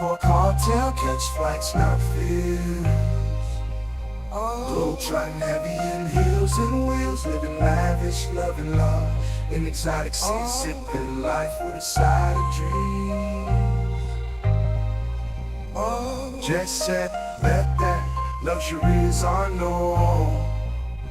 Passport cartel, catch flights, not fears. Globe trotting heavy in heels and wheels, living lavish, loving love. In exotic seas, sipping life with a side of dreams. Jet set, let that luxury is our norm.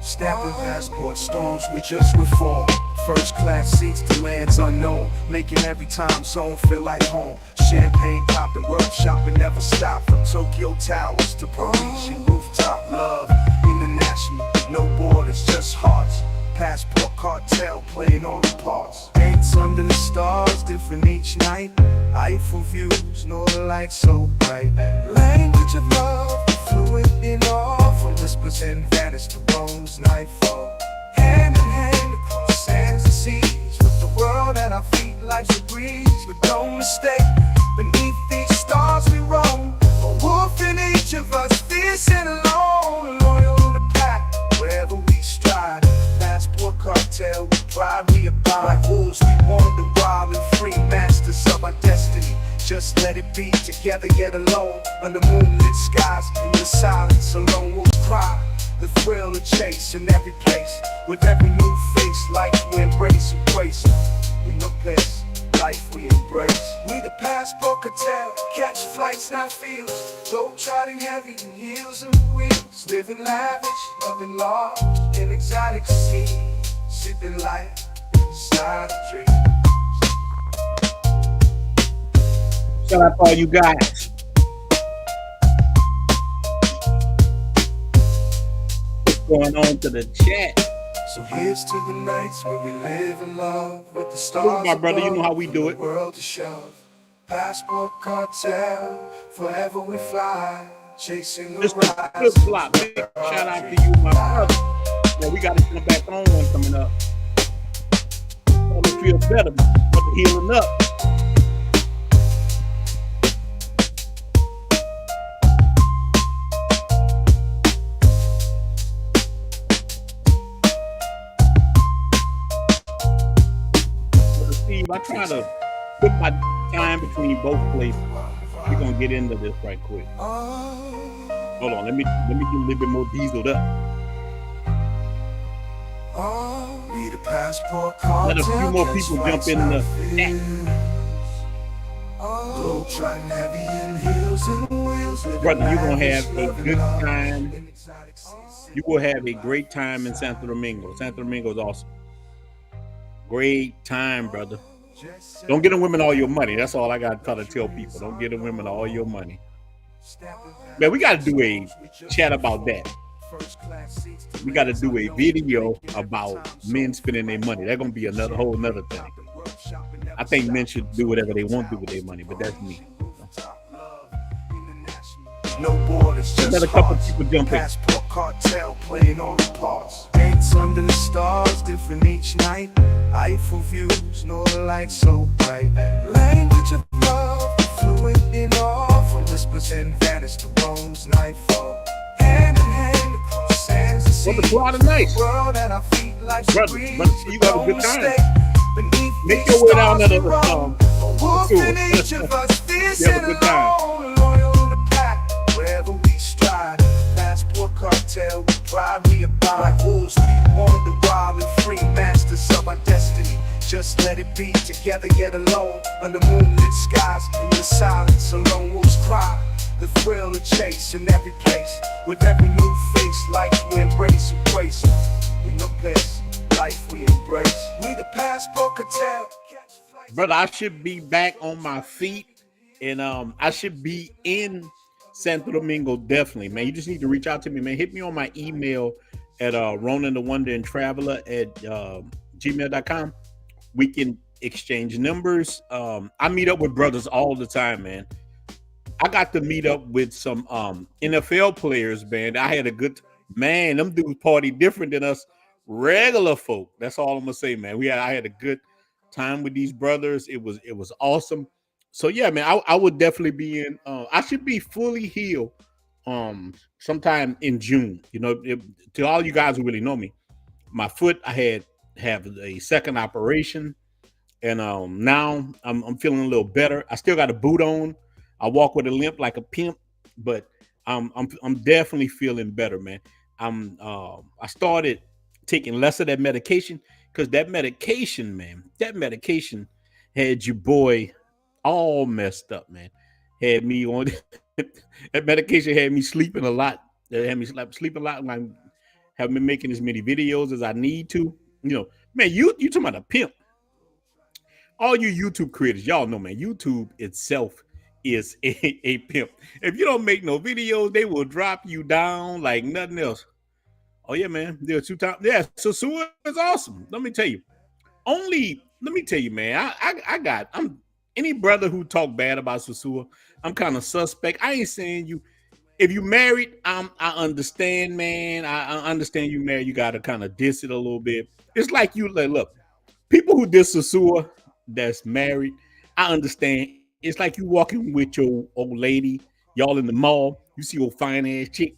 Stamping passport storms, we just reform. First class seats to lands unknown, making every time zone feel like home. Champagne popping, world shopping never stop. From Tokyo Towers to Parisian rooftop love. International, no borders, just hearts. Passport cartel playing all the parts. Dates under the stars, different each night. Eiffel views, northern lights so bright. Language of love, fluent in all. From whispers and vanish to Rome's nightfall. Hand in hand across sands and seas. With the world at our feet, life's a breeze. But don't mistake, beneath these stars we roam. A wolf in each of us, fierce and alone. Loyal to the pack, wherever we stride. Passport cartel, we pride, we abide. Like wolves, we wander wild and free. Masters of our destiny, just let it be. Together yet alone, under moonlit skies. In the silence, alone wolves cry. The thrill of chase in every place. With every new face, life we embrace and grace. We no place, life we embrace. We the passport cartel, catch flights, not fields. Globe trotting heavy in heels and wheels. Living lavish, loving large, in exotic seas. Sipping life inside a dream. Shout out to all you guys. What's going on to the chat? So here's to the nights where we live in love. With the stars My brother, you above, know how we do it. the world to shove. Passport cartel, forever we fly. Chasing the Mr. rise. Flip Flop, big shout out to you, my brother. Yeah, we got to come back on one coming up. Want to feel better, brother, healing up. Steve, I try to put my time between both places. We're gonna get into this right quick. Hold on, let me get a little bit more dieseled up. Need a passport Let a cartel, few more catch people jump flights, in not the fears. Globe trotting heavy in heels and wheels. brother. You're gonna have a good time. You will have a great time in Santo Domingo. Santo Domingo is awesome. Great time, brother. Don't get the women all your money. That's all I got to tell people. Don't get the women all your money. Man, we got to do a chat about that. We got to do a video about men spending their money. That's going to be another whole nother thing. I think men should do whatever they want to do with their money, but that's me. No borders, just Let a couple hearts. people jump in. Passport cartel playing all the parts. Dates under the stars, different each night. Eiffel views, northern lights so bright. Language of love, fluent in all. From whispers and vanish to Rome's nightfall. Hand in hand across sands and seas. Well, the crowd is nice. World at our feet, life's a Brother, breeze. brother, you have a good time. Make your way down there to the Wolf in each of us, fierce You have a and good time. alone. Loyal to the pack, wherever we stride. Passport cartel, we pride, we abide. Like wolves, we wander wild and free. Masters of our destiny, just let it be. Together yet alone, under moonlit skies. In the silence, alone wolves cry. The thrill of chase in every place. With every new face, life we embrace and grace. We no place, life we embrace. We the passport cartel. Brother, I should be back on my feet, and I should be in Santo Domingo definitely, man. You just need to reach out to me, man. Hit me on my email at Ronin the Traveler at gmail.com. We can exchange numbers. I meet up with brothers all the time, man. I got to meet up with some NFL players, man. I had a good man. Them dudes party different than us regular folk. That's all I'm gonna say, man. I had a good time with these brothers. It was awesome. So yeah, man, I would definitely be in. I should be fully healed sometime in June. You know, to all you guys who really know me, my foot I have a second operation, and now I'm feeling a little better. I still got a boot on. I walk with a limp like a pimp, but I'm definitely feeling better, man. I started taking less of that medication because that medication, man, that medication had your boy all messed up, man. Had me on that medication had me sleeping a lot. It had me sleep a lot when I haven't been making as many videos as I need to. You know, man, you talking about a pimp. All you YouTube creators, y'all know, man, YouTube itself is a pimp. If you don't make no videos, they will drop you down like nothing else. Oh yeah, man. There are 2 times. Yeah, so Sua is awesome. Let me tell you. Let me tell you, man. I'm any brother who talk bad about Susua, I'm kind of suspect. I ain't saying you. If you married, I understand, man. I understand you married. You gotta kind of diss it a little bit. It's like you like look, people who diss Susua that's married, I understand. It's like you walking with your old lady, y'all in the mall, you see your fine ass chick,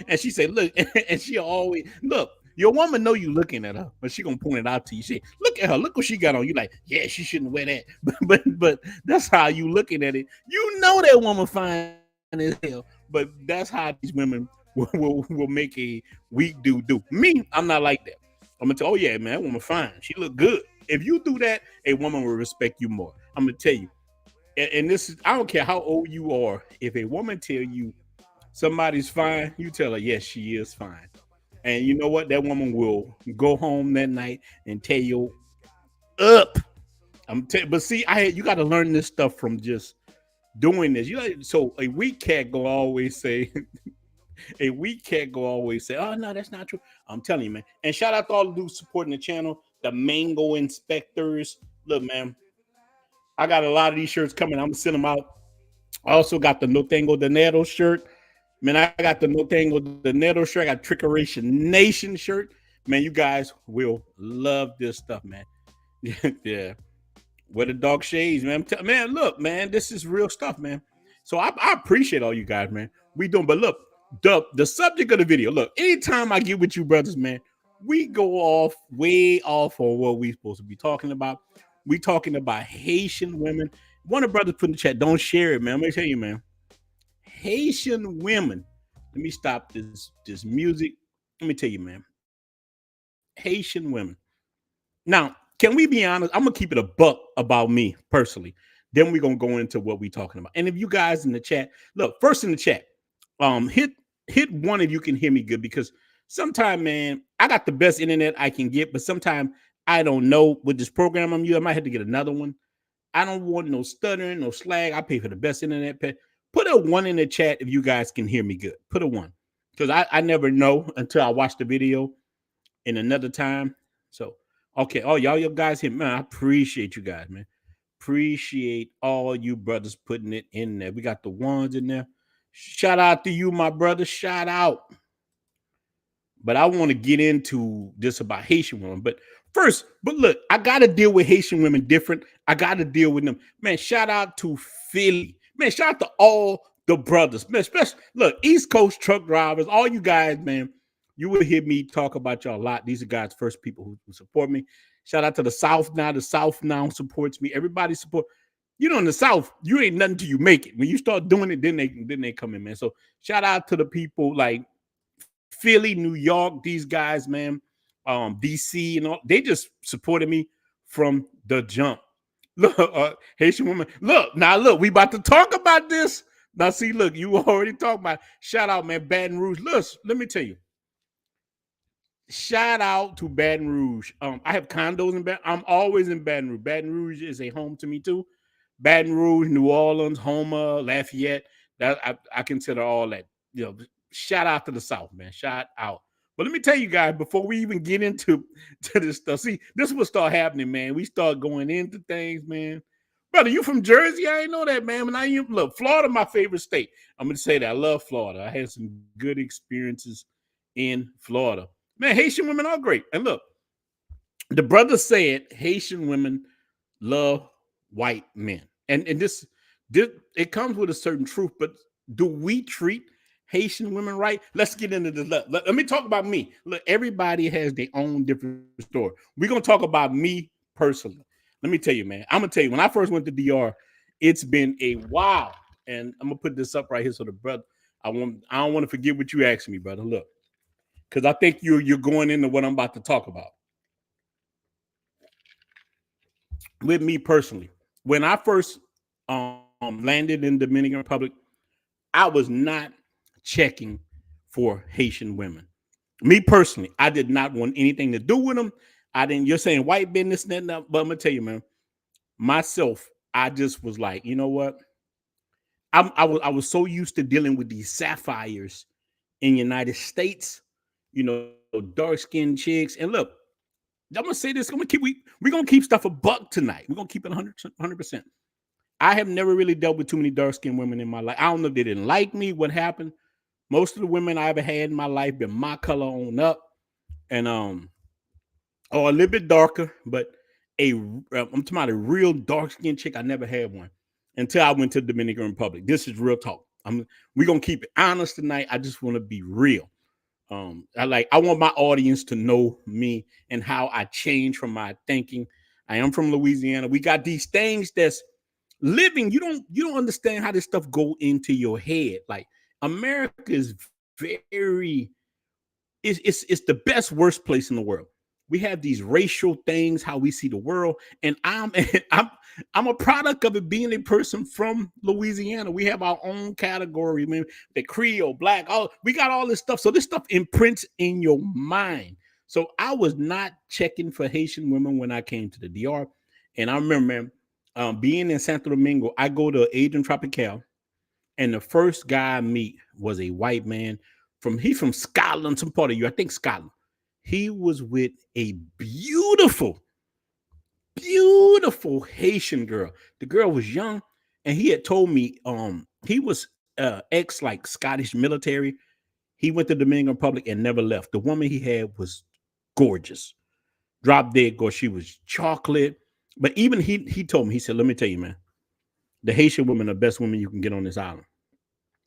and she say, look, and she always look. Your woman know you looking at her, but she gonna point it out to you. Say, look at her, look what she got on. You like, yeah, she shouldn't wear that. But that's how you looking at it. You know that woman fine as hell, but that's how these women will make a weak dude do. Me, I'm not like that. I'm gonna tell, oh yeah, man, that woman fine. She look good. If you do that, a woman will respect you more. I'm gonna tell you. And this is, I don't care how old you are. If a woman tell you somebody's fine, you tell her, yes, she is fine. And you know what? That woman will go home that night and tell you up. But see, you got to learn this stuff from just doing this. You know, so a weak cat go always say, a weak cat go always say, oh no, that's not true. I'm telling you, man. And shout out to all the dudes supporting the channel, the mango inspectors. Look, man, I got a lot of these shirts coming. I'm gonna send them out. I also got the No Tengo Dinero shirt. Man, I got the No Tengo Dinero shirt. I got Trickeration Nation shirt. Man, you guys will love this stuff, man. Yeah. Where the dog shades, man. Man, look, man, this is real stuff, man. So I appreciate all you guys, man. We doing, but look, the subject of the video. Look, anytime I get with you, brothers, man, we go off way off on what we supposed to be talking about. We talking about Haitian women. One of the brothers put in the chat, don't share it, man. Let me tell you, man. Haitian women. Let me stop this music. Let me tell you, man. Haitian women. Now, can we be honest? I'm gonna keep it a buck about me personally. Then we're gonna go into what we're talking about. And if you guys in the chat, look, first in the chat, hit one if you can hear me good, because sometimes, man, I got the best internet I can get, but sometimes I don't know with this program I'm using. I might have to get another one. I don't want no stuttering, no slag. I pay for the best internet. Put a one in the chat if you guys can hear me good. Put a one. Because I never know until I watch the video in another time. So, okay. Oh, y'all guys here. Man, I appreciate you guys, man. Appreciate all you brothers putting it in there. We got the ones in there. Shout out to you, my brother. Shout out. But I want to get into this about Haitian women. But first, but look, I got to deal with Haitian women different. I got to deal with them. Man, shout out to Philly. Man, shout out to all the brothers. Man, especially, look, East Coast truck drivers, all you guys, man, you will hear me talk about y'all a lot. These are guys' first people who support me. Shout out to the South now. The South now supports me. Everybody support. You know, in the South, you ain't nothing till you make it. When you start doing it, then they come in, man. So shout out to the people like Philly, New York, these guys, man, DC, and all, they just supported me from the jump. Look, Haitian woman. Look, we about to talk about this. Now, see, look, you already talked about it. Shout out, man, Baton Rouge. Look, let me tell you. Shout out to Baton Rouge. I have condos in Baton. I'm always in Baton Rouge. Baton Rouge is a home to me too. Baton Rouge, New Orleans, Homer, Lafayette. That I consider all that. You know, shout out to the South, man. Shout out. But let me tell you guys, before we even get into this stuff, see, this will start happening, man. We start going into things, man. Brother, you from Jersey? I ain't know that, man. When look, Florida, my favorite state. I'm gonna say that I love Florida. I had some good experiences in Florida. Man, Haitian women are great. And look, the brother said Haitian women love white men. And this it comes with a certain truth, but do we treat Haitian women right? Let's get into this. Let me talk about me. Look, everybody has their own different story. We're gonna talk about me personally. Let me tell you, man. I'm gonna tell you, when I first went to DR, it's been a while. and I'm gonna put this up right here so the brother. I don't want to forget what you asked me, brother. Look, because I think you're going into what I'm about to talk about. With me personally, when I first landed in Dominican Republic, I was not checking for Haitian women. Me personally, I did not want anything to do with them. I didn't. You're saying white business, and that, but I'm gonna tell you, man. Myself, I just was like, you know what? I was so used to dealing with these sapphires in United States, dark skinned chicks. And look, I'm gonna say this. We're gonna keep stuff a buck tonight. We're gonna keep it 100%. I have never really dealt with too many dark skinned women in my life. I don't know if they didn't like me. What happened? Most of the women I ever had in my life been my color on up, and or a little bit darker. But I'm talking about a real dark skinned chick. I never had one until I went to the Dominican Republic. This is real talk. We're gonna keep it honest tonight. I just want to be real. I want my audience to know me and how I change from my thinking. I am from Louisiana. We got these things that's living. You don't understand how this stuff go into your head. Like America is very it's the best worst place in the world. We have these racial things, how we see the world, and I'm a product of it being a person from Louisiana. We have our own category, man. The Creole, black, all we got all this stuff. So this stuff imprints in your mind. So I was not checking for Haitian women when I came to the DR, and I remember, man, being in Santo Domingo, I go to Agent Tropical, and the first guy I meet was a white man he's from Scotland, some part of you, I think Scotland. He was with a beautiful Haitian girl. The girl was young, and he had told me he was ex like Scottish military. He went to Dominican Republic and never left. The woman he had was gorgeous, drop dead gorgeous. She was chocolate. But even he told me, he said, "Let me tell you, man, the Haitian women are the best women you can get on this island."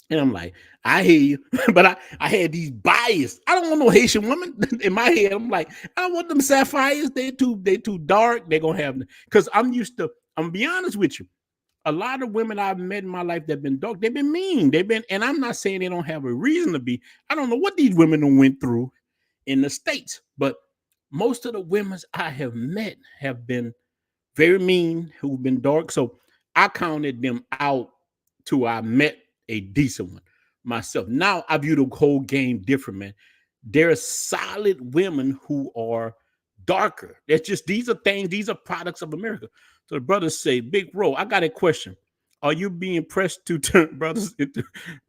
And I'm like, I hear you, but I had these bias. I don't want no Haitian woman in my head. I'm like, I don't want them sapphires. They too dark. They're gonna have because I'm used to. I'm gonna be honest with you. A lot of women I've met in my life that have been dark, they've been mean. And I'm not saying they don't have a reason to be. I don't know what these women went through in the States, but most of the women I have met have been very mean, who've been dark. So I counted them out till I met a decent one myself. Now I view the whole game different, man. There are solid women who are darker. That's just these are things, these are products of America. So the brothers say, Big Bro, I got a question. Are you being pressed to turn brothers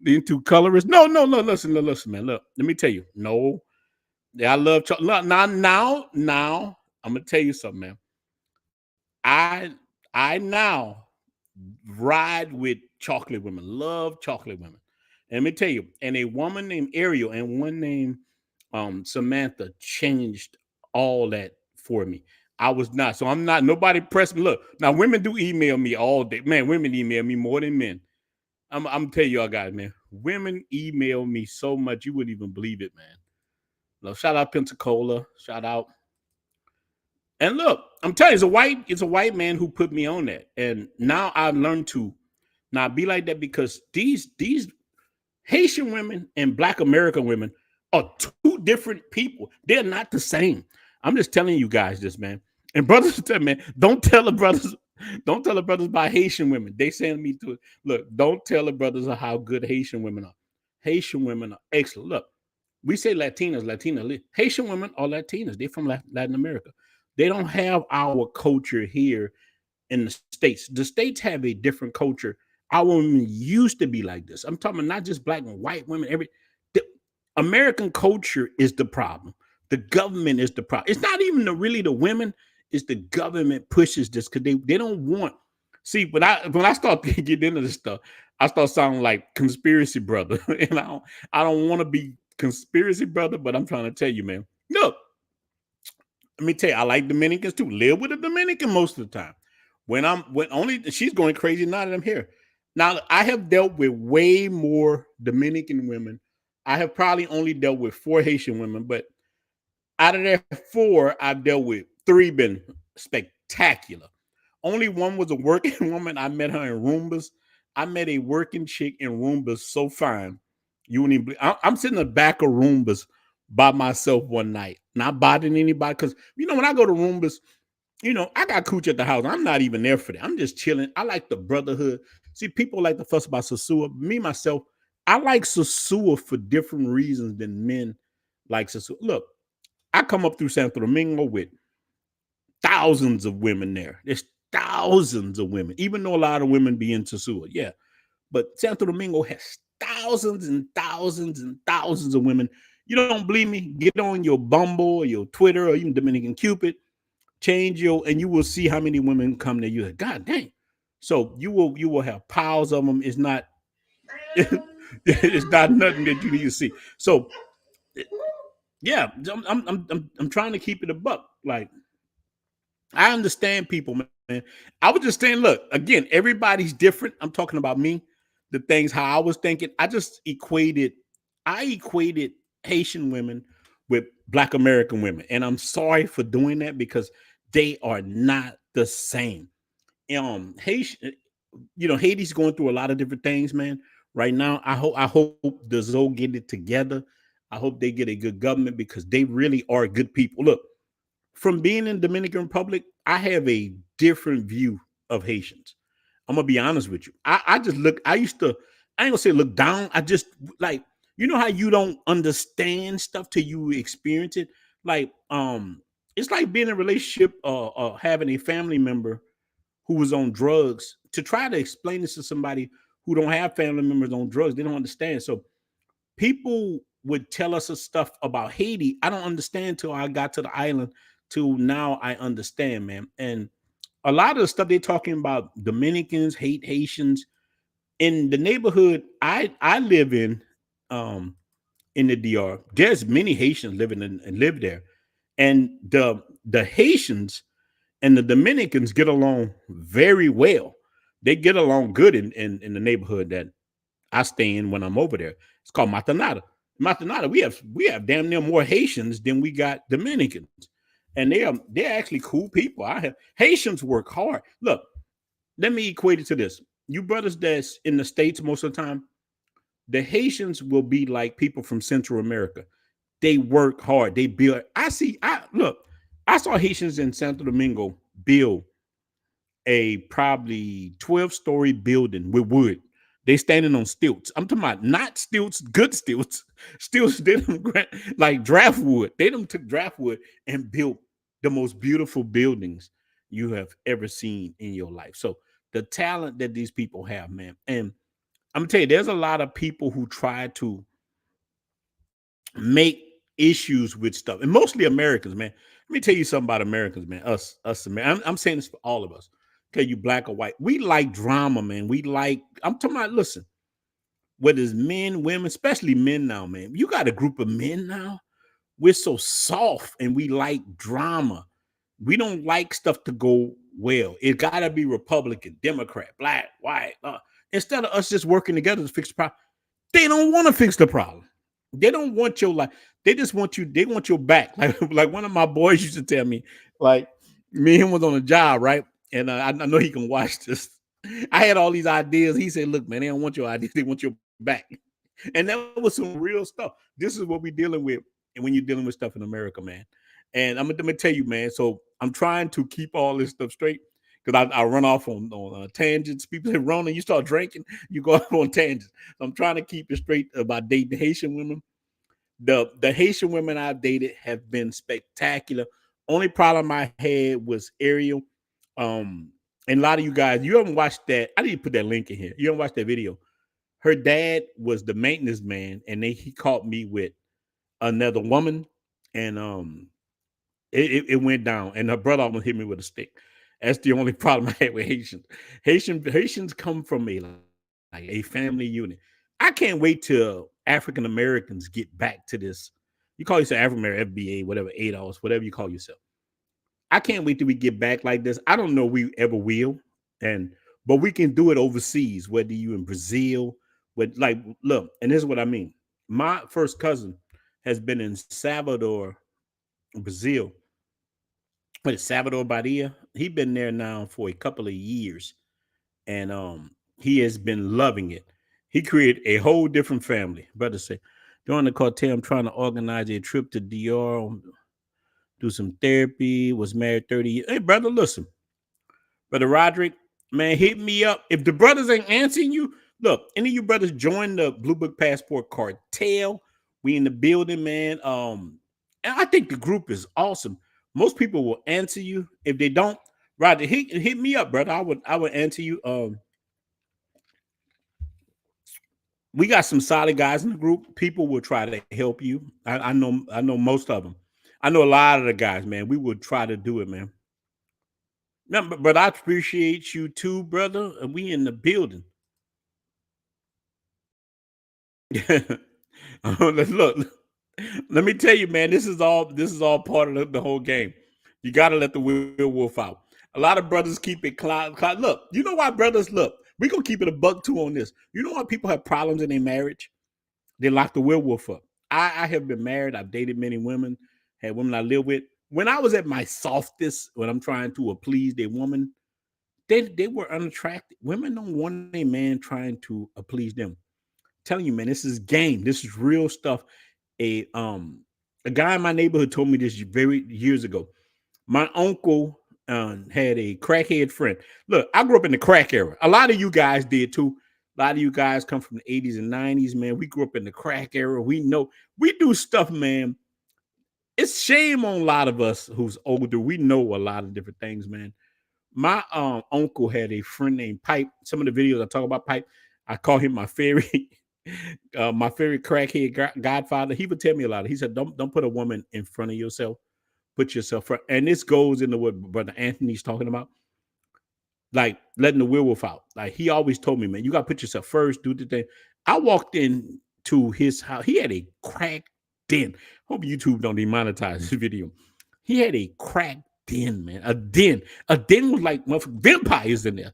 into colorists? No, no, no. Listen, man. Look, let me tell you. No, I love now. I'm gonna tell you something, man. I now ride with chocolate women, love chocolate women. And let me tell you, and a woman named Ariel and one named Samantha changed all that for me. I was not, so I'm not. Nobody pressed me. Look, now women do email me all day, man. Women email me more than men. I'm telling y'all guys, man. Women email me so much you wouldn't even believe it, man. Look, shout out Pensacola, shout out. And look, I'm telling you, it's a white man who put me on that. And now I've learned to not be like that because these Haitian women and Black American women are two different people. They're not the same. I'm just telling you guys this, man. And brothers, man, don't tell the brothers about Haitian women. They send me to look. Don't tell the brothers how good Haitian women are. Haitian women are excellent. Look, we say Latina. Haitian women are Latinas. They're from Latin America. They don't have our culture here in the States. The States have a different culture. Our women used to be like this. I'm talking not just Black and white women. The American culture is the problem. The government is the problem. It's not even really the women. It's the government pushes this because they don't want. See, when I start getting into this stuff, I start sounding like conspiracy brother, and I don't want to be conspiracy brother, but I'm trying to tell you, man. Look, let me tell you, I like Dominicans too. Live with a Dominican most of the time. When only she's going crazy now that I'm here. Now I have dealt with way more Dominican women. I have probably only dealt with 4 Haitian women, but out of that 4, I've dealt with 3 been spectacular. Only one was a working woman. I met her in Roombas. I met a working chick in Roombas so fine. You wouldn't even I'm sitting in the back of Roombas by myself one night, not bothering anybody. Because, when I go to Roombas, I got cooch at the house. I'm not even there for that. I'm just chilling. I like the brotherhood. See, people like to fuss about Sasua. Me, myself, I like Sasua for different reasons than men like Sasua. Look, I come up through Santo Domingo with thousands of women there. There's thousands of women, even though a lot of women be into Sasua. Yeah. But Santo Domingo has thousands and thousands and thousands of women. You don't believe me? Get on your Bumble or your Twitter or even Dominican Cupid, change and you will see how many women come there. You're like, God dang. So you will have piles of them. It's not it's not nothing that you need to see. So yeah, I'm trying to keep it a buck. Like, I understand people, man. I was just saying, look, again, everybody's different. I'm talking about me, the things how I was thinking. I equated Haitian women with Black American women, and I'm sorry for doing that because they are not the same. Haitian, Haiti's going through a lot of different things, man. Right now, I hope the Zoe get it together. I hope they get a good government because they really are good people. Look, from being in Dominican Republic, I have a different view of Haitians. I'm gonna be honest with you. I just look. I ain't gonna say look down. I just like how you don't understand stuff till you experience it. Like it's like being in a relationship, having a family member who was on drugs. To try to explain this to somebody who don't have family members on drugs, they don't understand. So people would tell us stuff about Haiti. I don't understand till I got to the island. Till now, I understand, man. And a lot of the stuff they're talking about, Dominicans hate Haitians. In the neighborhood I live um, in the DR, there's many Haitians living and live there, and the Haitians and the Dominicans get along very well. They get along good in the neighborhood that I stay in when I'm over there. It's called Matanata. Matanata, we have damn near more Haitians than we got Dominicans, and they're actually cool people. I have Haitians work hard. Look, let me equate it to this: you brothers that's in the States most of the time, the Haitians will be like people from Central America. They work hard. They build. I saw Haitians in Santo Domingo build a probably 12-story building with wood. They standing on stilts. I'm talking about not stilts, good stilts. Stilts they them like draft wood. They them took draft wood and built the most beautiful buildings you have ever seen in your life. So the talent that these people have, man. And I'm gonna tell you, there's a lot of people who try to make issues with stuff, and mostly Americans, man. Let me tell you something about Americans, man. Us, I'm saying this for all of us. Okay, you black or white, we like drama, man. We like. I'm talking about. Listen, whether it's men, women, especially men now, man. You got a group of men now. We're so soft, and we like drama. We don't like stuff to go well. It gotta be Republican, Democrat, black, white. Instead of us just working together to fix the problem, they don't want to fix the problem. They don't want your life. They just want you. They want your back. Like one of my boys used to tell me. Like me and him was on a job, right? And I know he can watch this. I had all these ideas. He said, "Look, man, they don't want your ideas. They want your back." And that was some real stuff. This is what we're dealing with, and when you're dealing with stuff in America, man. And I'm gonna tell you, man. So I'm trying to keep all this stuff straight because I run off on tangents. People say, Ronan, you start drinking, you go off on tangents. So I'm trying to keep it straight about dating Haitian women. The Haitian women I've dated have been spectacular. Only problem I had was Ariel. Um, and a lot of you guys, you haven't watched that. I need to put that link in here. You haven't watched that video. Her dad was the maintenance man, and he caught me with another woman, and it went down, and her brother almost hit me with a stick. That's the only problem I had with Haitians. Haitians come from a family unit. I can't wait till African Americans get back to this. You call yourself African American, FBA, whatever, ADOS, whatever you call yourself. I can't wait till we get back like this. I don't know if we ever will, and but we can do it overseas, whether you in Brazil, with like look, and this is what I mean. My first cousin has been in Salvador, Brazil, but Salvador Bahia. He been there now for a couple of years, and He has been loving it. He created a whole different family. Brother say, during the cartel, I'm trying to organize a trip to DR, do some therapy, was married 30 years. Hey, brother, listen. Brother Roderick, man, hit me up. If the brothers ain't answering you, look, any of you brothers join the Blue Book Passport cartel. We in the building, man. And I think the group is awesome. Most people will answer you. If they don't, Roger, hit me up, brother. I would answer you. We got some solid guys in the group. People will try to help you. I know most of them. I know a lot of the guys, man. We will try to do it, man. No, but I appreciate you too, brother. And we in the building. Look, let me tell you, man. This is all part of the whole game. You got to let the werewolf out. A lot of brothers keep it cloud. Look, you know why brothers look. We gonna keep it a buck two on this. You know why people have problems in their marriage? They lock the werewolf up. I have been married. I've dated many women. Had women I live with. When I was at my softest, when I'm trying to please their woman, they were unattractive. Women don't want a man trying to please them. Telling you, man, this is game. This is real stuff. A a guy in my neighborhood told me this very years ago. My uncle had a crackhead friend. Look, I grew up in the crack era. A lot of you guys did too. A lot of you guys come from the 80s and 90s, man. We grew up in the crack era. We know we do stuff, man. It's shame on a lot of us who's older. We know a lot of different things, man. My uncle had a friend named Pipe. Some of the videos I talk about Pipe, I call him my favorite, my favorite crackhead godfather. He would tell me a lot. He said, "Don't put a woman in front of yourself. Put yourself front." And this goes into what Brother Anthony's talking about, like letting the werewolf out. Like he always told me, man, you got to put yourself first. Do the thing. I walked in to his house. He had a crack den. Hope YouTube don't demonetize this video. He had a crack den, man. A den. A den was like vampires in there.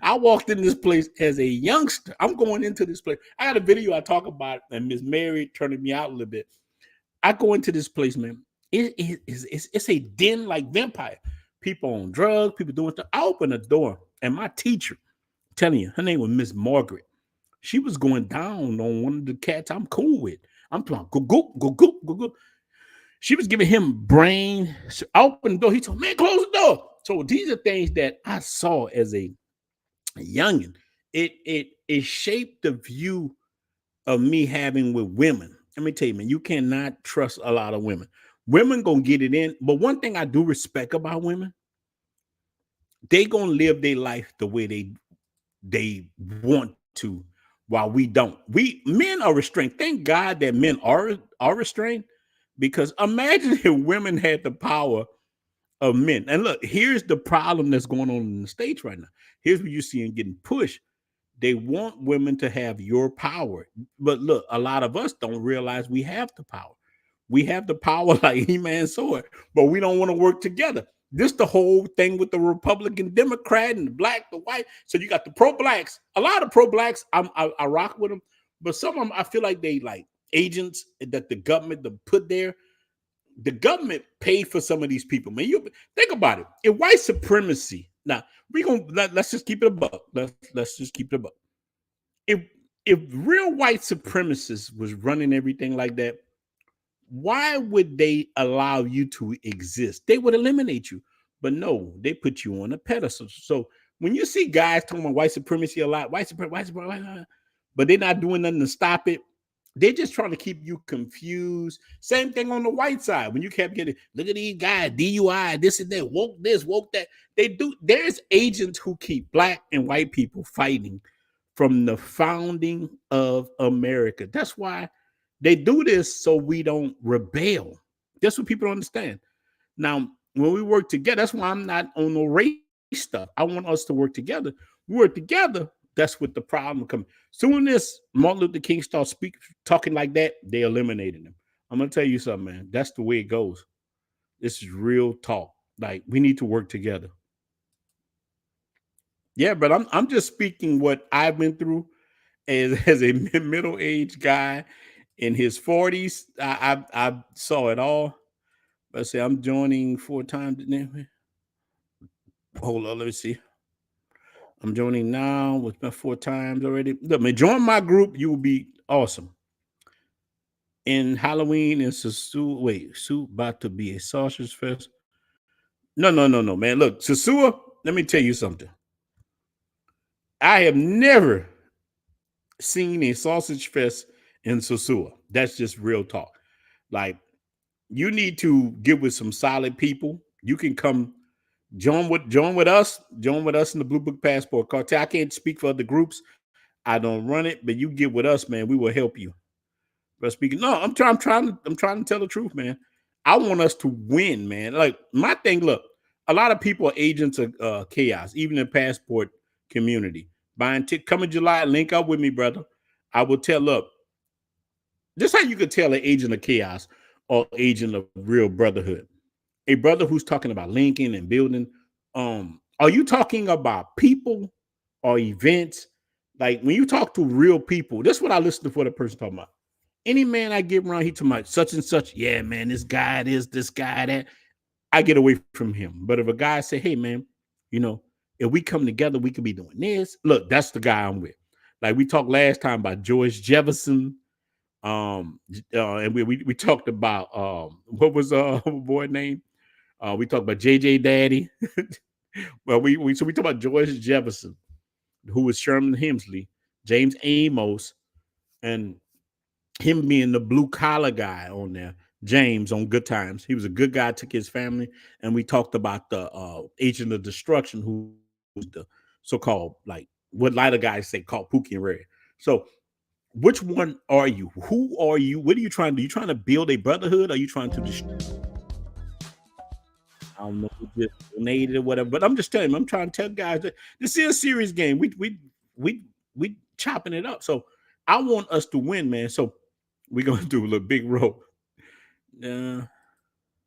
I walked in this place as a youngster. I'm going into this place. I got a video I talk about, and Miss Mary turning me out a little bit. I go into this place, man. It's a den like vampire. People on drugs, people doing stuff. I open the door, and my teacher, I'm telling you, her name was Miss Margaret. She was going down on one of the cats I'm cool with. I'm talking go go go go go go. She was giving him brain. So I opened the door. He told, "Man, close the door." So these are things that I saw as a youngin. It shaped the view of me having with women. Let me tell you, man, you cannot trust a lot of women. Women gonna get it in, but one thing I do respect about women, they gonna live their life the way they want to, while we don't. We men are restrained. Thank God that men are restrained, because imagine if women had the power of men. And look, here's the problem that's going on in the States right now. Here's what you're seeing getting pushed. They want women to have your power. But look, a lot of us don't realize we have the power. We have the power like He-Man sword, but we don't want to work together. This the whole thing with the Republican, Democrat, and the black, the white. So you got the pro-blacks. A lot of pro-blacks, I rock with them, but some of them I feel like they like agents that the government to put there. The government paid for some of these people, man. You think about it. If white supremacy, now let's just keep it a buck. Let's just keep it a buck. If if real white supremacists was running everything like that, why would they allow you to exist? They would eliminate you. But no, they put you on a pedestal. So when you see guys talking about white supremacy a lot, white supremacy, but they're not doing nothing to stop it, they're just trying to keep you confused. Same thing on the white side. When you kept getting, look at these guys, DUI, this and that, woke this, woke that. They do. There's agents who keep black and white people fighting from the founding of America. That's why they do this, so we don't rebel. That's what people don't understand. Now, when we work together, that's why I'm not on no race stuff. I want us to work together. We work together. That's what the problem comes. Soon as Martin Luther King starts talking like that, they eliminated him. I'm gonna tell you something, man. That's the way it goes. This is real talk. Like we need to work together. Yeah, but I'm just speaking what I've been through as a middle aged guy in his 40s. I saw it all. Let's say I'm joining 4 times. Hold on, let me see. I'm joining now. We spent 4 times already. Look, man, join my group. You will be awesome. In Halloween in Sasu, wait, Sue about to be a sausage fest. No, no, no, no, man. Look, Sasua, let me tell you something. I have never seen a sausage fest in Sasua. That's just real talk. Like, you need to get with some solid people. You can come join with us in the Blue Book Passport Cartel. I can't speak for other groups. I don't run it, but you get with us, man. We will help you. But speaking, no, I'm trying to tell the truth, man. I want us to win, man. Like my thing, look, a lot of people are agents of chaos, even in passport community. Buying coming July, link up with me, brother. I will tell. Look, just how you could tell an agent of chaos or agent of real brotherhood. A brother who's talking about linking and building. Are you talking about people or events? Like when you talk to real people, that's what I listen to for the person talking about. Any man I get around, he talking about such and such. Yeah, man, this guy that. I get away from him. But if a guy say, hey, man, you know, if we come together, we could be doing this. Look, that's the guy I'm with. Like we talked last time about George Jefferson. And we talked about what was boy name? We talked about JJ Daddy. Well, we talked about George Jefferson, who was Sherman Hemsley, James Amos, and him being the blue collar guy on there, James on Good Times. He was a good guy, took his family, and we talked about the agent of destruction, who was the so-called like what lighter guys say called Pookie and Red. So which one are you? Who are you? What are you trying to do? You trying to build a brotherhood? Or are you trying to I don't know, just donated or whatever. But I'm just telling you, I'm trying to tell guys that this is a serious game. We chopping it up. So I want us to win, man. So we're gonna do a little big roll. Uh,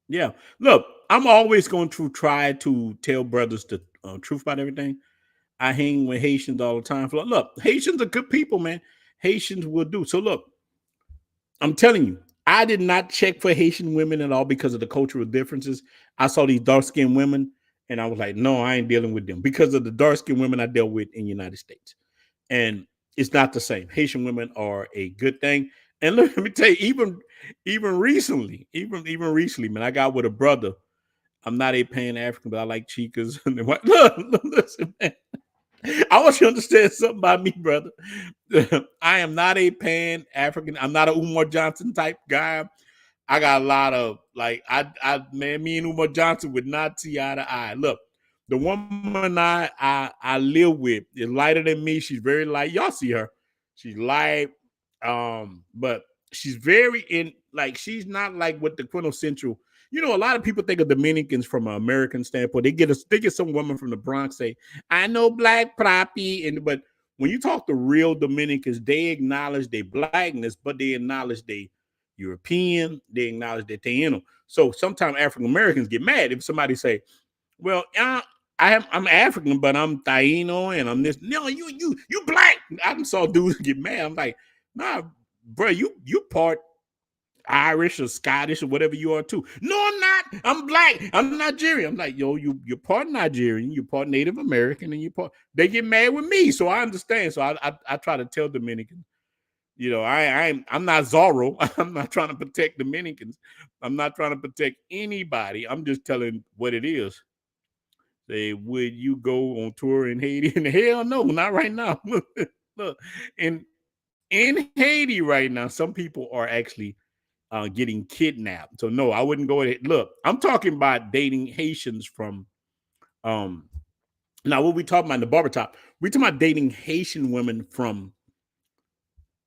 yeah. Look, I'm always going to try to tell brothers the truth about everything. I hang with Haitians all the time. Look, Haitians are good people, man. Haitians will do. So look, I'm telling you, I did not check for Haitian women at all because of the cultural differences. I saw these dark skinned women and I was like, no, I ain't dealing with them because of the dark skinned women I dealt with in the United States. And it's not the same. Haitian women are a good thing. And let me tell you, even recently, man, I got with a brother. I'm not a pan African, but I like chicas. Look, listen, man. I want you to understand something about me, brother. I am not a pan African. I'm not a Umar Johnson type guy. I got a lot of like man, me and Umar Johnson would not see eye to eye. Look, the woman I live with is lighter than me. She's very light. Y'all see her. She's light. But she's very in like she's not like what the quintessential. You know, a lot of people think of Dominicans from an American standpoint. They get some woman from the Bronx say, I know black property, and but when you talk to real Dominicans, they acknowledge their blackness, but they acknowledge they European, they acknowledge that Taino. So sometimes African Americans get mad if somebody say, "Well, I'm African, but I'm Taino and I'm this." No, you black. I saw dudes get mad. I'm like, nah, bro, you part Irish or Scottish or whatever you are too. No, I'm not. I'm black. I'm Nigerian. I'm like, yo, you're part Nigerian, you're part Native American, and you're part. They get mad with me, so I understand. So I try to tell Dominicans, you know, I'm not Zorro. I'm not trying to protect Dominicans. I'm not trying to protect anybody. I'm just telling what it is. Say, would you go on tour in Haiti? And hell no, not right now. Look, in Haiti right now, some people are actually getting kidnapped. So no, I wouldn't go ahead. Look, I'm talking about dating Haitians from um now what we talking about in the barber top. We talking about dating Haitian women from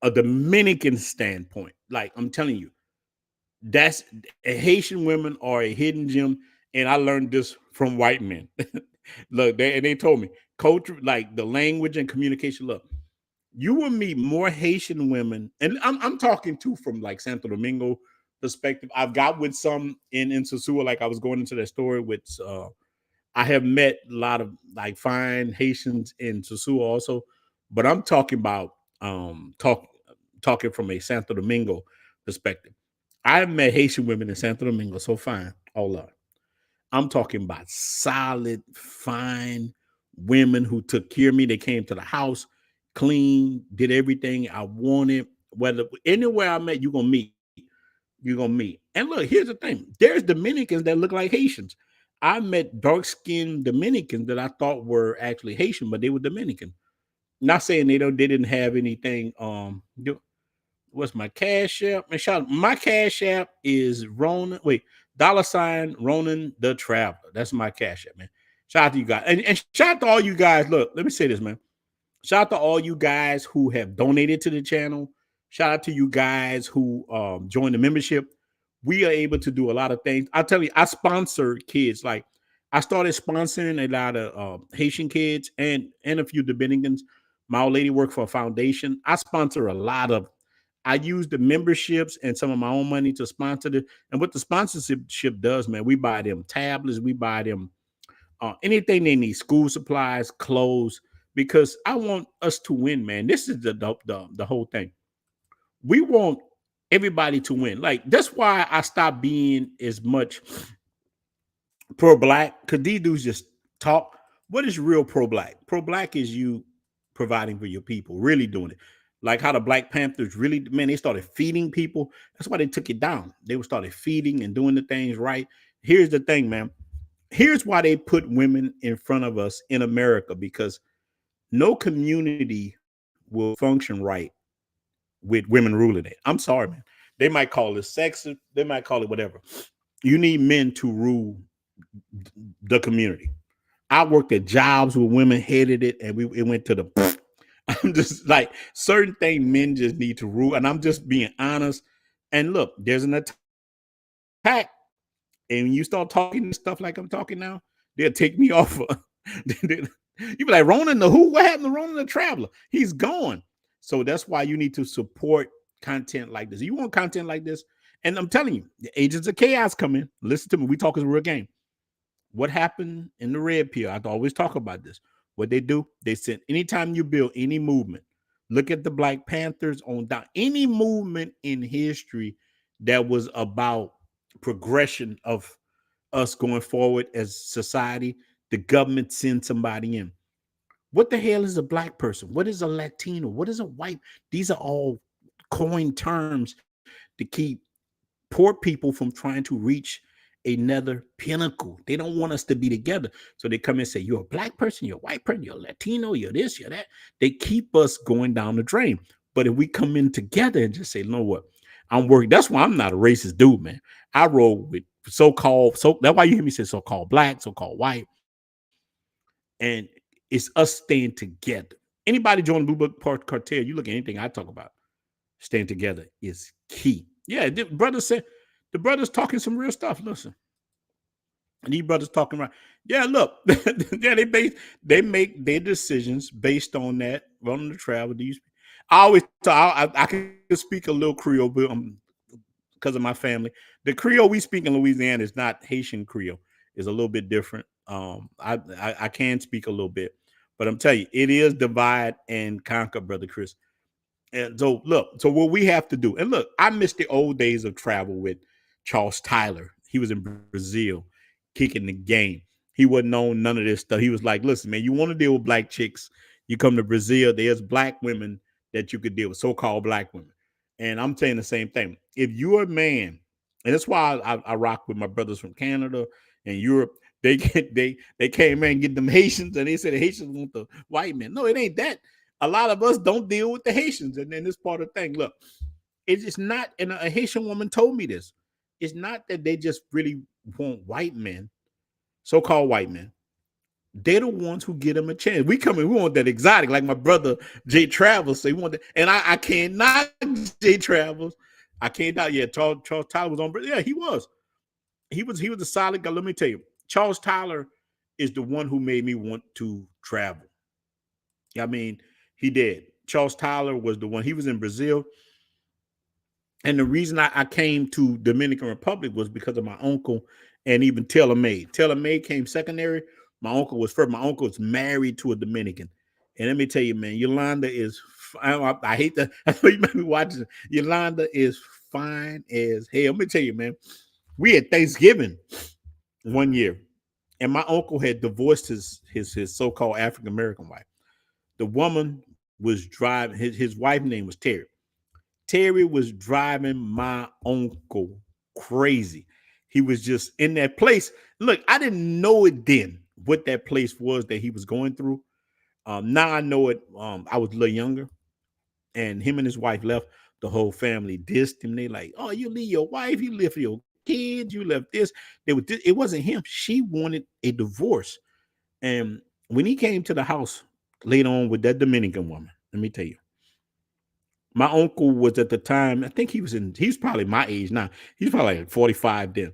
a Dominican standpoint. Like I'm telling you, that's Haitian women are a hidden gem, and I learned this from white men. Look, they told me culture, like the language and communication. Look, you will meet more Haitian women, and I'm talking too from like Santo Domingo perspective. I've got with some in Sosua, like I was going into that story with. I have met a lot of like fine Haitians in Sosua also, but I'm talking about talking from a Santo Domingo perspective. I've met Haitian women in Santo Domingo so fine, all up. I'm talking about solid, fine women who took care of me. They came to the house, clean, did everything I wanted. Whether anywhere I met, you're gonna meet. And look, here's the thing: there's Dominicans that look like Haitians. I met dark-skinned Dominicans that I thought were actually Haitian, but they were Dominican. Not saying they didn't have anything. What's my cash app? Man, shout out, my cash app is Ronin. Wait, dollar sign Ronin the Traveler. That's my cash app, man. Shout out to you guys. And shout out to all you guys. Look, let me say this, man. Shout out to all you guys who have donated to the channel. Shout out to you guys who joined the membership. We are able to do a lot of things. I tell you, I sponsor kids. Like I started sponsoring a lot of Haitian kids and a few Dominicans. My old lady worked for a foundation. I sponsor a lot of. I use the memberships and some of my own money to sponsor it. And what the sponsorship does, man, we buy them tablets, we buy them anything they need, school supplies, clothes, because I want us to win, man. This is the whole thing. We want everybody to win. Like that's why I stopped being as much pro black because these dudes just talk. What is real pro black? Pro black is you providing for your people, really doing it. Like how the Black Panthers really, man, they started feeding people. That's why they took it down. They started feeding and doing the things right. Here's the thing, man. Here's why they put women in front of us in America because no community will function right with women ruling it. I'm sorry, man. They might call it sexist. They might call it whatever. You need men to rule the community. I worked at jobs where women hated it, and it went to the. I'm just like certain things men just need to rule, and I'm just being honest. And look, there's an attack, and when you start talking this stuff like I'm talking now, they'll take me off. You be like Ronin the who? What happened to Ronin the Traveler? He's gone. So that's why you need to support content like this. You want content like this, and I'm telling you, the agents of chaos come in. Listen to me. We talk is a real game. What happened in the red pill? I always talk about this. What they do, they send anytime you build any movement, look at the Black Panthers on down, any movement in history that was about progression of us going forward as society, the government sends somebody in. What the hell is a black person? What is a Latino? What is a white? These are all coined terms to keep poor people from trying to reach another pinnacle. They don't want us to be together. So they come and say, you're a black person, you're a white person, you're a Latino, you're this, you're that. They keep us going down the drain. But if we come in together and just say, you know what? I'm working. That's why I'm not a racist dude, man. I roll with so-called, that's why you hear me say so-called black, so-called white. And it's us staying together. Anybody join the Blue Book cartel, you look at anything I talk about, staying together is key. Yeah, the brother said, the brother's talking some real stuff. Listen, and these brothers talking right. Yeah, look, yeah, they make their decisions based on that. Running the travel. These, I always talk. I can speak a little Creole, but because of my family, the Creole we speak in Louisiana is not Haitian Creole. It's a little bit different. I can speak a little bit, but I'm telling you, it is divide and conquer, brother Chris. And so look, so what we have to do, and look, I miss the old days of travel with Charles Tyler. He was in Brazil kicking the game. He wasn't on none of this stuff. He was like, listen, man, you want to deal with black chicks, you come to Brazil, there's black women that you could deal with, so-called black women. And I'm saying the same thing. If you're a man, and that's why I rock with my brothers from Canada and Europe, they came in and get them Haitians, and they said the Haitians want the white men. No, it ain't that. A lot of us don't deal with the Haitians, and then this part of the thing. Look, it's not, and a Haitian woman told me this. It's not that they just really want white men, so-called white men. They're the ones who get them a chance. We come in, we want that exotic, like my brother Jay Travels. So he want that, and I can't knock Jay Travels. I can't doubt. Yeah, Charles Tyler was on. Yeah, he was. He was a solid guy. Let me tell you, Charles Tyler is the one who made me want to travel. I mean, he did. Charles Tyler was the one. He was in Brazil. And the reason I came to Dominican Republic was because of my uncle and even Taylor May. Taylor May came secondary. My uncle was first. My uncle was married to a Dominican. And let me tell you, man, Yolanda is, I hate that. I know you might be watching. Yolanda is fine as hell. Let me tell you, man, we had Thanksgiving one year. and my uncle had divorced his so-called African American wife. The woman was driving his wife's name was Terry. Terry was driving my uncle crazy. He was just in that place. Look, I didn't know it then what that place was that he was going through. Now I know it. I was a little younger, and him and his wife left. The whole family dissed him. They like, oh, you leave your wife, you left your kids, you left this. It wasn't him. She wanted a divorce, and when he came to the house later on with that Dominican woman, let me tell you, my uncle was at the time, I think he's probably my age now. He's probably like 45 then.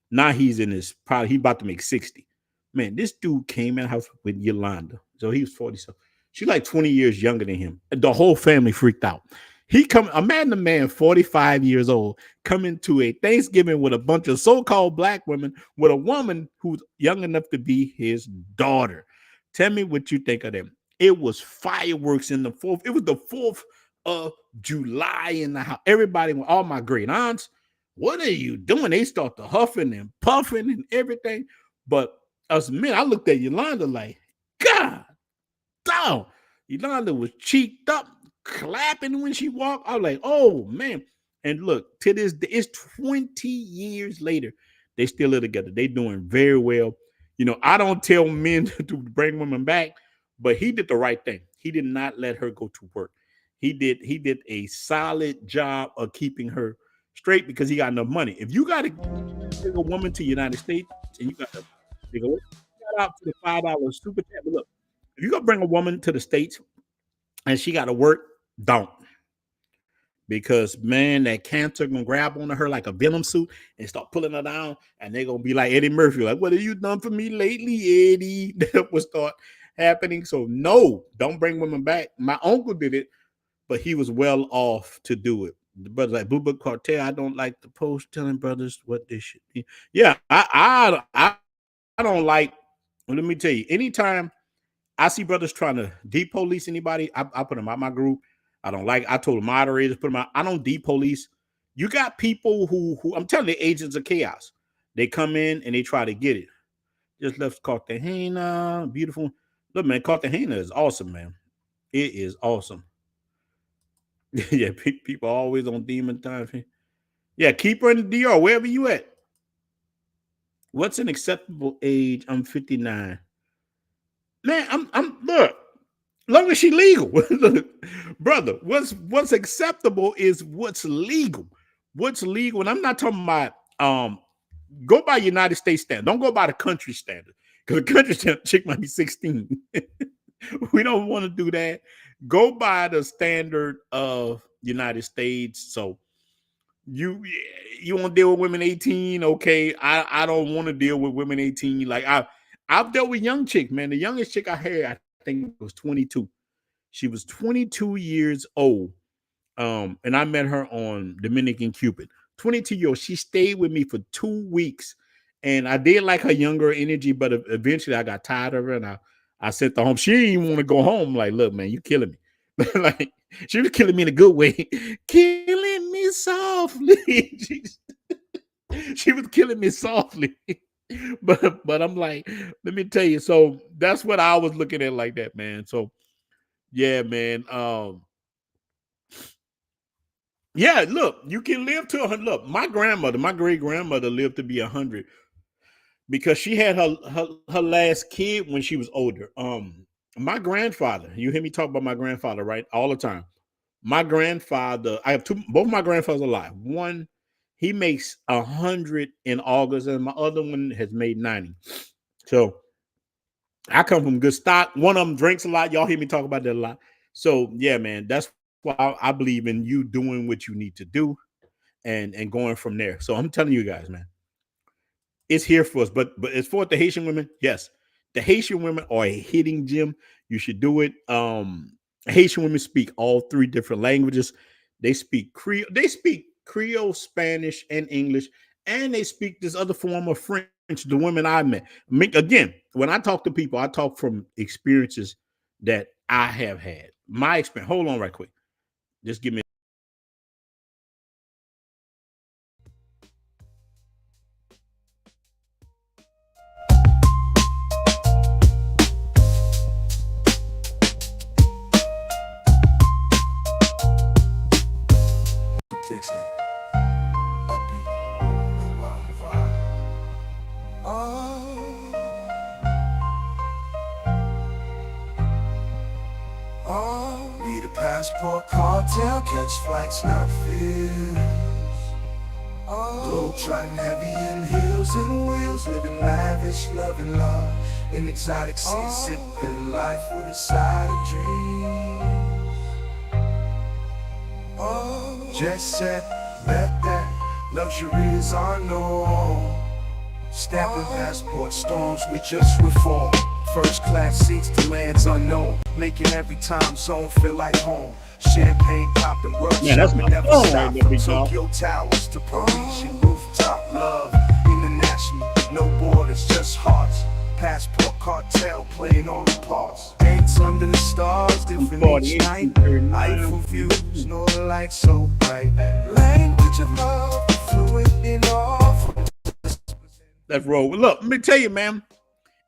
Now he's in his probably he about to make 60. Man, this dude came in the house with Yolanda. So he was 40. So she's like 20 years younger than him. The whole family freaked out. Imagine a man 45 years old coming to a Thanksgiving with a bunch of so-called black women with a woman who's young enough to be his daughter. Tell me what you think of them. It was fireworks in the fourth. It was the 4th of July in the house. Everybody, all my great aunts, what are you doing? They start to huffing and puffing and everything. But us men, I looked at Yolanda like, God, damn. Yolanda was cheeked up, clapping when she walked. I was like, oh man. And look, to this day, it's 20 years later. They still live together. They doing very well. You know, I don't tell men to bring women back, but he did the right thing. He did not let her go to work. He did a solid job of keeping her straight because he got enough money. If you got to bring a woman to the United States and you got to shout out to the $5 super chat. But look, if you gonna bring a woman to the States and she got to work, don't. Because man, that cancer gonna grab onto her like a venom suit and start pulling her down, and they're gonna be like Eddie Murphy, like, "What have you done for me lately, Eddie?" That will start happening. So no, don't bring women back. My uncle did it, but he was well off to do it. The brothers like Boo Book Cartel, I don't like the post telling brothers what they should be. Yeah, I don't like. Well, let me tell you, anytime I see brothers trying to depolice anybody, I put them out my group. I don't like. I told the moderators put them out. I don't depolice. You got people who I'm telling you, agents of chaos. They come in and they try to get it. Just left Cartagena, beautiful. Look, man, Cartagena is awesome, man. It is awesome. Yeah, people always on demon time. Yeah, keep her in the DR, wherever you at. What's an acceptable age? I'm 59. Man, I'm look, long as she legal. Look, brother, what's acceptable is what's legal. What's legal, and I'm not talking about go by United States standard. Don't go by the country standard. Because the country standard chick might be 16. We don't want to do that. Go by the standard of United States. So you you want to deal with women 18? Okay, I don't want to deal with women 18. Like I've dealt with young chicks, man. The youngest chick I had, I think, was 22. She was 22 years old. And I met her on Dominican Cupid. 22-year-old. She stayed with me for 2 weeks. And I did like her younger energy, but eventually I got tired of her and I sent her home. She didn't even want to go home. Like, look, man, you killing me. Like, she was killing me in a good way. Killing me softly. She was killing me softly. But I'm like, let me tell you. So that's what I was looking at like that, man. So yeah, man. Yeah, look, you can live to 100. Look, my grandmother, my great grandmother lived to be 100 because she had her last kid when she was older. My grandfather, you hear me talk about my grandfather, right? All the time. My grandfather, I have two, both my grandfathers alive. One, he makes 100 in August, and my other one has made 90. So I come from good stock. One of them drinks a lot. Y'all hear me talk about that a lot. So yeah, man, that's why I believe in you doing what you need to do and going from there. So I'm telling you guys, man, it's here for us. But as for the Haitian women, yes, the Haitian women are a hitting gym. You should do it. Haitian women speak all three different languages. They speak Creole. They speak Creole, Spanish, and English, and they speak this other form of French. The women I met. Again, when I talk to people, I talk from experiences that I have had. My experience. Hold on, right quick. Just give me. Passport cartel, catch flights, not fears. Globe trotting heavy in heels and wheels, living lavish, loving love in exotic seas, sipping life with a side of dreams. Jet set, let that luxury is our norm. Stamping passport storms, we just reform. First class seats to lands unknown, making every time zone feel like home. Champagne popping, rush, Man, that's my never song stop. right there, big dog. Tokyo Towers to Parisian rooftop, love international, no borders, just hearts. Passport cartel playing all the parts. Dates under the stars, different each night. Eiffel views, northern lights so bright. Language of love, fluent in all. Let's roll. Look, let me tell you, man.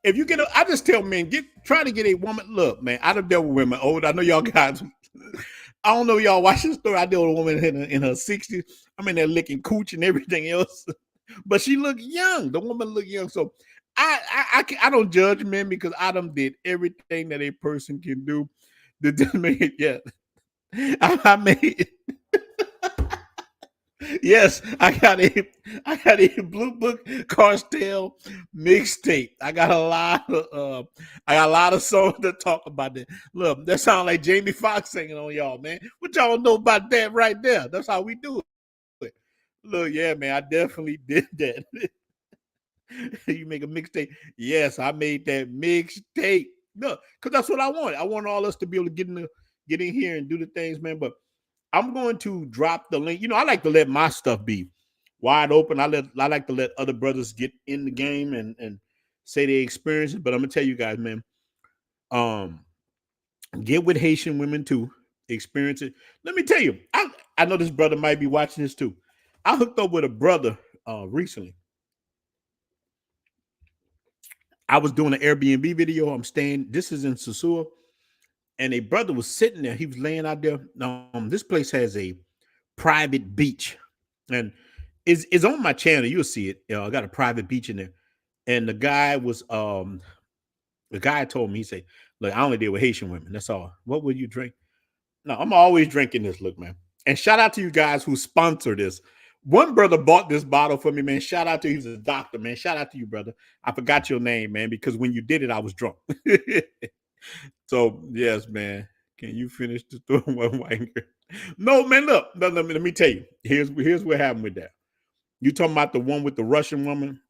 If you get, I just tell men, try to get a woman. Look, man, I done dealt with women old. I know y'all guys. I don't know y'all watch this story. I dealt with a woman in her 60s. I'm in there licking cooch and everything else, but she looked young. The woman looked young. So I don't judge men because I done did everything that a person can do. Yeah, I made. Yes, I got a Blue Book Cartel mixtape. I got a lot of songs to talk about that. Look, that sounds like Jamie Foxx singing on y'all, man. What y'all know about that right there? That's how we do it. Look, yeah, man, I definitely did that. You make a mixtape. Yes, I made that mixtape. No, because that's what I want. I want all us to be able to get in here and do the things, man. But I'm going to drop the link. You know, I like to let my stuff be wide open. I like to let other brothers get in the game and say their experiences. But I'm gonna tell you guys, man, um, get with Haitian women too. Experience it. Let me tell you, I know this brother might be watching this too. I hooked up with a brother recently. I was doing an Airbnb video. I'm staying. This is in Sosua, and a brother was sitting there. He was laying out there. This place has a private beach, and it's on my channel. You'll see it. I got a private beach in there, and the guy told me, he said, "Look, I only deal with Haitian women. That's all. What will you drink?" No, I'm always drinking this. Look, man. And shout out to you guys who sponsor this. One brother bought this bottle for me, man. Shout out to he's a doctor, man. Shout out to you, brother. I forgot your name, man, because when you did it, I was drunk. So yes, man. Can you finish the story? One white girl? No, man. Look, let me tell you. Here's what happened with that. You talking about the one with the Russian woman?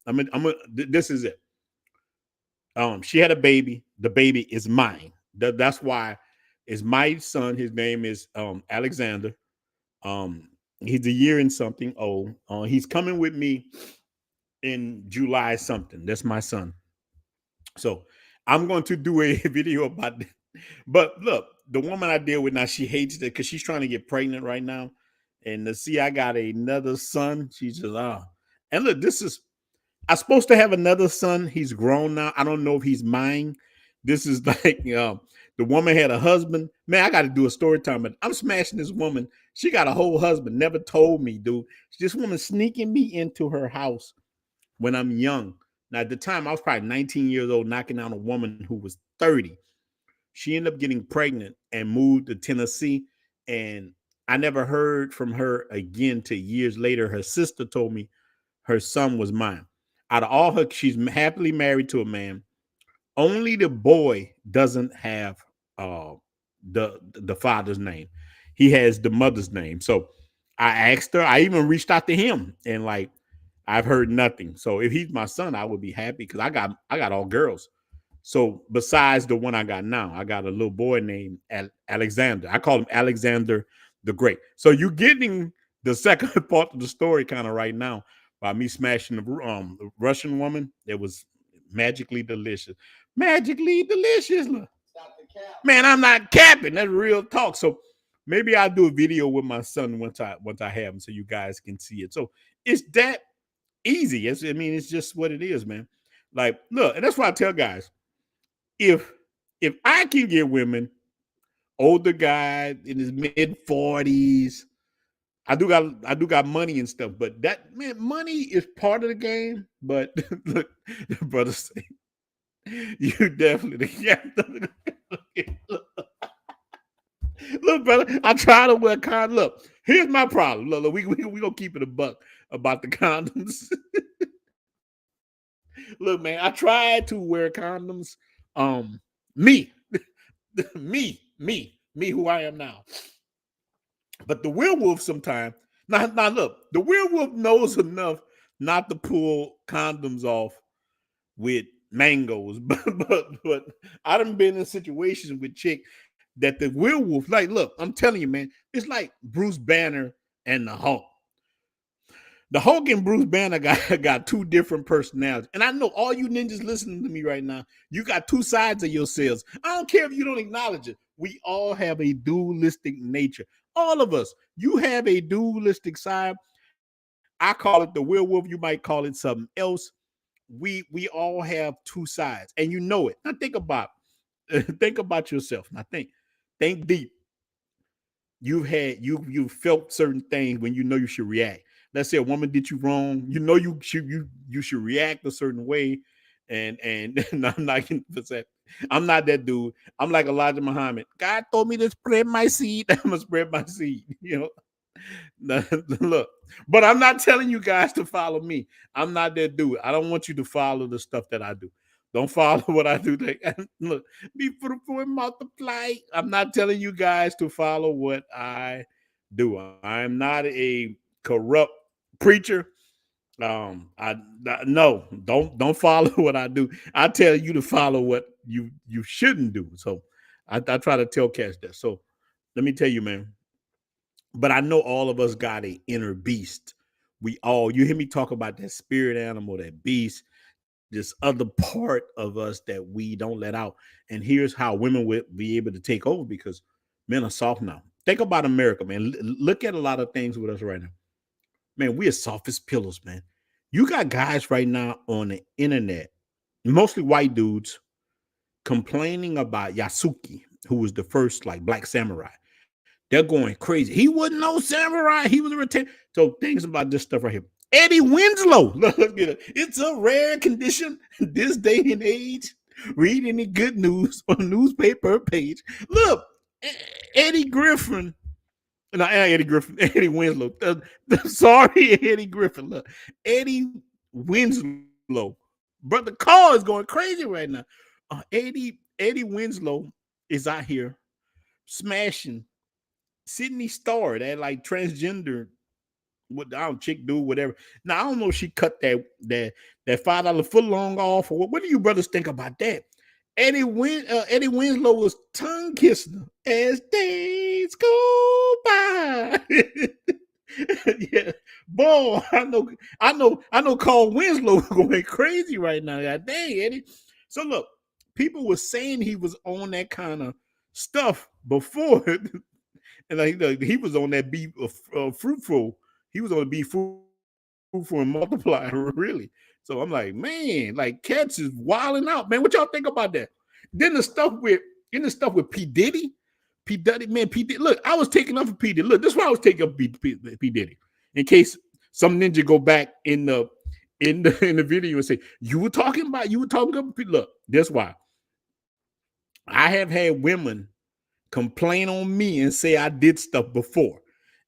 This is it. She had a baby. The baby is mine. That's why it's my son. His name is Alexander. He's a year and something old. He's coming with me in July something. That's my son. So I'm going to do a video about it. But look, the woman I deal with now, she hates it because she's trying to get pregnant right now. And to see I got another son, she's just And look, I'm supposed to have another son. He's grown now. I don't know if he's mine. This is like the woman had a husband. Man, I got to do a story time. But I'm smashing this woman. She got a whole husband. Never told me, dude. This woman sneaking me into her house when I'm young. Now, at the time, I was probably 19 years old, knocking down a woman who was 30. She ended up getting pregnant and moved to Tennessee. And I never heard from her again till years later. Her sister told me her son was mine. Out of all her, she's happily married to a man. Only the boy doesn't have the father's name. He has the mother's name. So I asked her. I even reached out to him, and like I've heard nothing. So if he's my son, I would be happy because I got all girls. So besides the one I got now, I got a little boy named Alexander. I call him Alexander the Great. So you're getting the second part of the story kind of right now by me smashing the Russian woman. It was magically delicious. Magically delicious. Man, I'm not capping. That's real talk. So maybe I'll do a video with my son once I have him so you guys can see it. So it's that easy. It's just what it is, man. Like, look, and that's why I tell guys, if I can get women, older guy in his mid 40s, I do got money and stuff, but that man, money is part of the game. But look, the brother say you definitely Look, brother, I try to wear condoms. Look, here's my problem. Look, we gonna keep it a buck about the condoms. Look, man, I tried to wear condoms. Me, me, who I am now. But the werewolf sometimes, now look, the werewolf knows enough not to pull condoms off with mangoes. But I done been in situations with chick that the werewolf, like, look, I'm telling you, man, it's like Bruce Banner and the Hulk. The Hulk and Bruce Banner got two different personalities. And I know all you ninjas listening to me right now, you got two sides of yourselves. I don't care if you don't acknowledge it. We all have a dualistic nature. All of us. You have a dualistic side. I call it the werewolf. You might call it something else. We all have two sides, and you know it. Now think about yourself. Now think deep. You felt certain things when you know you should react. Let's say a woman did you wrong, you know you should react a certain way, and I'm not that dude. I'm like Elijah Muhammad. God told me to spread my seed. I'm gonna spread my seed. Look, but I'm not telling you guys to follow me. I'm not that dude. I don't want you to follow the stuff that I do. Don't follow what I do. Look, be fruitful and multiply. I'm not telling you guys to follow what I do. I'm not a corrupt preacher. No, don't follow what I do. I tell you to follow what you shouldn't do. So I try to tell cats that. So let me tell you, man. But I know all of us got a inner beast. You hear me talk about that spirit animal, that beast, this other part of us that we don't let out. And here's how women will be able to take over because men are soft now. Think about America, man. Look at a lot of things with us right now. Man, we are soft as pillows, man. You got guys right now on the internet, mostly white dudes, complaining about Yasuki, who was the first like black samurai. They're going crazy. He wasn't no samurai. He was a retainer. So things about this stuff right here. Eddie Winslow. Let's get it. It's a rare condition this day and age. Read any good news on a newspaper page. Look, Eddie Griffin. No, Eddie Griffin. Eddie Winslow. Sorry, Eddie Griffin. Look, Eddie Winslow. But the car is going crazy right now. Eddie Winslow is out here smashing Sydney Star, that like transgender, what I don't chick do whatever. Now I don't know if she cut that $5 foot long off or what do you brothers think about that? Eddie Winslow was tongue kissing her as days go by. Yeah, boy, I know. Carl Winslow going crazy right now. God dang, Eddie. So look, people were saying he was on that kind of stuff before. And like, he was on that be fruitful. He was on the be fruitful and multiply, really. So I'm like, man, like cats is wilding out, man. What y'all think about that? Then the stuff with P Diddy, man, P Diddy. Look, I was taking up for P Diddy. Look, this is why I was taking up P Diddy. In case some ninja go back in the video and say you were talking about. Look, that's why I have had women complain on me and say I did stuff before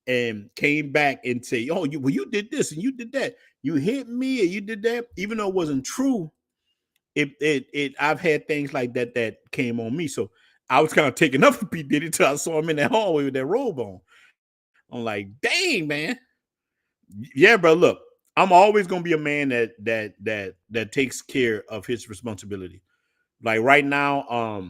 and came back and say, oh, you did this and you did that. You hit me or you did that. Even though it wasn't true, I've had things like that came on me. So I was kind of taking up for P. Diddy till I saw him in that hallway with that robe on. I'm like, dang, man. Yeah, bro. Look, I'm always gonna be a man that takes care of his responsibility. Like right now,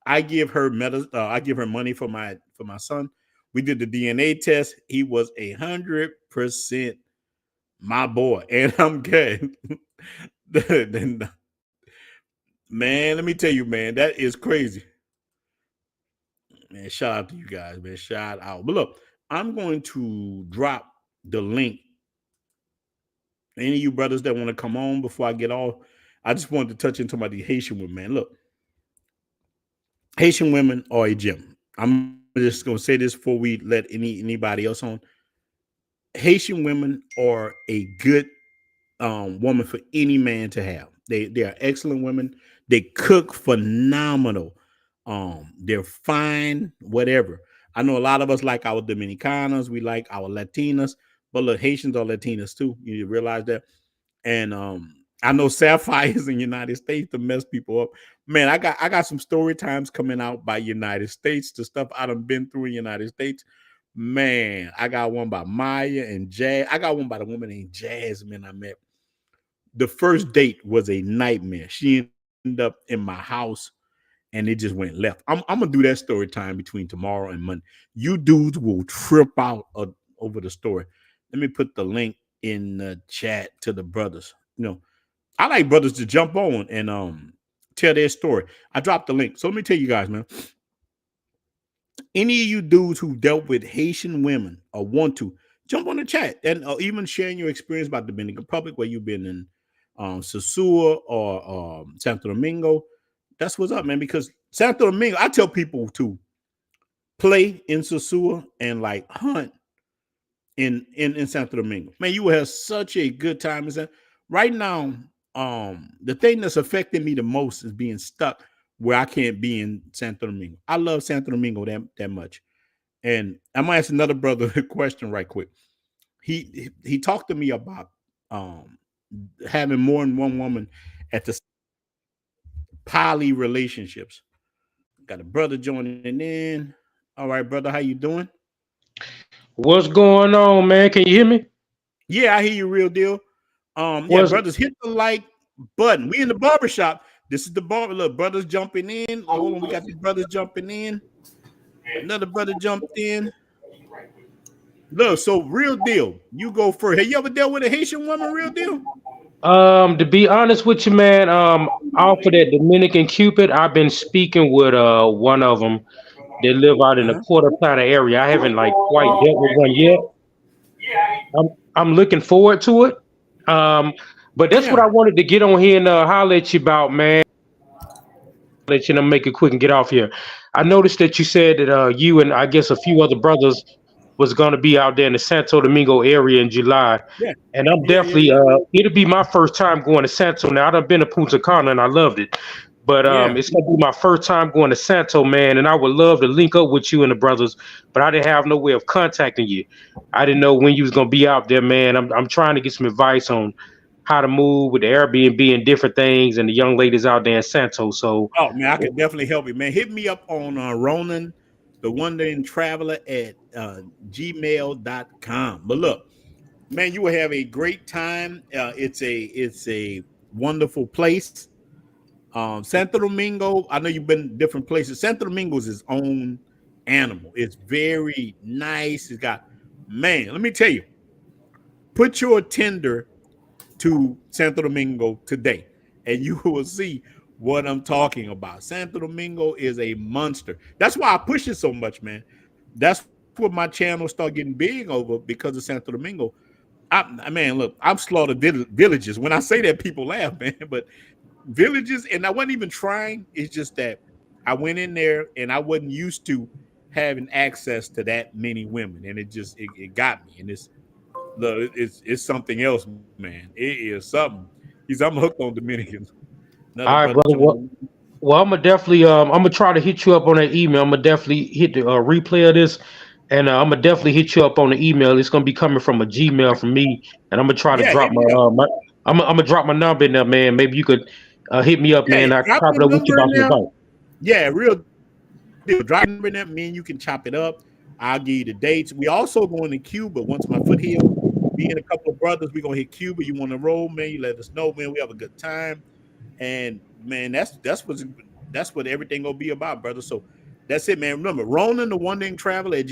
I give her money for my son. We did the DNA test. He was 100% my boy, and I'm good. Man, let me tell you, man, that is crazy. Man, shout out to you guys, man. Shout out. But look, I'm going to drop the link. Any of you brothers that want to come on before I get off, I just wanted to touch into my Haitian women, man. Look, Haitian women are a gem. I'm just gonna say this before we let anybody else on. Haitian women are a good woman for any man to have. They are excellent women. They cook phenomenal. They're fine, whatever. I know a lot of us like our Dominicanas, we like our Latinas, but look, Haitians are Latinas too. You realize that? And I know sapphires in United States to mess people up. Man, I got some story times coming out by United States, the stuff I done been through in United States. Man, I got one by Maya and Jazz. I got one by the woman named Jasmine I met. The first date was a nightmare. She ended up in my house and it just went left. I'm gonna do that story time between tomorrow and Monday. You dudes will trip out over the story. Let me put the link in the chat to the brothers. I like brothers to jump on and tell their story. I dropped the link. So let me tell you guys, man. Any of you dudes who dealt with Haitian women or want to jump on the chat and even sharing your experience about Dominican Republic, where you've been in Sosua or Santo Domingo. That's what's up, man. Because Santo Domingo, I tell people to play in Sosua and like hunt in Santo Domingo. Man, you will have such a good time. Right now, the thing that's affecting me the most is being stuck where I can't be in Santo Domingo. I love Santo Domingo that much. And I'm gonna ask another brother a question right quick. He talked to me about um having more than one woman at the poly relationships. Got a brother joining in. All right, brother, how you doing? What's going on, man? Can you hear me? Yeah, I hear you, real deal. Yeah, What's brothers, hit the like button. We in the barbershop. This is the barber. Look, brothers jumping in. Hold on, we got these brothers jumping in. Another brother jumped in. Look, so real deal. You go first. Have you ever dealt with a Haitian woman, real deal? to be honest with you, man, off of that Dominican Cupid, I've been speaking with one of them that live out in the Uh-huh. Porter Plata area. I haven't like quite dealt with one yet. I'm I'm looking forward to it. Um, but that's what Yeah. I wanted to get on here and holler at you about, man. Let you know, make it quick and get off here. I noticed that you said that you and I guess a few other brothers was going to be out there in the Santo Domingo area in July, Yeah. and I'm Yeah, yeah, definitely yeah. it'll be my first time going to Santo. Now I've been to Punta Cana and I loved it, but Yeah. it's gonna be my first time going to Santo, man. And I would love to link up with you and the brothers, but I didn't have no way of contacting you. I didn't know when you was gonna be out there, man. I'm trying to get some advice on how to move with the Airbnb and different things, and the young ladies out there in Santo. So Oh man, I could definitely help you, man. Hit me up on Ronan, the Wandering Traveler at gmail.com. But look, man, you will have a great time. It's a wonderful place. Santo Domingo, I know you've been to different places. Santo Domingo is its own animal. It's very nice. It's got, man, let me tell you, put your Tinder to Santo Domingo today, and you will see what I'm talking about. Santo Domingo is a monster. That's why I push it so much, man. That's what my channel started getting big over because of Santo Domingo. Man, look, I've slaughtered villages. When I say that, people laugh, man. But villages, and I wasn't even trying. It's just that I went in there and I wasn't used to having access to that many women, and it got me. And look, it's something else, man. It is something. I'm hooked on Dominicans. Another all right, brother brother. joining. Well, I'm gonna definitely I'm gonna try to hit you up on that email. I'm gonna definitely hit the replay of this, and I'm gonna definitely hit you up on the email. It's gonna be coming from a Gmail from me, and I'm gonna try to Yeah, drop hit me up. I'm gonna drop my number in there, man. Maybe you could hit me up, Yeah, man. I can drop chop your it up with you number in about some there. advice. Yeah, real deal. Drop your number in there. Me and you can chop it up. I'll give you the dates. We also going to Cuba once my foot healed. Me and a couple of brothers, we gonna hit Cuba. You want to roll, man? You let us know, man. We have a good time, and man, that's what everything gonna be about, brother. So that's it, man. Remember, Ronan the Wandering Traveler at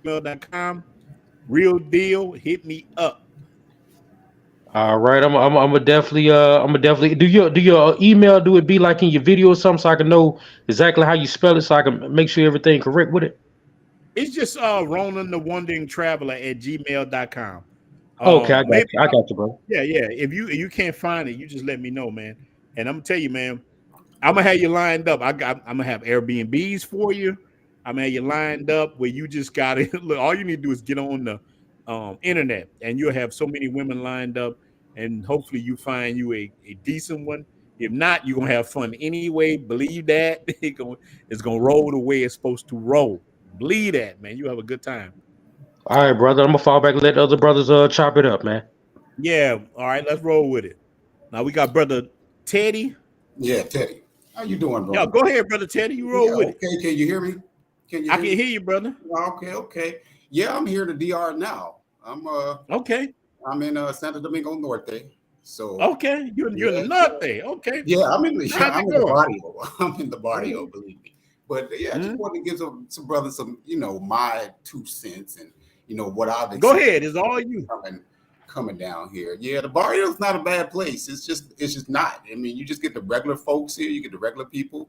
gmail.com. Real deal. Hit me up. All right, I'm gonna definitely do your email. Do it be like in your video or something, so I can know exactly how you spell it, so I can make sure everything correct with it. It's just Ronan the Wandering Traveler at gmail.com. Okay, I got Maybe you. I got you, bro. yeah, yeah. If you can't find it, you just let me know, man. And I'm gonna tell you, man, I'm gonna have you lined up. I'm gonna have Airbnbs for you. I'm gonna have you lined up where you just gotta look. All you need to do is get on the internet, and you'll have so many women lined up, and hopefully you find you a decent one. If not, you're gonna have fun anyway. Believe that it's gonna roll the way it's supposed to roll. Bleed that, man. You have a good time. All right, brother. I'm gonna fall back and let the other brothers chop it up, man. Yeah. All right, let's roll with it. Now we got brother Teddy. Yeah, Teddy. How you doing, Yeah, brother? go ahead, brother Teddy. You roll Yeah, with it. okay. Can you hear me? Can you I hear can me? hear you, brother. Okay, okay. Yeah, I'm here to DR now. Okay. I'm in Santo Domingo Norte. So Okay. You're in the yeah, north there. Okay. yeah, I'm in the How's I'm it in the going? barrio. I'm in the barrio, Mhm. believe me. But yeah, I just Mhm. wanted to give some brothers some, my 2 cents and what I've Go experienced ahead. It's all you. coming down here. Yeah, the barrio's not a bad place. It's just not. I mean, you just get the regular folks here, you get the regular people,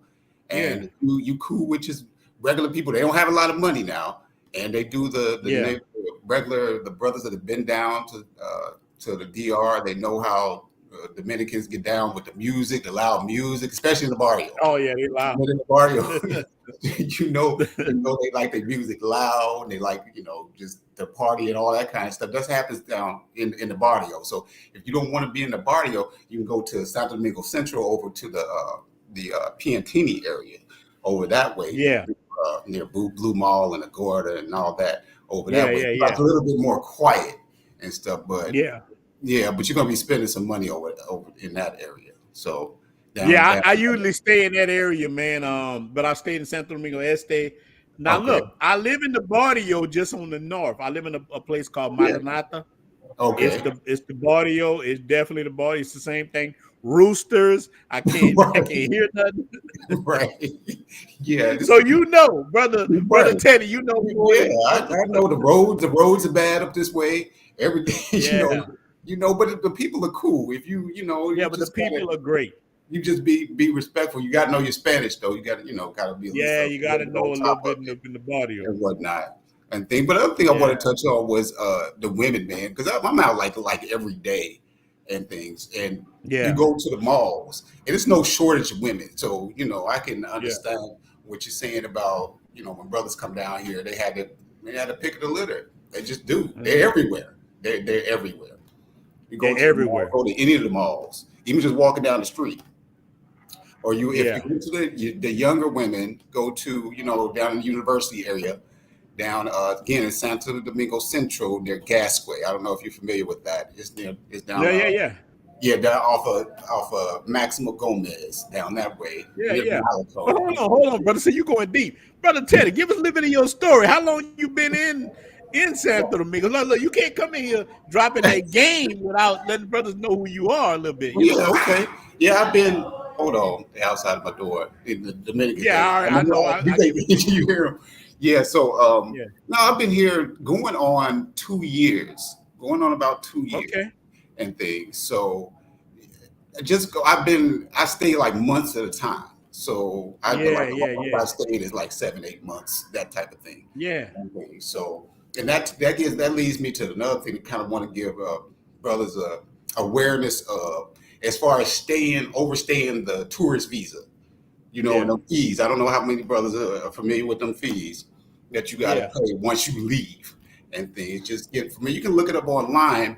Yeah. and you cool with just regular people. They don't have a lot of money now, and they do Yeah. regular the brothers that have been down to the DR. They know how Dominicans get down with the music, the loud music, especially in the barrio. Oh yeah, they loud. But in the barrio, they like their music loud. They like, just the party and all that kind of stuff. That happens down in the barrio. So if you don't want to be in the barrio, you can go to Santo Domingo Central over to the Piantini area over that way, Yeah. near Blue Mall and Agorda and all that over Yeah. that way. Yeah. It's Yeah. a little bit more quiet and stuff, but Yeah. yeah, but you're gonna be spending some money over in that area. So Yeah, down. I usually stay in that area, man. But I stayed in Santo Domingo Este. Now Okay. look, I live in the barrio just on the north. I live in a place called Yeah. Maranata. Okay. It's the barrio. It's definitely the barrio. It's the same thing. Roosters. I can't Right. hear nothing. Right. Yeah. So brother Right. Teddy, Yeah. I know the roads. The roads are bad up this way. Everything. Yeah. But the people are cool. If Yeah, you but the just people are great. you just be respectful. You got to know your Spanish though. You got to gotta be at least Yeah, a you got to little bit know on a little top bit of it in the barrio. and whatnot and thing. But the other thing I want to touch on was the women, man, because I'm out like every day and things, and you Yeah. go to the malls, and it's no shortage of women. So I can Yeah. understand what you're saying about when brothers come down here, they had to pick of the litter. They just do. They're everywhere. They're everywhere. You go They're to the mall, everywhere. go to any of the malls, even just walking down the street. Or if Yeah. you go to the younger women, go to down in the university area, down again in Santo Domingo Central near Gasquay. I don't know if you're familiar with that. It's down Yeah, yeah, yeah. down off of Maximo Gomez down that way Yeah, near yeah. But Malaco. hold on, brother. See, you going deep, brother Teddy. Give us a little bit of your story. How long you been in Santo Domingo? Look, you can't come in here dropping that game without letting brothers know who you are a little bit. Yeah, okay. Yeah, I've been. Hold on, outside of my door in the Dominican. Yeah, I know. I get it. You hear him? Yeah. So, Yeah. no, I've been here going on 2 years, going on about 2 years Okay. and things. So, I stay like months at a time. So I feel Yeah, like the yeah, longest yeah, I stayed is like 7, 8 months, that type of thing. yeah. Okay, so, and that leads me to another thing. To kind of want to give brothers awareness of as far as overstaying the tourist visa. Yeah. And the fees. I don't know how many brothers are familiar with them fees that you got to Yeah. pay once you leave and things. Just get for me. You can look it up online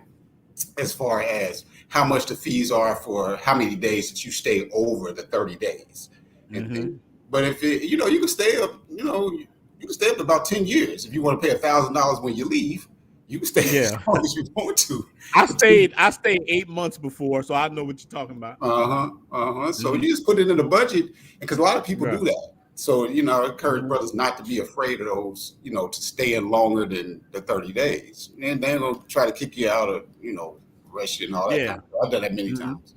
as far as how much the fees are for how many days that you stay over the 30 days and things. Mm-hmm. But if you can stay up, you can stay up about 10 years. If you want to pay $1,000 when you leave, you can stay as Yeah. long as you want to. I stayed 8 months before, so I know what you're talking about. So Mhm. you just put it in the budget, because a lot of people Right. do that. So I encourage Mhm. brothers not to be afraid of those, to stay in longer than the 30 days, and they're gonna try to kick you out of, arrest you and all that Yeah. kind of stuff. I've done that many Mhm. times.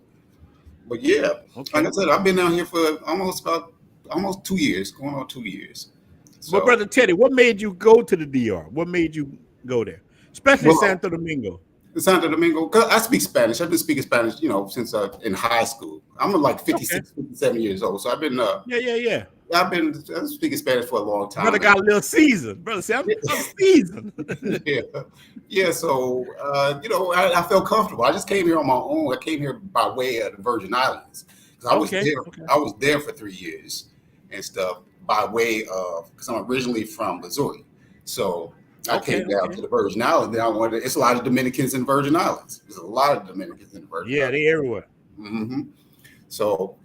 But yeah, Okay. like I said, I've been down here for almost 2 years, going on 2 years. But So, brother Teddy, what made you go to the DR? What made you go there, especially well, Santo Domingo? Santo Domingo, 'cause I speak Spanish. I've been speaking Spanish, since in high school. I'm like Okay. 56, 57 years old. So I've been Yeah. I've been speaking Spanish for a long time. Brother got a little seasoned. Brother said, I'm seasoned. Yeah, yeah. So I felt comfortable. I just came here on my own. I came here by way of the Virgin Islands because I was Okay. there. Okay. I was there for 3 years and stuff by way of because I'm originally from Missouri. So I Okay. came down to the Virgin Islands. Then I wanted. It's a lot of Dominicans in Virgin Islands. There's a lot of Dominicans in the Virgin Yeah, Islands. they everywhere. hmm So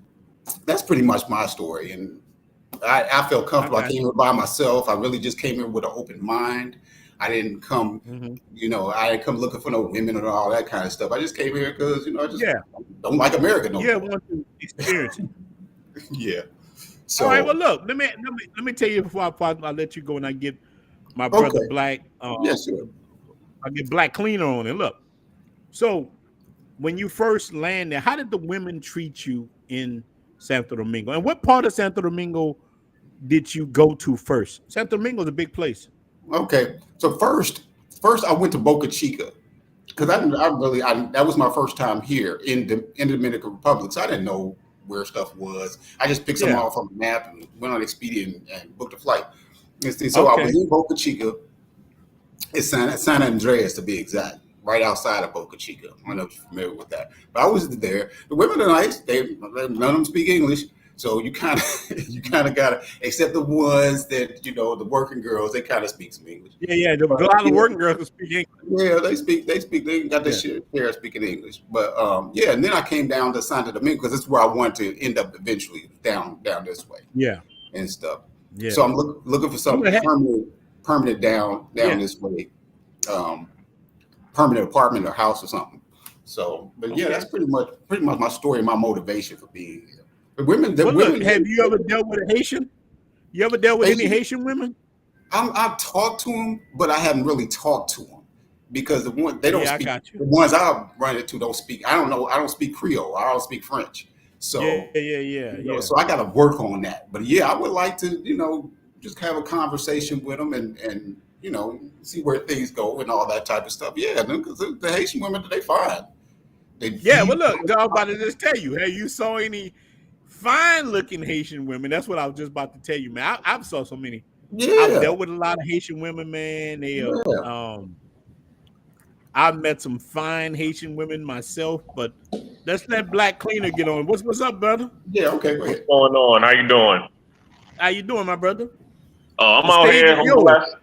that's pretty much my story. And I felt comfortable. I got came here by myself. I really just came here with an open mind. I didn't come, you. I didn't come looking for no women and all that kind of stuff. I just came here because, I just Yeah, don't like America no yeah, more. want to experience it. Yeah. All right, well, So, look, let me tell you before I let you go and I get my brother okay. Black, Yes, sir. I get Black Cleaner on it. Look, so when you first landed, how did the women treat you in Santo Domingo? And what part of Santo Domingo did you go to first? Santo Domingo is a big place. Okay. So first I went to Boca Chica because Okay. that was my first time here in the Dominican Republic. So I didn't know where stuff was. I just picked some Yeah. off on the map and went on Expedia and booked a flight. So I Okay. was in Boca Chica. It's San Andreas to be exact, right outside of Boca Chica. I don't know if you're familiar with that, but I was there. The women are nice. None of them speak English, so you kind of you kind of gotta, except the ones that the working girls. They kind of speak some English. Yeah. A But lot of the yeah, working girls can speak English. yeah, they speak. They got their Yeah. shit there speaking English. But yeah, and then I came down to Santo Domingo because that's where I wanted to end up eventually, down this way Yeah. and stuff. Yeah. So I'm looking for You something had- permanent down Yeah. this way. Permanent apartment or house or something. So, but yeah, Okay. that's pretty much my story and my motivation for being here. The Well, women. look, have you ever dealt with a Haitian? You ever dealt with any Haitian? Haitian women? I've talked to them, but I haven't really talked to them because they don't Yeah, I speak. got you. The ones I run into don't speak. I don't know. I don't speak Creole. I don't speak French. Yeah. So, so I got to work on that. But yeah, I would like to, just have a conversation with them and see where things go and all that type of stuff. Yeah, because the Haitian women, they fine. Yeah, well, look, I was about to just tell you. Hey, you saw any fine-looking Haitian women? That's what I was just about to tell you, man. I've saw so many. I've Yeah, dealt with a lot of Haitian women, man. yeah. I've met some fine Haitian women myself, but let's let Black Cleaner get on. What's up, brother? Yeah, okay, go What's ahead. going on? How you doing? How you doing, my brother? I'm The out stage here. is I'm yours. blessed.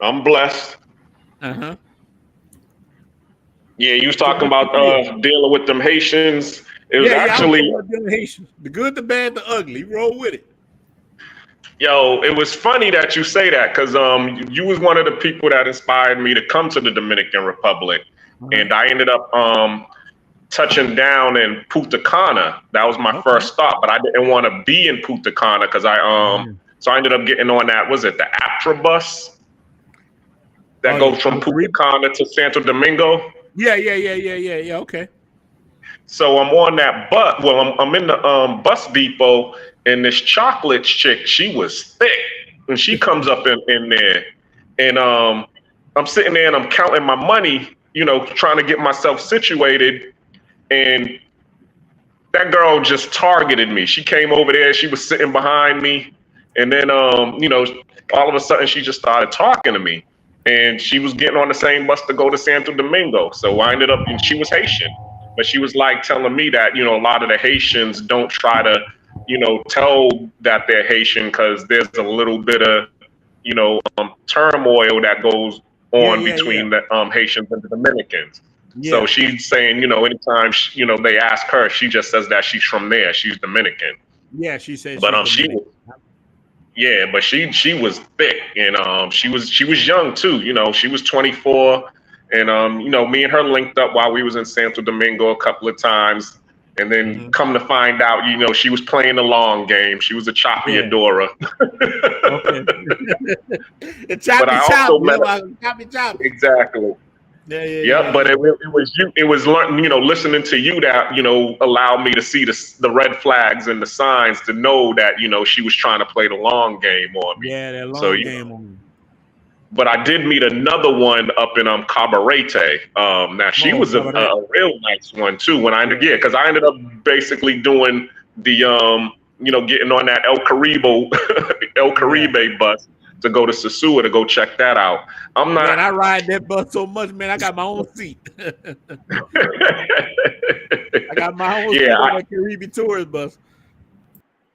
I'm blessed. Uh-huh. Yeah, you was So talking what about you feel? dealing with them Haitians. It was Yeah, I was actually, talking about dealing Haitians. The good, the bad, the ugly. Roll with it. it was funny that you say that because you was one of the people that inspired me to come to the Dominican Republic, and I ended up touching down in Punta Cana. That was my Okay. first stop, but I didn't want to be in Punta Cana because so I ended up getting on that. Was it the Aptra bus that goes from Punta Cana to Santo Domingo? Yeah. Okay. So I'm on that bus. Well, I'm in the bus depot, and this chocolate chick, she was thick, and she comes up in there, and I'm sitting there and I'm counting my money, trying to get myself situated, and that girl just targeted me. She came over there. She was sitting behind me, and then all of a sudden she just started talking to me, and she was getting on the same bus to go to Santo Domingo. So I ended up, and she was Haitian, but she was like telling me that a lot of the Haitians don't try to tell that they're Haitian because there's a little bit of turmoil that goes on between the Haitians and the Dominicans. Yeah. So she's saying, anytime they ask her, she just says that she's from there. She's Dominican. Yeah, she said. But but she was thick, and she was young too. She was 24, and me and her linked up while we was in Santo Domingo a couple of times, and then come to find out, she was playing the long game. She was a choppy adorer. Okay. The choppy chop. Exactly. Yeah. But it was you. It was listening to you that allowed me to see the red flags and the signs to know that she was trying to play the long game on me. Yeah, that long game on me. But I did meet another one up in Cabarete. Now she was a real nice one too. Because I ended up basically doing the getting on that El Caribe bus to go to Sosua to go check that out. Man, I ride that bus so much, man. I got my own seat. I got my own seat on that Caribbean tourist bus.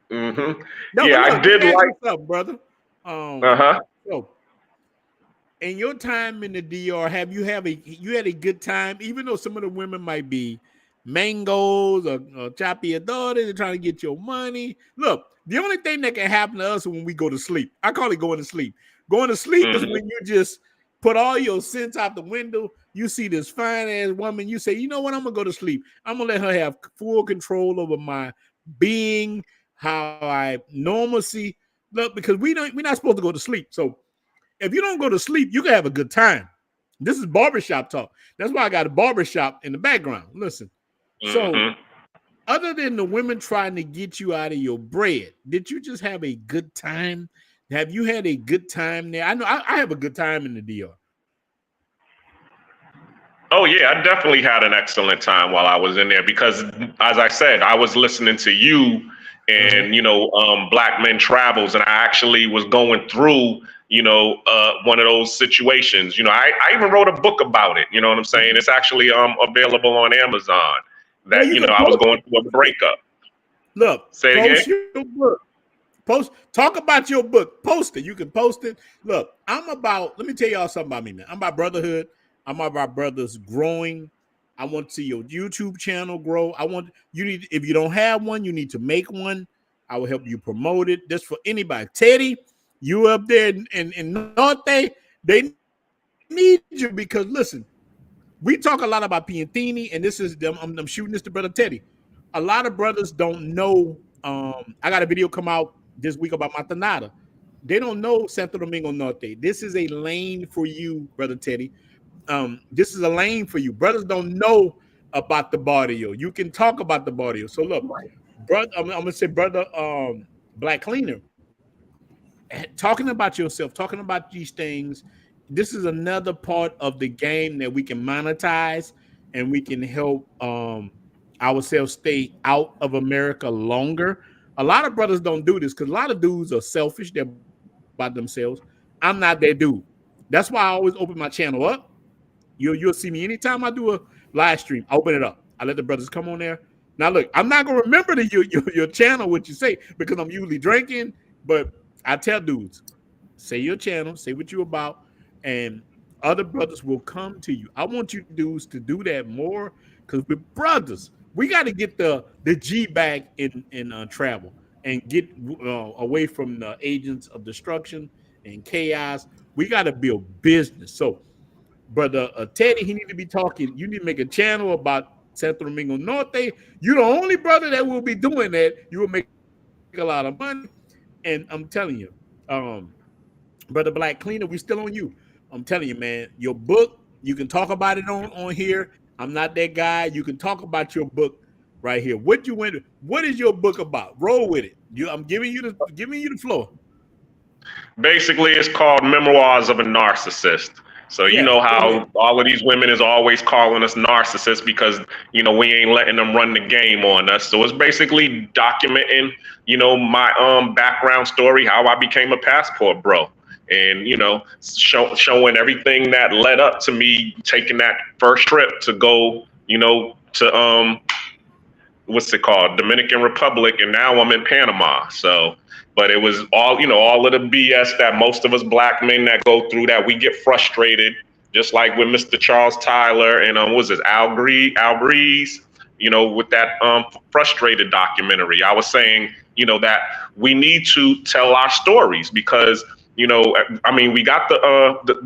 Mm-hmm. No, yeah, look, I did like. What's up, brother? So, in your time in the DR, you had a good time, even though some of the women might be mangoes or chapiadores. They're trying to get your money. Look, the only thing that can happen to us is when we go to sleep. I call it going to sleep. Going to sleep is when you just put all your sense out the window. You see this fine ass woman. You say, you know what? I'm gonna go to sleep. I'm gonna let her have full control over my being, how I normalcy. Look, because we're not supposed to go to sleep. So if you don't go to sleep, you can have a good time. This is barbershop talk. That's why I got a barbershop in the background. Listen. So other than the women trying to get you out of your bread, did you just have a good time? Have you had a good time there? I know I have a good time in the DR. Oh yeah, I definitely had an excellent time while I was in there because, as I said, I was listening to you and Black Men Travels, and I actually was going through one of those situations. I even wrote a book about it. You know what I'm saying? It's actually available on Amazon. That I was going through a breakup. Look, say it again. Your book. Talk about your book. Post it. You can post it. Look, let me tell y'all something about me, man. I'm about brotherhood. I'm about brothers growing. I want to see your YouTube channel grow. If you don't have one, you need to make one. I will help you promote it. That's for anybody. Teddy, you up there in Norte, they need you because listen, we talk a lot about Piantini, and this is them. I'm shooting this to Brother Teddy. A lot of brothers don't know. I got a video come out this week about Matanata. They don't know Santo Domingo Norte. This is a lane for you, Brother Teddy. This is a lane for you. Brothers don't know about the barrio. You can talk about the barrio. So look, brother, I'm gonna say, brother, Black Cleaner, talking about yourself, talking about these things. This is another part of the game that we can monetize, and we can help ourselves stay out of America longer. A lot of brothers don't do this because a lot of dudes are selfish. They're about themselves. I'm not that dude. That's why I always open my channel up. You'll see me anytime I do a live stream. I open it up. I let the brothers come on there. Now look, I'm not gonna remember your channel, what you say, because I'm usually drinking. But I tell dudes, say your channel, say what you're about, and other brothers will come to you. I want you dudes to do that more because we're brothers. We got to get the G back in travel and get away from the agents of destruction and chaos. We got to build business. So, Brother Teddy, he need to be talking. You need to make a channel about Santo Domingo Norte. You're the only brother that will be doing that. You will make a lot of money. And I'm telling you, Brother Black Cleaner, we still on you. I'm telling you, man, your book, you can talk about it on here. I'm not that guy. You can talk about your book right here. What is your book about? Roll with it. I'm giving you the floor. Basically, it's called Memoirs of a Narcissist. So you know how all of these women is always calling us narcissists because, we ain't letting them run the game on us. So it's basically documenting, my background story, how I became a passport bro. And, showing everything that led up to me taking that first trip to go, to, what's it called? Dominican Republic. And now I'm in Panama. So, but it was all, all of the BS that most of us Black men that go through that we get frustrated, just like with Mr. Charles Tyler and what was it, Al Breeze, with that frustrated documentary. I was saying, that we need to tell our stories because, we got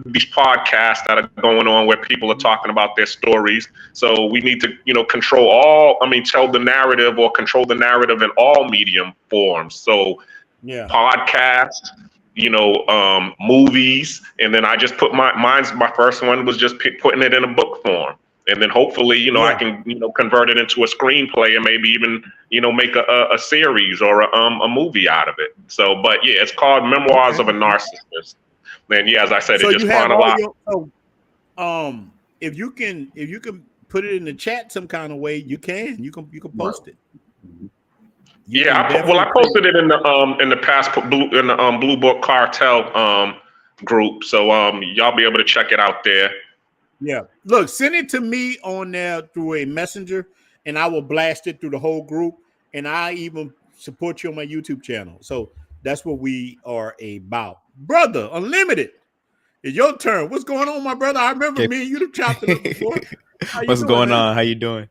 these podcasts that are going on where people are talking about their stories. So we need to, tell the narrative or control the narrative in all medium forms. So podcasts, movies, and then I just put my first one was just putting it in a book form, and then hopefully I can convert it into a screenplay and maybe even make a series or a movie out of it. So, but yeah, it's called Memoirs of a Narcissist. And yeah, as I said, so it just chronological. If you can put it in the chat some kind of way, you can post it. I posted it in the Blue Book Cartel group, so y'all be able to check it out there. Yeah, look, send it to me on there through a messenger, and I will blast it through the whole group, and I even support you on my YouTube channel. So that's what we are about, brother. Unlimited, it's your turn. What's going on, my brother? I remember me and you chopped it up before. What's going on? How you doing?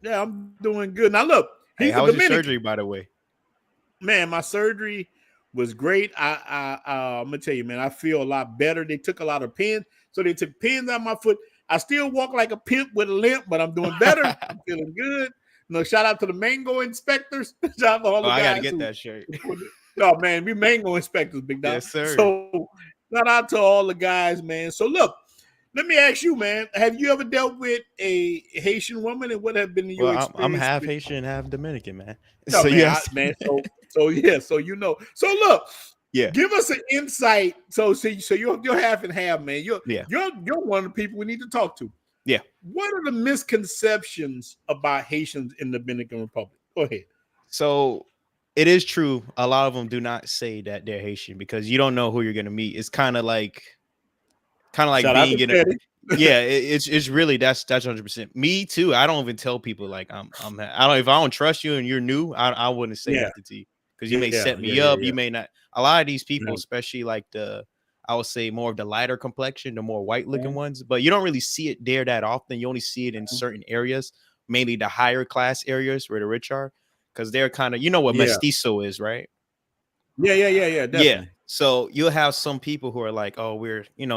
Yeah, I'm doing good. Now look, Hey, he's a how was your Dominican. surgery, by the way? Man, my surgery was great. I'm gonna tell you, man, I feel a lot better. They took a lot of pins, so they took pins out my foot. I still walk like a pimp with a limp, but I'm doing better. I'm feeling good. Shout out to the mango inspectors. Shout out to all the I guys gotta get that shirt. No, man, we mango inspectors, big dog. Yes, sir. So shout out to all the guys, man. So look, let me ask you, man, have you ever dealt with a Haitian woman, and what have been your Well, experience? I'm half with- Haitian, half Dominican, man. No, So man, yes, man. So yeah, so you know. So look, yeah, give us an insight. So you're half and half, man. You're Yeah. you're one of the people we need to talk to. Yeah. What are the misconceptions about Haitians in the Dominican Republic? Go ahead. So it is true. A lot of them do not say that they're Haitian because you don't know who you're gonna meet. It's kind of like Shout out being to in a Teddy. yeah. It's really that's 100%. Me too. I don't even tell people like I don't if I don't trust you and you're new, I wouldn't say Yeah. nothing to you because you may Yeah, set me yeah, up. yeah. You may not. A lot of these people, Yeah. especially like I would say more of the lighter complexion, the more white looking ones, but you don't really see it there that often. You only see it in certain areas, mainly the higher class areas where the rich are, because they're kind of, you know what Yeah. mestizo is, right? Yeah, definitely. Yeah. So you'll have some people who are like, oh,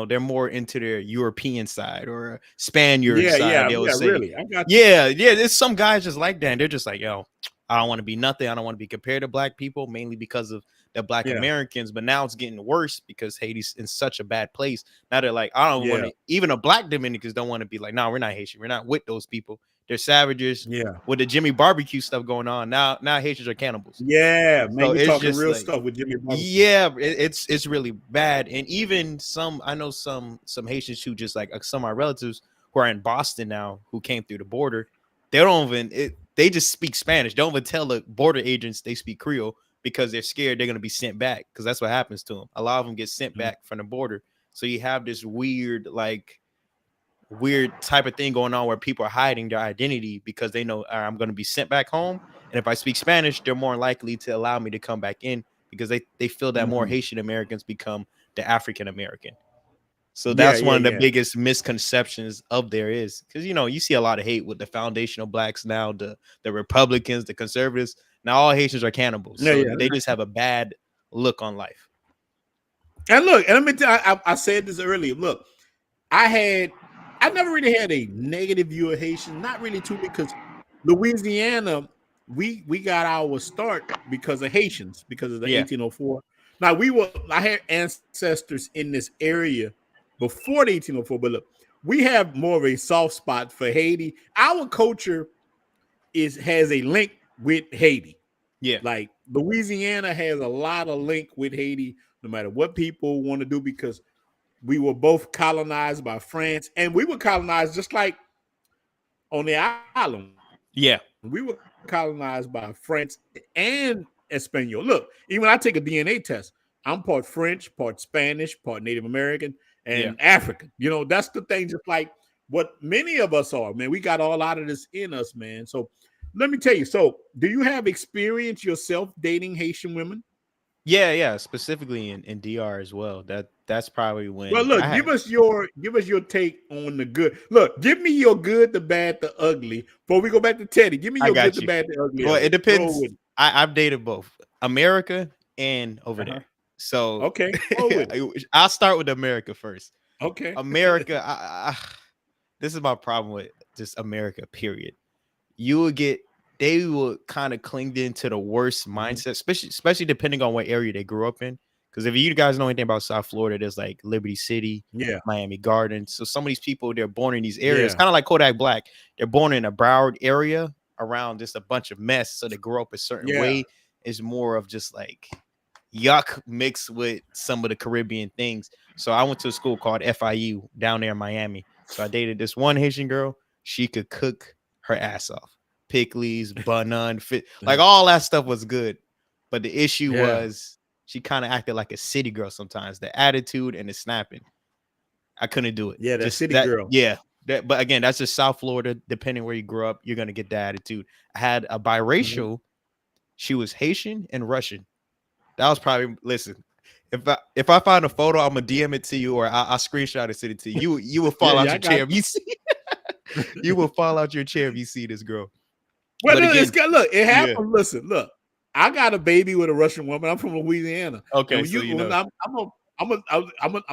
they're more into their European side or Spaniard side. They will say, really. I got you. yeah, there's some guys just like that. And they're just like, yo, I don't want to be nothing. I don't want to be compared to black people, mainly because of the black Yeah. Americans. But now it's getting worse because Haiti's in such a bad place. Now they're like, I don't want Yeah. to, even the black Dominicans don't want to be like, no, we're not Haitian. We're not with those people. They're savages. Yeah. With the Jimmy barbecue stuff going on, now Haitians are cannibals. Yeah, man, So you're it's talking just real like- stuff with Jimmy Barbecue. Yeah, it's really bad. And even I know some Haitians who just like some of my relatives who are in Boston now who came through the border. They don't even they just speak Spanish. Don't even tell the border agents they speak Creole because they're scared they're gonna be sent back because that's what happens to them. A lot of them get sent back from the border. So you have this weird type of thing going on where people are hiding their identity because they know I'm going to be sent back home, and if I speak Spanish, they're more likely to allow me to come back in because they feel that more Haitian Americans become the African American. So that's one of the biggest misconceptions of there is because you see a lot of hate with the foundational blacks now, the Republicans, the conservatives. Now all Haitians are cannibals, so they just have a bad look on life. And look, and let me tell you, I said this earlier. Look, I never really had a negative view of Haitians, not really too, because Louisiana, we got our start because of Haitians, because of the 1804. Now I had ancestors in this area before the 1804, but look, we have more of a soft spot for Haiti. Our culture has a link with Haiti. Yeah, like Louisiana has a lot of link with Haiti, no matter what people want to do, because we were both colonized by France, and we were colonized just like on the island. Yeah. We were colonized by France and Espanol. Look, even when I take a DNA test, I'm part French, part Spanish, part Native American, and African. That's the thing, just like what many of us are, man. We got all out of this in us, man. So let me tell you, so do you have experience yourself dating Haitian women? Yeah, specifically in DR as well. That's probably when. Well, look, give us your take on the good. Look, give me your good, the bad, the ugly. Before we go back to Teddy, give me your good, the bad, the ugly. Well, it depends. I've dated both America and over there. So okay, I'll start with America first. Okay, America. This is my problem with just America. Period. They will kind of cling into the worst mindset, especially depending on what area they grew up in. Because if you guys know anything about South Florida, there's like Liberty City, Miami Gardens. So some of these people, they're born in these areas, kind of like Kodak Black. They're born in a Broward area around just a bunch of mess. So they grow up a certain way. It's more of just like yuck mixed with some of the Caribbean things. So I went to a school called FIU down there in Miami. So I dated this one Haitian girl. She could cook her ass off. Pickles, bun, fit, like all that stuff was good. But the issue was she kind of acted like a city girl sometimes. The attitude and the snapping. I couldn't do it. Yeah, just city girl. Yeah. But again, that's just South Florida. Depending where you grew up, you're gonna get the attitude. I had a biracial. She was Haitian and Russian. That was probably if I find a photo, I'm gonna DM it to you or I'll screenshot it, send it to you. You will fall out your chair if you see. You will fall out your chair if you see this girl. Well, But no, it's again, got look. It yeah. happened. Listen, look. I got a baby with a Russian woman. I'm from Louisiana. Okay, And so you know. I'm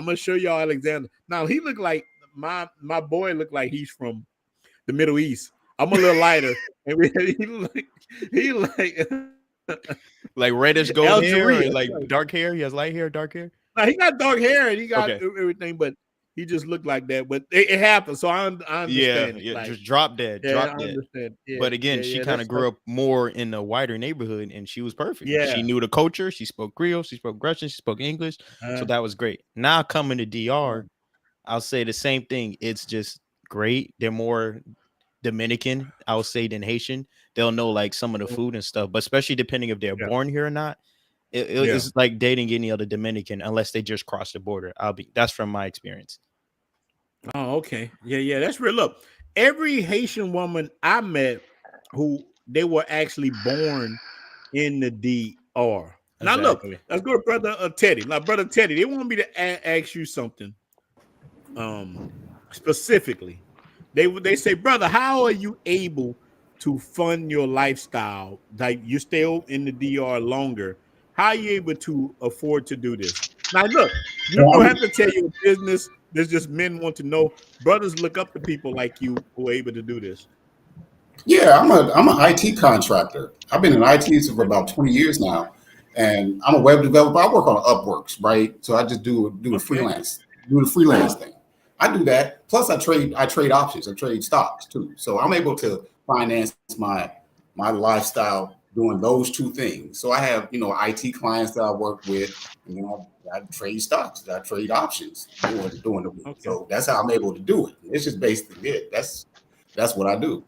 gonna show y'all Alexander. Now he looked like my boy looked like he's from the Middle East. I'm a little lighter, and he like Like reddish golden hair, or Algeria. like dark hair. He has light hair, dark hair. Now he got dark hair and he got Okay. everything, but he just looked like that. But it happened, so I understand. Yeah, it. Like, just drop dead, yeah, drop I dead. understand. Yeah, But again, she kind of grew up more in a wider neighborhood, and she was perfect. Yeah. She knew the culture. She spoke Creole. She spoke Russian. She spoke English. So that was great. Now coming to DR, I'll say the same thing. It's just great. They're more Dominican, I would say, than Haitian. They'll know like some of the food and stuff, but especially depending if they're born here or not. It's like dating any other Dominican unless they just cross the border. That's from my experience. Oh, okay. Yeah, that's real. Look, every Haitian woman I met who they were actually born in the DR. Now look, let's go to brother Teddy. Now, brother Teddy, they want me to ask you something specifically. They say, brother, how are you able to fund your lifestyle? Like you stay in the DR longer. How are you able to afford to do this? Now, look, you don't have to tell your business. There's just men want to know. Brothers look up to people like you who are able to do this. Yeah, I'm an IT contractor. I've been in IT for about 20 years now, and I'm a web developer. I work on Upworks, right? So I just do the freelance thing. I do that. Plus, I trade options. I trade stocks too. So I'm able to finance my lifestyle doing those two things. So I have IT clients that I work with, and I trade stocks. I trade options during the week. Okay. So that's how I'm able to do it. It's just basically it. That's what I do.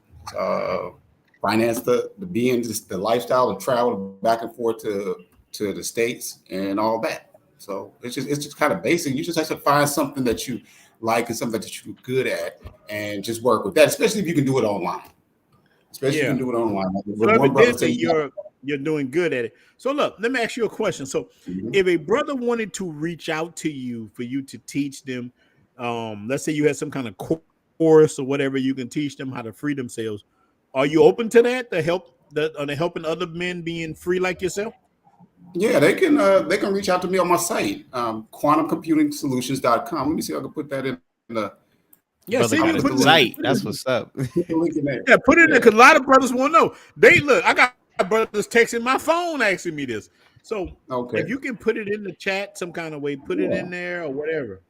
Finance the being just the lifestyle, the travel back and forth to the States and all that. So it's just kind of basic. You just have to find something that you like and something that you're good at, and just work with that. Especially if you can do it online. So evidently you're doing good at it. So look, let me ask you a question. So if a brother wanted to reach out to you for you to teach them, let's say you had some kind of course or whatever, you can teach them how to free themselves. Are you open to that? To helping other men being free like yourself? Yeah, they can reach out to me on my site, quantumcomputing.solutions.com. Let me see if I can put that in the site. That's what's up. Put the link in there. Yeah, put it in there because a lot of brothers want to know. I got brothers texting my phone asking me this. So if you can put it in the chat some kind of way, put it in there or whatever.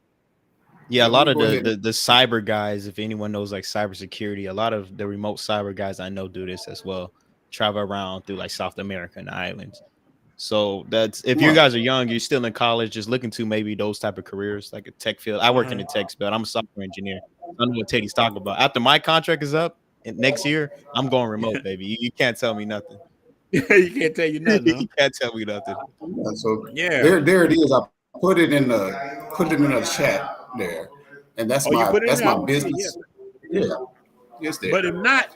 Yeah, a lot of the cyber guys, if anyone knows like cybersecurity, a lot of the remote cyber guys I know do this as well. Travel around through like South America and the islands. So that's if you guys are young, you're still in college, just looking to maybe those type of careers, like a tech field. I work in the tech field. I'm a software engineer. I know what Teddy's talking about. After my contract is up next year, I'm going remote, baby. You can't tell me nothing. You can't tell you nothing. Huh? You can't tell me nothing. There it is. I put it in the chat there, and that's my business. Yeah. Yes, there. But if not,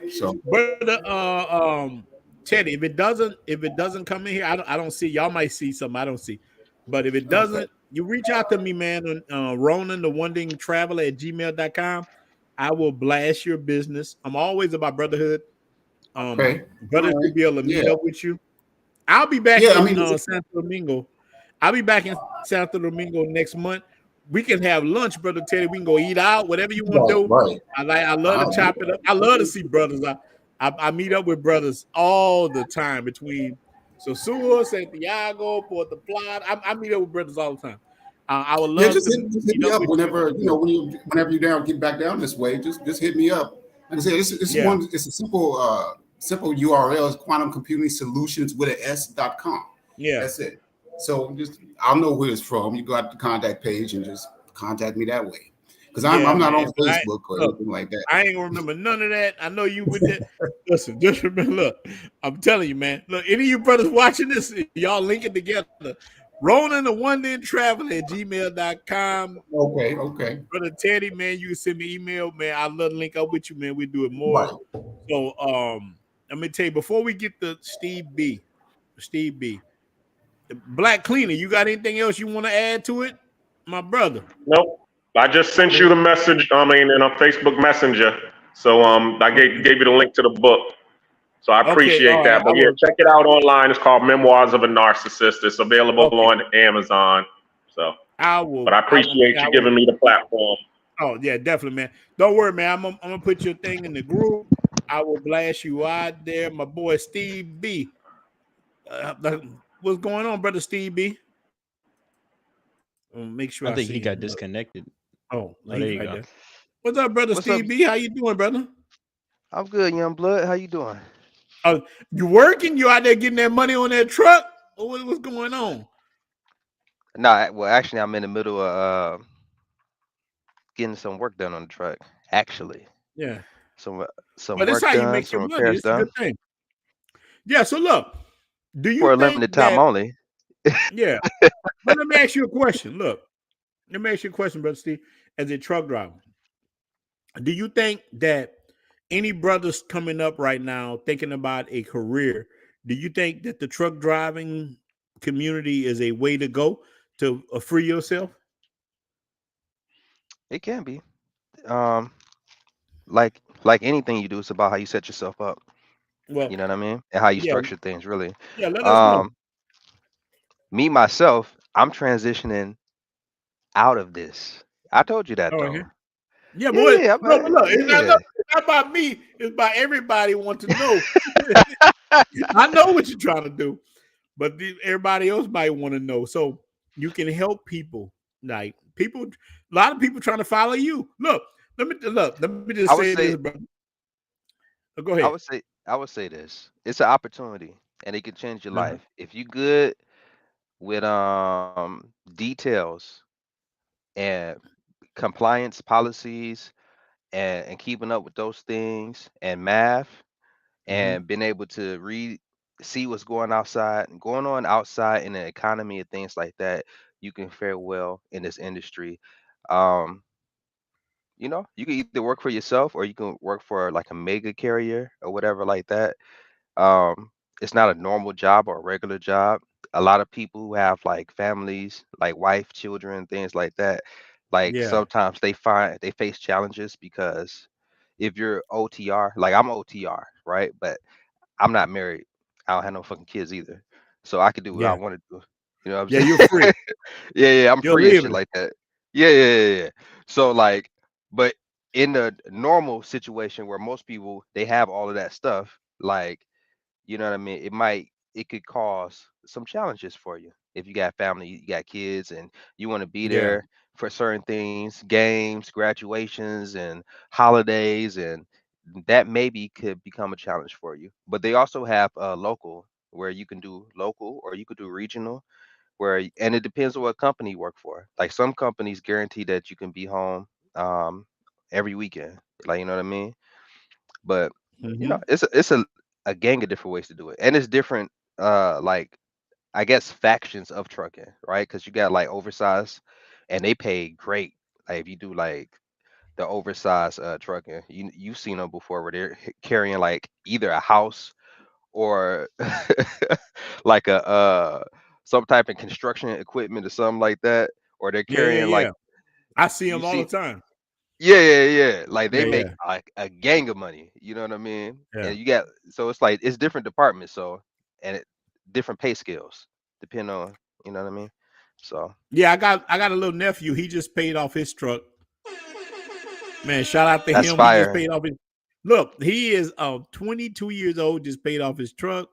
Teddy, if it doesn't come in here, I don't see. Y'all might see something I don't see. But if it doesn't, you reach out to me, man, on Ronin the Traveler at gmail.com. I will blast your business. I'm always about brotherhood. Brothers should be able to meet up with you. I'll be back in Santo Domingo. I'll be back in Santo Domingo next month. We can have lunch, brother Teddy. We can go eat out, whatever you want to do. Right. I love to chop it up. I love to see brothers. I meet up with brothers all the time between Sosua, Santiago, Puerto Plata. I meet up with brothers all the time. I would love just hit me up whenever whenever you're down, get back down this way. Just hit me up. Like I said, it's a simple URL. It's Quantum Computing Solutions with an S.com. Yeah, that's it. So I'll know where it's from. You go out to the contact page and just contact me that way. Because I'm not on Facebook or anything like that. I ain't gonna remember none of that. I know you with that. Listen, just remember, look, I'm telling you, man. Look, any of you brothers watching this, y'all link it together. Ronin the Traveler at gmail.com. Okay. Brother Teddy, man, you can send me email, man. I'd love to link up with you, man. We do it more. Right. So let me tell you, before we get to Steve B, the Black Cleaner, you got anything else you want to add to it, my brother? Nope. I just sent you the message, in a Facebook Messenger. So I gave you the link to the book. So I Okay, all appreciate right. that. But yeah, check it out online. It's called Memoirs of a Narcissist. It's available Okay, on Amazon. So, but I I appreciate you will. giving me the platform. Oh yeah, definitely, man. Don't worry, man. I'm gonna put your thing in the group. I will blast you out there, my boy Steve B. What's going on, brother Steve B? Make sure I I think see he got him. disconnected. Oh, Oh, there he's you right go. there. What's up, brother What's up? Steve B? How you doing, brother? I'm good, young blood. How you doing? You working? You out there getting that money on that truck? What's going on? Nah, well, actually, I'm in the middle of getting some work done on the truck. Actually, Yeah, some some but it's work how you done, make some your money. repairs It's a done good thing. Yeah. So look, do you for a think limited time that? only. Yeah. But let me ask you a question. Look, let me ask you a question, brother Steve. As a truck driver, do you think that any brothers coming up right now thinking about a career, do you think that the truck driving community is a way to go to free yourself? It can be. Um, like anything you do, it's about how you set yourself up. Well, You know what I mean? And how you yeah, structure things, really. yeah. Let us know. Um, Me myself, I'm transitioning out of this. I told you that Oh, okay. though. Yeah, Yeah, boy. yeah, No, but look, yeah. it's not about me. It's about everybody want to know. I know what you're trying to do, but everybody else might want to know. So you can help people. Like people, a lot of people trying to follow you. Let me just I say would this, say, brother. Go ahead. I would say this. It's an opportunity, and it can change your Uh-huh. life if you good with details and compliance policies and keeping up with those things and math Hmm. and being able to read see what's going on outside in the economy and things like that. You can fare well in this industry. um you can either work for yourself or you can work for like a mega carrier or whatever like that. um it's not a normal job or a regular job. A lot of people who have like families, like wife, children, things like that, like Yeah, sometimes they face challenges because if you're OTR, like I'm OTR, right? But I'm not married. I don't have no fucking kids either. So I could do what I yeah, want to do. You know what I'm yeah. saying? You're free. Yeah, yeah, I'm You're free and shit living. like that. Yeah, yeah, yeah, yeah. So like, but in the normal situation where most people they have all of that stuff, like, you know what I mean? It could cause some challenges for you. If you got family, you got kids, and you want to be Yeah, there for certain things, games, graduations, and holidays, and that maybe could become a challenge for you. But they also have local, where you can do local or you could do regional, and it depends on what company you work for. Like some companies guarantee that you can be home um every weekend. Like, you know what I mean? But hmm, a gang of different ways to do it, and it's different. Like, I guess, factions of trucking, right? Because you got like oversized, and they pay great. Like if you do like the oversized trucking, you've seen them before where they're carrying like either a house or like a some type of construction equipment or something like that, or they're yeah, yeah, carrying like yeah. I see you them all the see. time. Yeah, yeah, yeah. Like they Yeah, make yeah, like a gang of money. You know what I mean? yeah, And you got so it's like it's different departments. So and different pay scales depending on, you know what I mean. So yeah. I got a little nephew. He just paid off his truck. Man, shout out to that's him. He just fire. paid off his. Look, he is 22 years old. Just paid off his truck.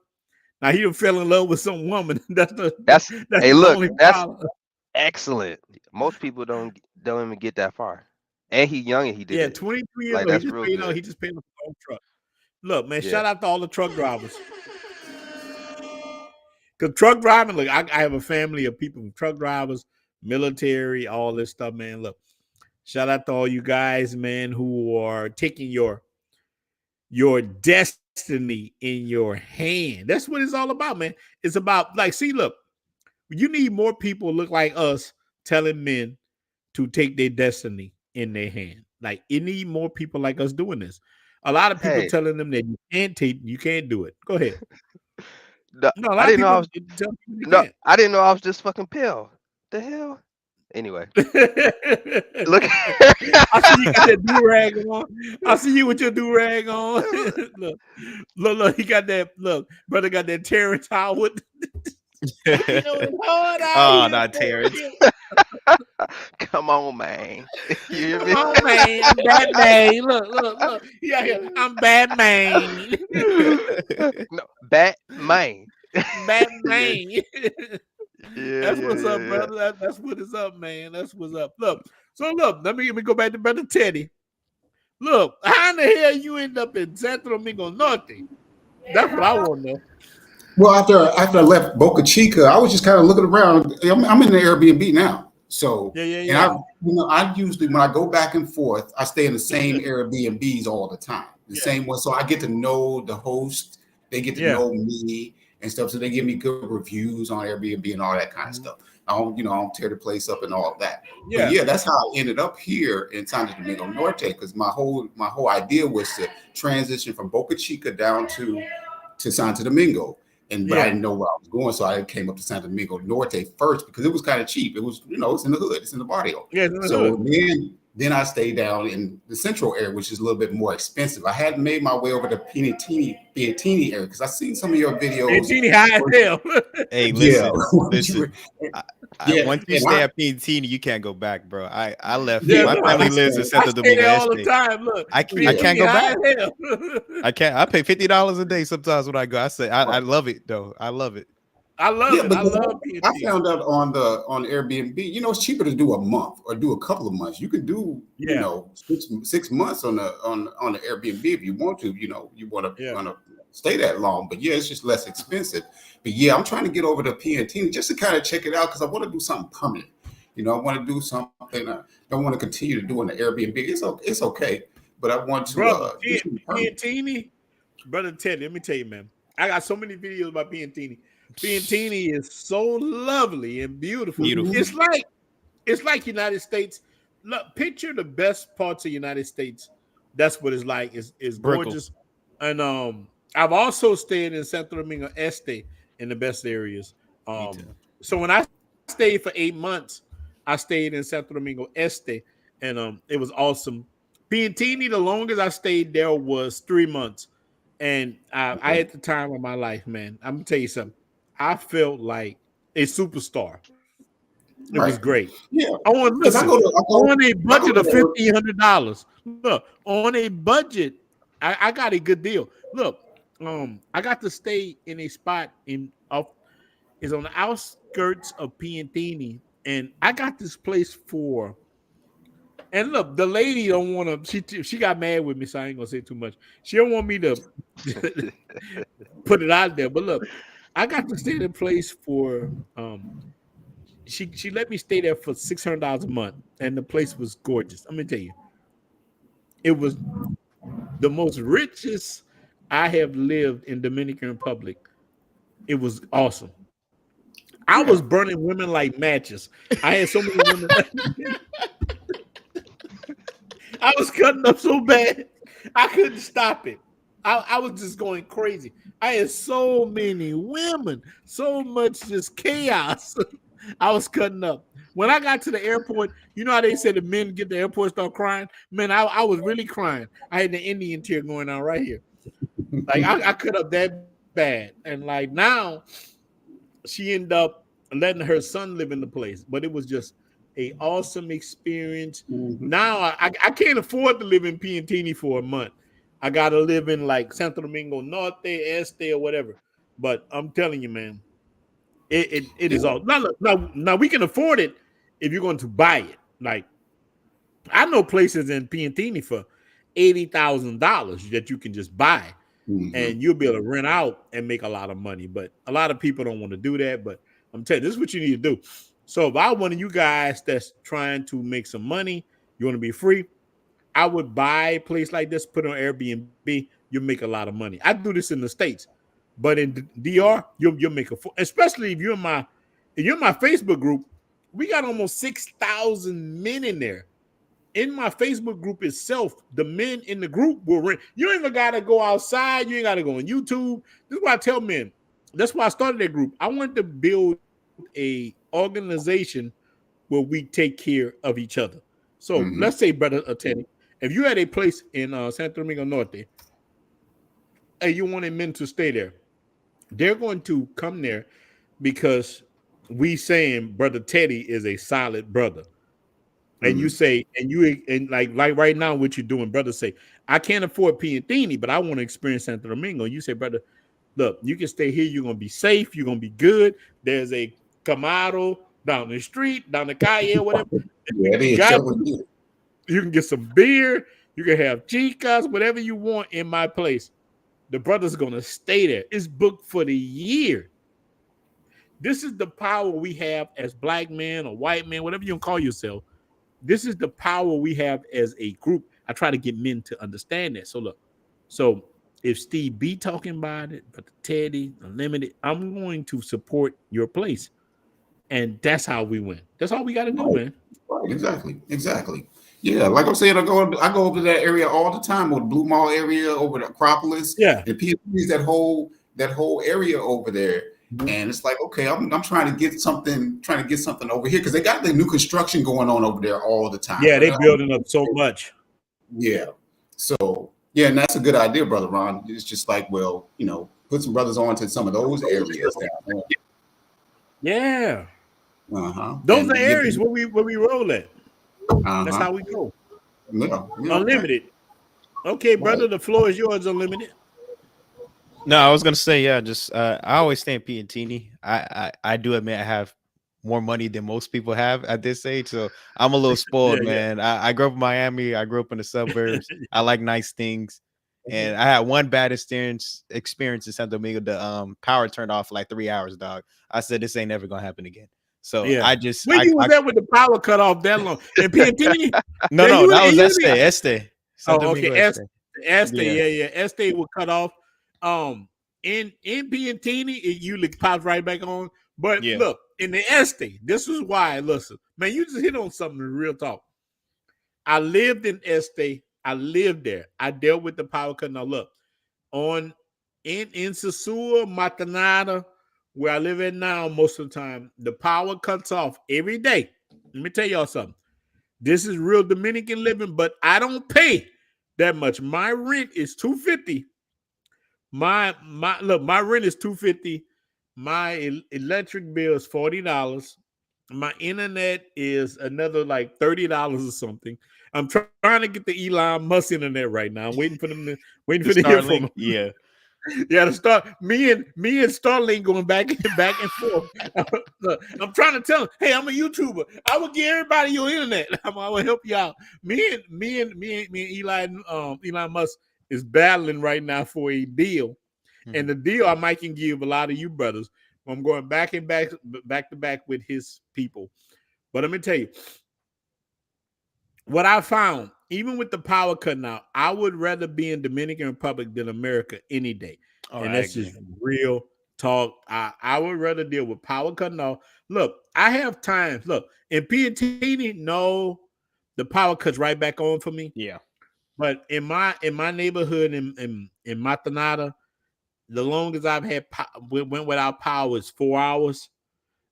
Now he done fell in love with some woman. That's That's hey, the look, only that's problem. excellent. Most people don't even get that far. And he young and he did Yeah, it. 22 years Like old. He that's just real paid off. good. He just paid off his own truck. Look, man, Yeah. shout out to all the truck drivers. Cause truck driving, look, I have a family of people, truck drivers, military, all this stuff, man. Look, shout out to all you guys, man, who are taking your destiny in your hand. That's what it's all about, man. It's about like, see, look, you need more people look like us telling men to take their destiny in their hand. Like, you need more people like us doing this. A lot of people Hey, telling them that you can't do it. Go ahead. no, No, a I lot of didn't know I people was tell people they no, can't. I didn't know I was this fucking pale. The hell? Anyway, I look. see you got that do rag on. I see you with your do rag on. look, he got that. Look, brother got that Terrence Howard. You know it's hard out Oh, here. not Terrence. Come on, man. You hear Come me? on, man. I'm Batman. Look. Yeah, I'm Batman. No, Batman. Batman. Yeah, That's yeah, what's up, yeah, brother. That's what is up, man. That's what's up. Look, let me go back to brother Teddy. Look, how in the hell you end up in Santo Domingo Norte? That's what I want to know. Well, after I left Boca Chica, I was just kind of looking around. I'm in the Airbnb now, so and Yeah. I usually when I go back and forth, I stay in the same Airbnbs all the time, the same one. So I get to know the host, they get to know me and stuff. So they give me good reviews on Airbnb and all that kind of stuff. I don't tear the place up and all of that. Yeah. But yeah, that's how I ended up here in Santo Domingo Norte because my whole idea was to transition from Boca Chica down to Santo Domingo. But I didn't know where I was going, so I came up to Santo Domingo Norte first because it was kind of cheap. It was, it's in the hood, it's in the barrio. Yeah, it's in the so hood. then I stayed down in the central area, which is a little bit more expensive. I hadn't made my way over to Piantini area because I seen some of your videos. Piantini high as hell. Hey, listen. Yeah. Once you stay at Piantini, you can't go back, bro. I left. Yeah, my family lives in Santo Domingo all Este. the time. Look, I can't go back. I can't. I pay $50 a day sometimes when I go. I say I love it though. I love it. I love it. I love Piantini. I found out on Airbnb, it's cheaper to do a month or do a couple of months. You could do 6 months on the Airbnb if you want to. You want to stay that long, but it's just less expensive. But I'm trying to get over to Piantini just to kind of check it out because I want to do something permanent. I want to do something. I don't want to continue to do on the Airbnb. It's okay, but I want to. Piantini, brother Ted, let me tell you, man. I got so many videos about Piantini. Piantini is so lovely and beautiful. It's like United States. Look, picture the best parts of United States. That's what it's like. It's gorgeous. And I've also stayed in Santo Domingo Este in the best areas. So when I stayed for 8 months, I stayed in Santo Domingo Este, and it was awesome. Piantini, the longest I stayed there was 3 months, and I had the time of my life, man. I'm gonna tell you something. I felt like a superstar. It was great. Yeah, I want to listen. On a budget of $1,500. Look, on a budget, I got a good deal. Look, I got to stay in a spot is on the outskirts of Piantini, and I got this place for. And look, the lady don't want to. She got mad with me, so I ain't gonna say too much. She don't want me to put it out there. But look, I got to stay in a place for. She let me stay there for $600 a month, and the place was gorgeous. I'm gonna tell you, it was the most richest I have lived in Dominican Republic. It was awesome. I was burning women like matches. I had so many women. I was cutting up so bad, I couldn't stop it. I was just going crazy. I had so many women, so much just chaos. I was cutting up. When I got to the airport, you know how they say the men get to the airport start crying? Man, I was really crying. I had the Indian tear going on right here. Like I cut up that bad. And like now, she ended up letting her son live in the place. But it was just an awesome experience. Mm-hmm. Now I can't afford to live in Piantini for a month. I got to live in like Santo Domingo Norte, Este, or whatever. But I'm telling you, man, it is all. Now we can afford it if you're going to buy it. Like I know places in Piantini for $80,000 that you can just buy, and you'll be able to rent out and make a lot of money. But a lot of people don't want to do that. But I'm telling you, this is what you need to do. So if I one of you guys that's trying to make some money, you want to be free, I would buy a place like this, put it on Airbnb. You'll make a lot of money. I do this in the States, but in DR, you'll make especially if you're in my Facebook group. We got almost 6,000 men in there. In my Facebook group itself, the men in the group will rent. You ain't even got to go outside. You ain't got to go on YouTube. This is why I tell men. That's why I started that group. I wanted to build a organization where we take care of each other. So Mm-hmm. let's say, brother Teddy, if you had a place in Santo Domingo Norte and you wanted men to stay there, they're going to come there because we saying brother Teddy is a solid brother. And you Mm-hmm. say, and you and like right now, what you're doing, brother say, I can't afford Piantini, but I want to experience Santo Domingo. You say, brother, look, you can stay here, you're gonna be safe, you're gonna be good. There's a Camaro down the street, down the calle, whatever. Yeah, it You is. got Sure is. you can get some beer, you can have chicas, whatever you want in my place. The brother's gonna stay there. It's booked for the year. This is the power we have as black men or white men, whatever you can call yourself. This is the power we have as a group. I try to get men to understand that. So look, so if Steve B talking about it, but Teddy Unlimited, I'm going to support your place, and that's how we win. That's all we got to do, Right. man. Right. Exactly. Exactly. Yeah. Like I'm saying, I go over to that area all the time, or the Blue Mall area, over the Acropolis, Yeah. and PSPs, that whole area over there. And it's like, okay, I'm trying to get something, over here because they got the new construction going on over there all the time. Yeah, they building up so much. Yeah. So yeah, and that's a good idea, brother Ron. It's just like, well, put some brothers on to some of those areas down there. Yeah, Uh-huh. those And are get areas them. where we roll at. That's Uh-huh. how we go. Yeah. Yeah. Unlimited. Okay, Right. brother, the floor is yours. Unlimited. No, I was gonna say, yeah, just I always stay in Piantini. I do admit I have more money than most people have at this age, so I'm a little spoiled, Yeah, man. I grew up in Miami. I grew up in the suburbs. yeah. I like nice things, and I had one bad experience in Santo Domingo. The power turned off for like 3 hours, dog. I said this ain't never gonna happen again. So Yeah. I just Where you was at with the power cut off that long? And Piantini? no, Yeah, no, that was you did. Este Santo Oh, okay. Domingo Este. Este, Yeah, yeah. Este will cut off. In Piantini, it usually pops right back on. But yeah. look, in the Este, this is why. Listen, man, you just hit on something real talk. I lived in Este. I lived there. I dealt with the power cut. Now look, in Sosua, Matanata, where I live at now, most of the time, the power cuts off every day. Let me tell y'all something. This is real Dominican living, but I don't pay that much. My rent is $250. My rent is $250. My electric bill is $40. My internet is another like $30 or something. I'm trying to get the Elon Musk internet right now. I'm waiting for them to The hear from Starlink, them. yeah. Yeah, to start me and Starlink going back and forth. Look, I'm trying to tell him, hey, I'm a YouTuber. I will give everybody your internet. I will help you out. Me and Elon Musk is battling right now for a deal, and the deal I might can give a lot of you brothers. I'm going back to back with his people. But let me tell you, what I found, even with the power cutting out, I would rather be in Dominican Republic than America any day. Oh, And I that's agree. just real talk. I would rather deal with power cutting off. Look, I have times. Look, in Piantini, no, the power cuts right back on for me. Yeah. But in my neighborhood in Matanata, the longest I've had went without power is 4 hours.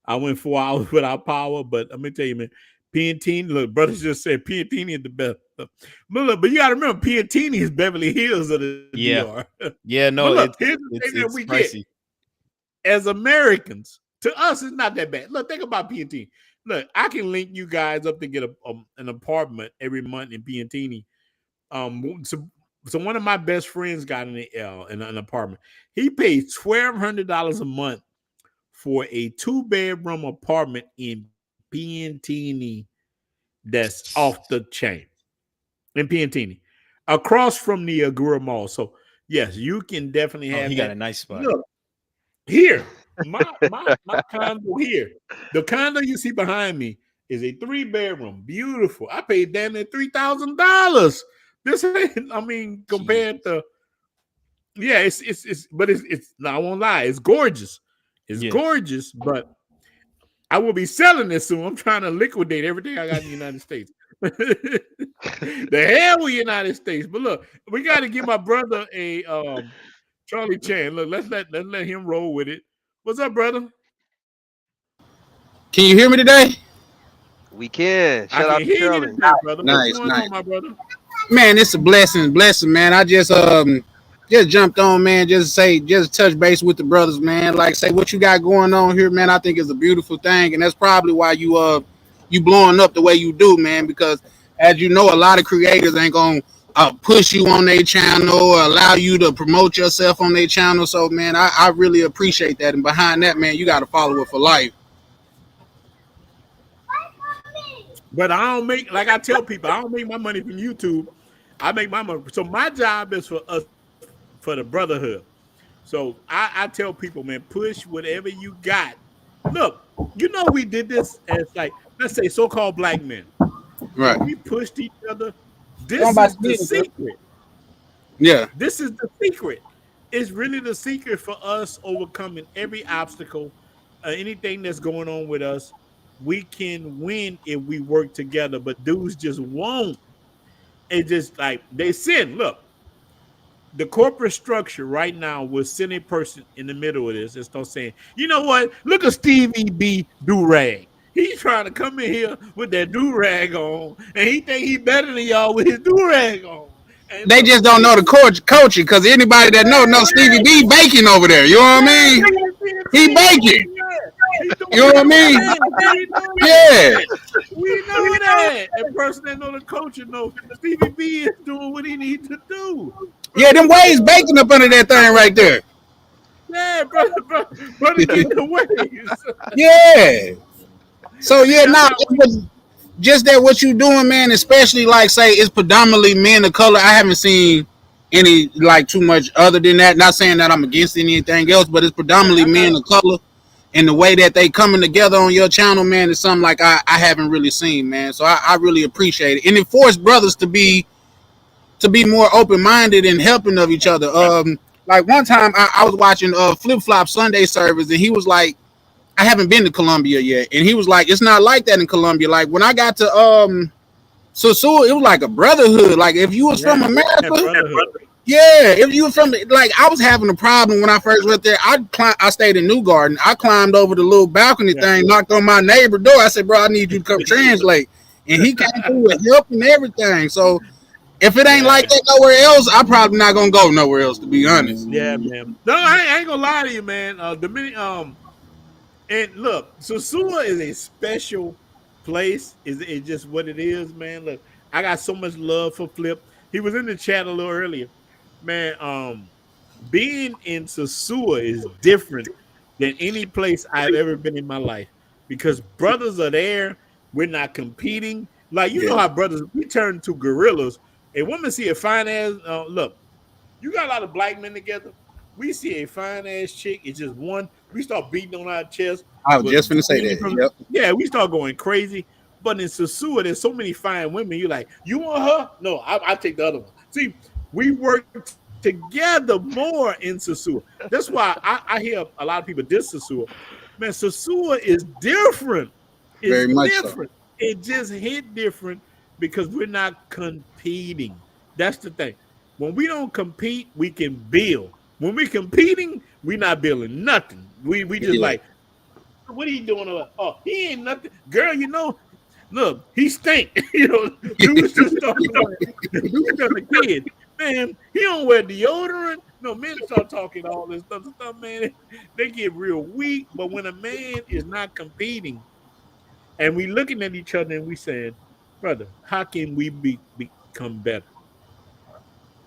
I went 4 hours without power, but let me tell you, man, Piantini, look, brothers just said Piantini is the best. But you got to remember, Piantini is Beverly Hills of the Yeah. DR. Yeah, But no, look, here's the thing that it's we get pricey. as Americans. To us, it's not that bad. Look, think about Piantini. Look, I can link you guys up to get an apartment every month in Piantini. So one of my best friends got in an apartment. He pays $1,200 a month for a 2-bedroom apartment in Piantini that's off the chain. In Piantini, across from the Agura Mall. So yes, you can definitely Oh, have he that. got a nice spot. Look, here, my condo here. The condo you see behind me is a 3-bedroom, beautiful. I paid damn near $3,000. This ain't, I mean, compared to but it's no, I won't lie, it's gorgeous. It's Yeah. gorgeous, but I will be selling this soon. I'm trying to liquidate everything I got in the United States. The hell with United States. But look, we got to give my brother a Charlie Chan. Look, let's let him roll with it. What's up, brother? Can you hear me today? We can. I Shout can out to hear you Shirley. today, brother. What's Nice, going nice. on, my brother? Man, it's a blessing, man. I just jumped on, man, just touch base with the brothers, man. Like say what you got going on here, man, I think is a beautiful thing. And that's probably why you blowing up the way you do, man, because as you know, a lot of creators ain't gonna push you on their channel or allow you to promote yourself on their channel. So man, I really appreciate that. And behind that, man, you gotta follow it for life. But I don't make, like I tell people, I don't make my money from YouTube. I make my money. So my job is for us, for the brotherhood. So I tell people, man, push whatever you got. Look, you know we did this as like, let's say so-called black men. Right. We pushed each other. This is the secret. Yeah. This is the secret. It's really the secret for us overcoming every obstacle, anything that's going on with us. We can win if we work together, but dudes just won't. It's just like they sin. Look, the corporate structure right now will send a person in the middle of this and start saying, you know what? Look at Stevie B do-rag. He's trying to come in here with that do-rag on, and he think he better than y'all with his do-rag on. And They look, just don't know the coaching, because anybody that know Stevie B baking over there. You know what I mean? He baking. You know what I mean? Yeah. We know that. And person that know the culture know Stevie B is doing what he needs to do. Yeah, them waves baking up under that thing right there. Yeah, brother, get the waves. Yeah. So yeah, now just that what you doing, man, especially like say it's predominantly men of color. I haven't seen any like too much other than that. Not saying that I'm against anything else, but it's predominantly men of color. And the way that they coming together on your channel, man, is something like I haven't really seen, man. So I really appreciate it. And it forced brothers to be more open minded and helping of each other. Like one time I was watching Flip Flop Sunday service, and he was like, I haven't been to Colombia yet, and he was like, it's not like that in Colombia. Like when I got to Sosua, it was like a brotherhood. Like if you was from America, yeah, if you was from, like I was having a problem when I first went there. I stayed in New Garden. I climbed over the little balcony thing, knocked on my neighbor door. I said, bro, I need you to come translate, and he came through with help and everything. So if it ain't like that nowhere else, I'm probably not gonna go nowhere else, to be honest. Yeah, man. No, I ain't gonna lie to you, man. Dominican, and look, Sosua is a special place. It's just what it is, man. Look, I got so much love for Flip. He was in the chat a little earlier, man. Being in Sosua is different than any place I've ever been in my life because brothers are there. We're not competing. Like you know how brothers we turn to gorillas. A woman see a fine ass look. You got a lot of black men together. We see a fine ass chick. It's just one. We start beating on our chest. I was just gonna say that. Yep. Yeah, we start going crazy. But in Sosua, there's so many fine women. You're like, you want her? No, I take the other one. See, we work together more in Sosua. That's why I hear a lot of people diss Sosua. Man, Sosua is different. It's Very much different. So. It just hit different because we're not competing. That's the thing. When we don't compete, we can build. When we're competing, we're not building nothing. We just like, what are you doing? Oh, he ain't nothing. Girl, you know, look, he stink. You know, dudes just start talking. Dudes just a kid. Man, he don't wear deodorant. No, men start talking all this stuff, man. They get real weak. But when a man is not competing and we looking at each other and we saying, brother, how can we become better?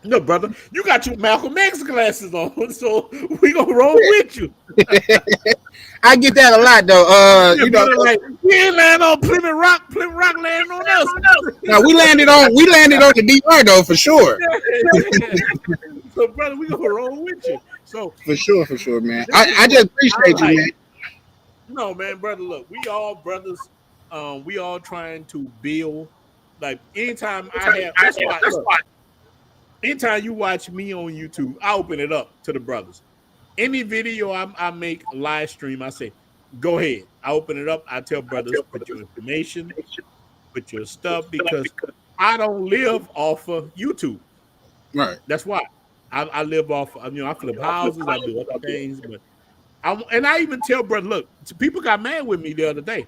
No, brother, you got your Malcolm X glasses on, so we gonna roll with you. I get that a lot, though. You know, like we ain't land on Plymouth Rock landing on us. No, we landed on the DR though, for sure. So, brother, we gonna roll with you. So for sure, man. I just appreciate you, man. No, man, brother. Look, we all brothers. We all trying to build. Like anytime I have, that's why. Anytime you watch me on YouTube, I open it up to the brothers. Any video I make live stream, I say, go ahead. I open it up. I tell brothers, put your information, put your stuff, because I don't live off of YouTube. Right. That's why. I live off of, I flip houses, I do other things, but I even tell brother, look, people got mad with me the other day.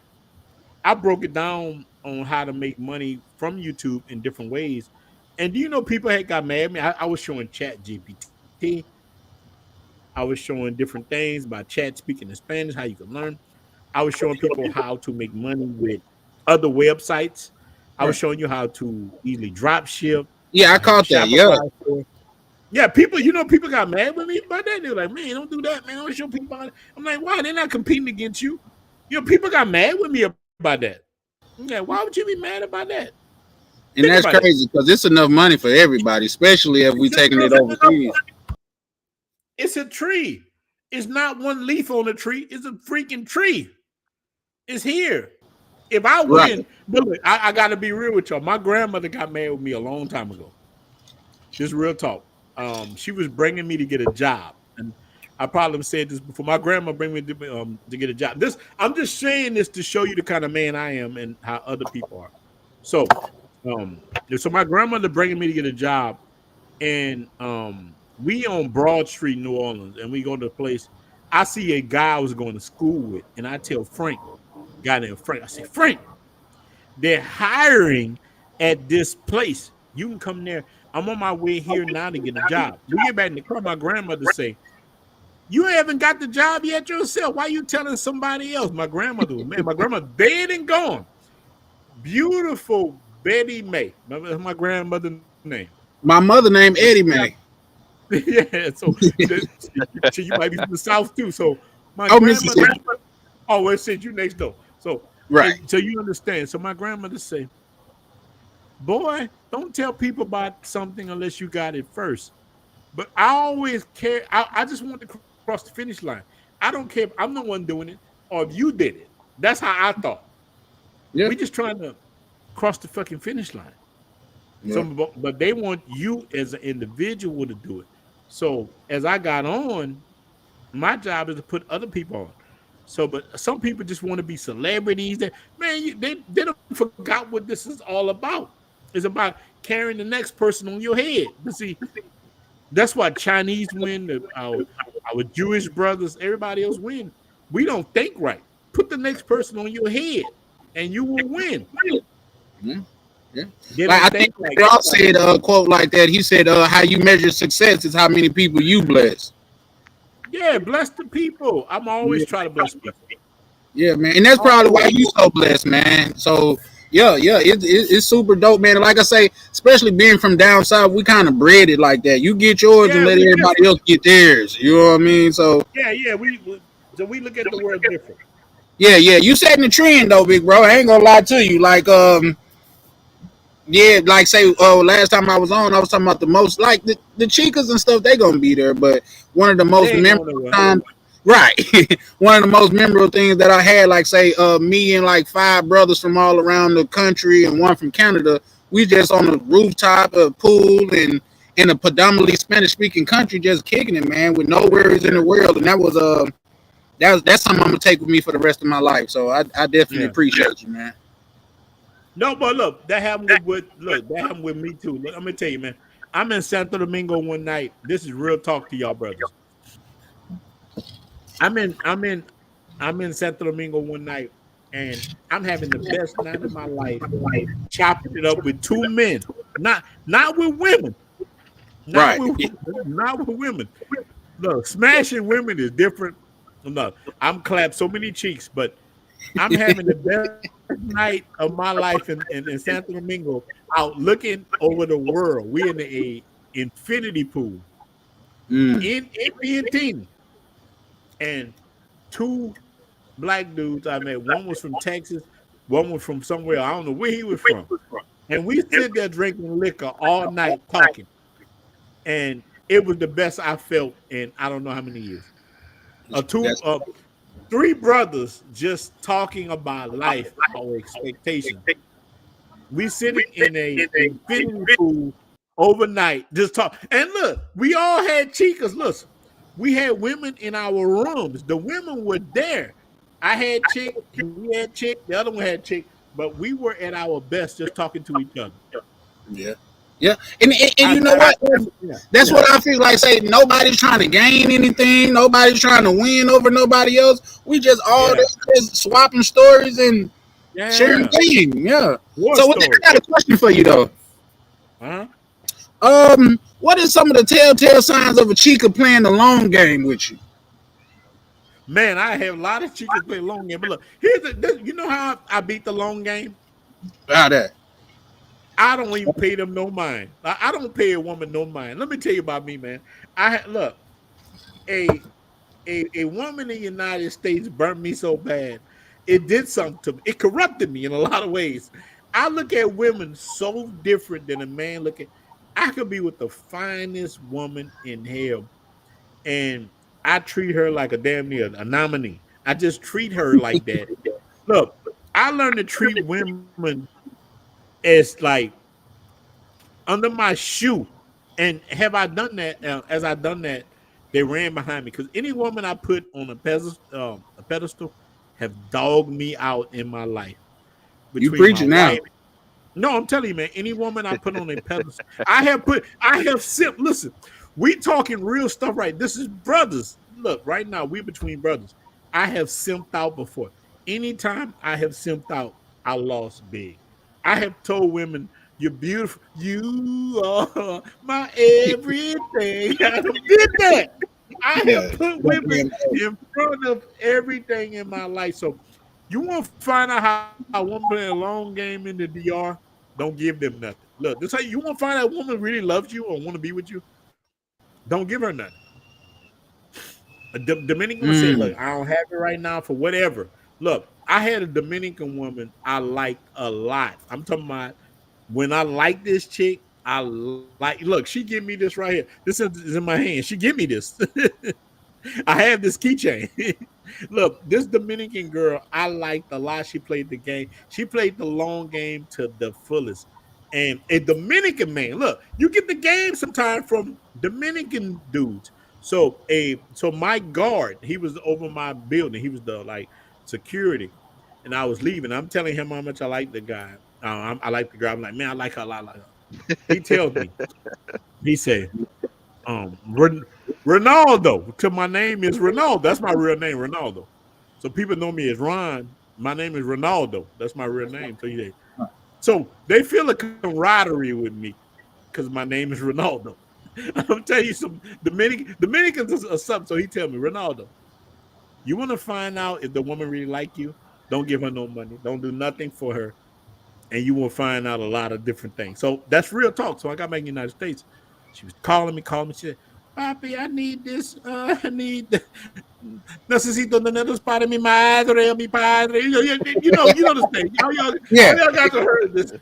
I broke it down on how to make money from YouTube in different ways. And do you know people had got mad at me? I was showing Chat GPT. I was showing different things about chat speaking in Spanish, how you can learn. I was showing people how to make money with other websites. I was Right. showing you how to easily drop ship, Yeah, I have a caught that. Yeah. Shopify store. Yeah, people, people got mad with me about that. They were like, man, don't do that, man. Don't show people. I'm like, why? They're not competing against you. People got mad with me about that. Yeah, why would you be mad about that? Think And that's about it. crazy because it's enough money for everybody, especially if we taking it overseas. It's a tree. It's not one leaf on a tree. It's a freaking tree. It's here. If I Right. win, look, I got to be real with y'all. My grandmother got mad with me a long time ago. Just real talk. She was bringing me to get a job, and I probably said this before. My grandma bring me to get a job. I'm just saying this to show you the kind of man I am and how other people are. So, so my grandmother bringing me to get a job, and we on Broad Street, New Orleans, and we go to the place. I see a guy I was going to school with, and I tell Frank, guy named Frank, I say, Frank, they're hiring at this place. You can come there. I'm on my way here now to get a job. We get back in the car, my grandmother say, you haven't got the job yet yourself. Why you telling somebody else? My grandmother, man, my grandmother dead and gone. Beautiful Betty May. My grandmother's name. My mother named Eddie Mae. Yeah, so you might be from the South too. So my Oh, grandmother, Mississippi. oh, well, it said you next door. So Right. so you understand. So my grandmother say, boy, don't tell people about something unless you got it first. But I always care. I just want to cross the finish line. I don't care if I'm the one doing it or if you did it. That's how I thought. Yeah. We just trying to cross the fucking finish line. Yeah. So, but they want you as an individual to do it. So as I got on, my job is to put other people on. So, but some people just want to be celebrities. That man, they don't forgot what this is all about. It's about carrying the next person on your head. But see, that's why Chinese win, our Jewish brothers, everybody else win. We don't think right. Put the next person on your head, and you will win. Yeah. Yeah. They Like, don't I think like Ross said a quote like that. He said, how you measure success is how many people you bless. yeah, bless the people. I'm always trying to bless people. Yeah, man. And that's probably why you so blessed, man. So yeah, it's super dope, man. And like I say, especially being from down south, we kind of bred it like that. You get yours and Yeah, let we everybody else get theirs. You know what I mean? So Yeah, so we look at the world different. yeah, you setting the trend though, big bro. I ain't gonna lie to you. Like yeah, like say last time I was on, I was talking about the most like the chicas and stuff, they gonna be there, but one of the most They ain't memorable going nowhere. times, right? One of the most memorable things that I had, like say me and like 5 brothers from all around the country and one from Canada, we just on the rooftop, a pool, and in a predominantly Spanish speaking country, just kicking it, man, with no worries in the world. And that's something I'm gonna take with me for the rest of my life. So I definitely appreciate you, man. No, but look, that happened with me too. Look, I'm gonna tell you, man. I'm in Santo Domingo one night. This is real talk to y'all brothers. I'm in Santo Domingo one night, and I'm having the best night of my life, chopping it up with 2 men, not with women, Right. not with women. Look, smashing women is different. Look, I'm clapped so many cheeks, but I'm having the best night of my life in Santo Domingo, out looking over the world. We in the infinity pool in Argentina, and 2 black dudes I met. One was from Texas, one was from somewhere I don't know where he was from, and we sit there drinking liquor all night talking, and it was the best I felt in I don't know how many years. 3 brothers just talking about life, our expectations. We sitting in a infinity pool overnight, just talk. And look, we all had chicas. Listen, we had women in our rooms. The women were there. I had chick, we had chick, the other one had chick, but we were at our best just talking to each other. Yeah, and you know what? That's what I feel like. Say nobody's trying to gain anything. Nobody's trying to win over nobody else. We just all just swapping stories and Sharing Yeah. game, yeah. War So I story. got a question for you though. Huh? What is some of the telltale signs of a chica playing the long game with you? Man, I have a lot of chicas play long game. But look, here's you know how I beat the long game? About that. I don't even pay them no mind. I don't pay a woman no mind. Let me tell you about me, man. Look, a a woman in the United States burnt me so bad. It did something to me. It corrupted me in a lot of ways. I look at women so different than a man looking. I could be with the finest woman in hell, and I treat her like a damn near a nominee. I just treat her like that. Look, I learned to treat women as like under my shoe. And have I done that? As I done that, they ran behind me because any woman I put on a pedestal have dogged me out in my life. You Between my preaching now. wife, no, I'm telling you, man. Any woman I put on a pedestal, I have simped. Listen, we talking real stuff, right? This is brothers. Look, right now we between brothers. I have simped out before. Anytime I have simped out, I lost big. I have told women, "You're beautiful. You are my everything." I did that. I have Yeah. put women in front of everything in my life. So you want to find out how a woman play a long game in the DR? Don't give them nothing. Look, this how you want to find out a woman really loves you or want to be with you? Don't give her nothing. A Dominican said, "Look, I don't have it right now for whatever." Look, I had a Dominican woman I liked a lot. I'm talking about when I like this chick. I like. Look, she give me this right here. This is in my hand. She give me this. I have this keychain. Look, this Dominican girl I liked a lot. She played the game. She played the long game to the fullest. And a Dominican man, look, you get the game sometime from Dominican dudes. So my guard, he was over my building. He was the like security, and I was leaving. I'm telling him how much I like the guy. I like the girl. I'm like, man, I like her a lot. Like her. He tells me, he said, Ronaldo. To my name is Ronaldo. That's my real name, Ronaldo. So people know me as Ron. My name is Ronaldo. That's my real name. So they feel a camaraderie with me because my name is Ronaldo. I'm telling you, some Dominicans are something. So he tell me, Ronaldo, you want to find out if the woman really like you? Don't give her no money. Don't do nothing for her, and you will find out a lot of different things. So that's real talk. So I got back in the United States. She was calling me. She said, Papi, I need this. I need. Necesito dinero para mi madre, mi padre. You know this thing. Yeah. All y'all guys have heard this.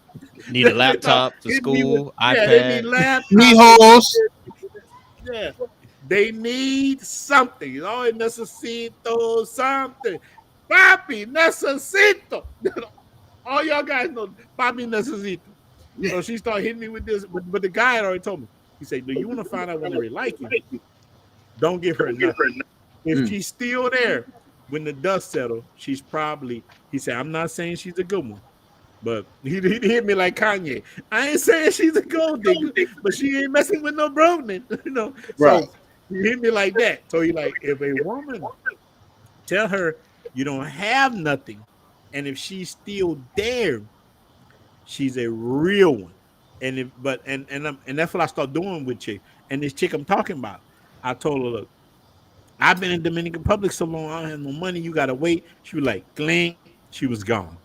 Need a laptop to school, Yeah, they need iPad. laptops. Mijos. Yeah, they need something. Oh, necesito something. Papi, necesito. All y'all guys know, Papi, necesito. Yeah. So she started hitting me with this, but the guy had already told me. He said, "Do you want to find out when they really like you? Don't give her nothing. If she's still there when the dust settles, she's probably." He said, "I'm not saying she's a good one, but he hit me like Kanye. I ain't saying she's a gold digger, but she ain't messing with no bronin, you know." Right. So he hit me like that. So he like, if a woman tell her you don't have nothing, and if she's still there, she's a real one. And and that's what I start doing with chick. And this chick I'm talking about, I told her, look, I've been in Dominican Republic so long, I don't have no money. You gotta wait. She was like, clink. She was gone.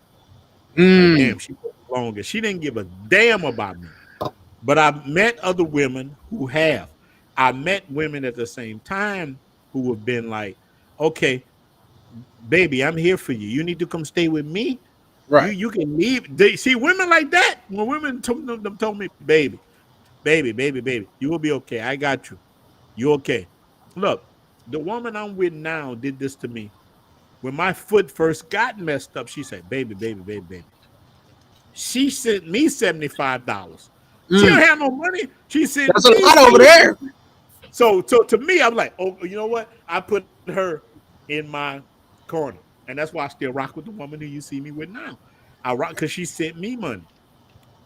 Like, damn, she was longer. She didn't give a damn about me. But I've met other women who have. I met women at the same time who have been like, okay, baby, I'm here for you. You need to come stay with me. Right. You can leave. They see women like that. When women told me, baby, you will be okay. I got you. You okay? Look, the woman I'm with now did this to me. When my foot first got messed up, she said, baby. She sent me $75. She don't have no money. She sent That's a me lot over there. So to me, I'm like, oh, you know what? I put her in my corner. And that's why I still rock with the woman who you see me with now. I rock because she sent me money.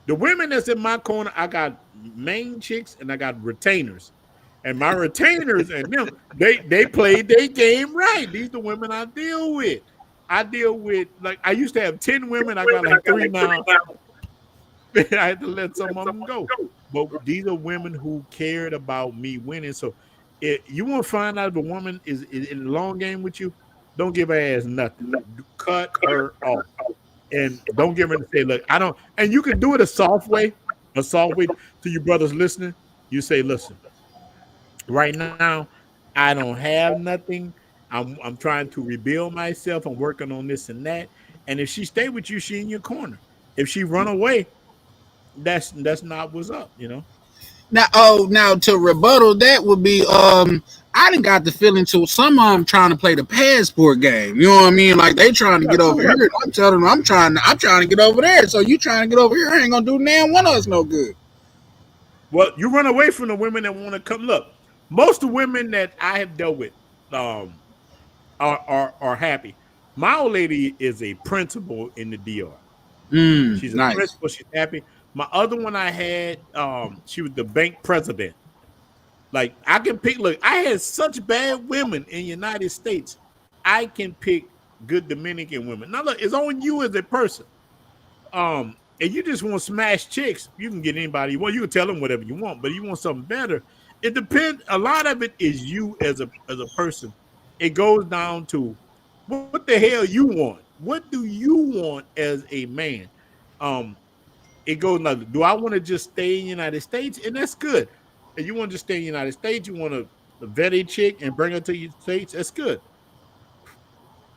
The women that's in my corner, I got main chicks and I got retainers. And my retainers and them, they played their game right. These are the women I deal with. I deal with, like, I used to have 10 women. I got like 3 now. I had to let some of them go. But these are women who cared about me winning. So if you want to find out if a woman is in the long game with you, don't give her ass nothing. Cut her off. And don't give her and say, look, I don't, and you can do it a soft way to you brothers listening. You say, listen, right now, I don't have nothing. I'm trying to rebuild myself. I'm working on this and that. And if she stay with you, she in your corner. If she run away, that's not what's up, you know. Now to rebuttal that would be I done got the feeling to some of them trying to play the passport game. You know what I mean? Like they trying to get over here. I'm telling them I'm trying to get over there. So you trying to get over here ain't gonna do damn one of us no good. Well, you run away from the women that want to come. Look, most of the women that I have dealt with are happy. My old lady is a principal in the DR. She's a Nice. principal. She's happy. My other one I had, she was the bank president. Like I can pick. Look, I had such bad women in the United States. I can pick good Dominican women. Now look, it's on you as a person. And you just want to smash chicks, you can get anybody you want. You can tell them whatever you want, but you want something better. It depends. A lot of it is you as a person. It goes down to what the hell you want. What do you want as a man? It goes now. Do I want to just stay in the United States? And that's good. If you want to just stay in the United States, you want to vet a chick and bring her to the States, that's good.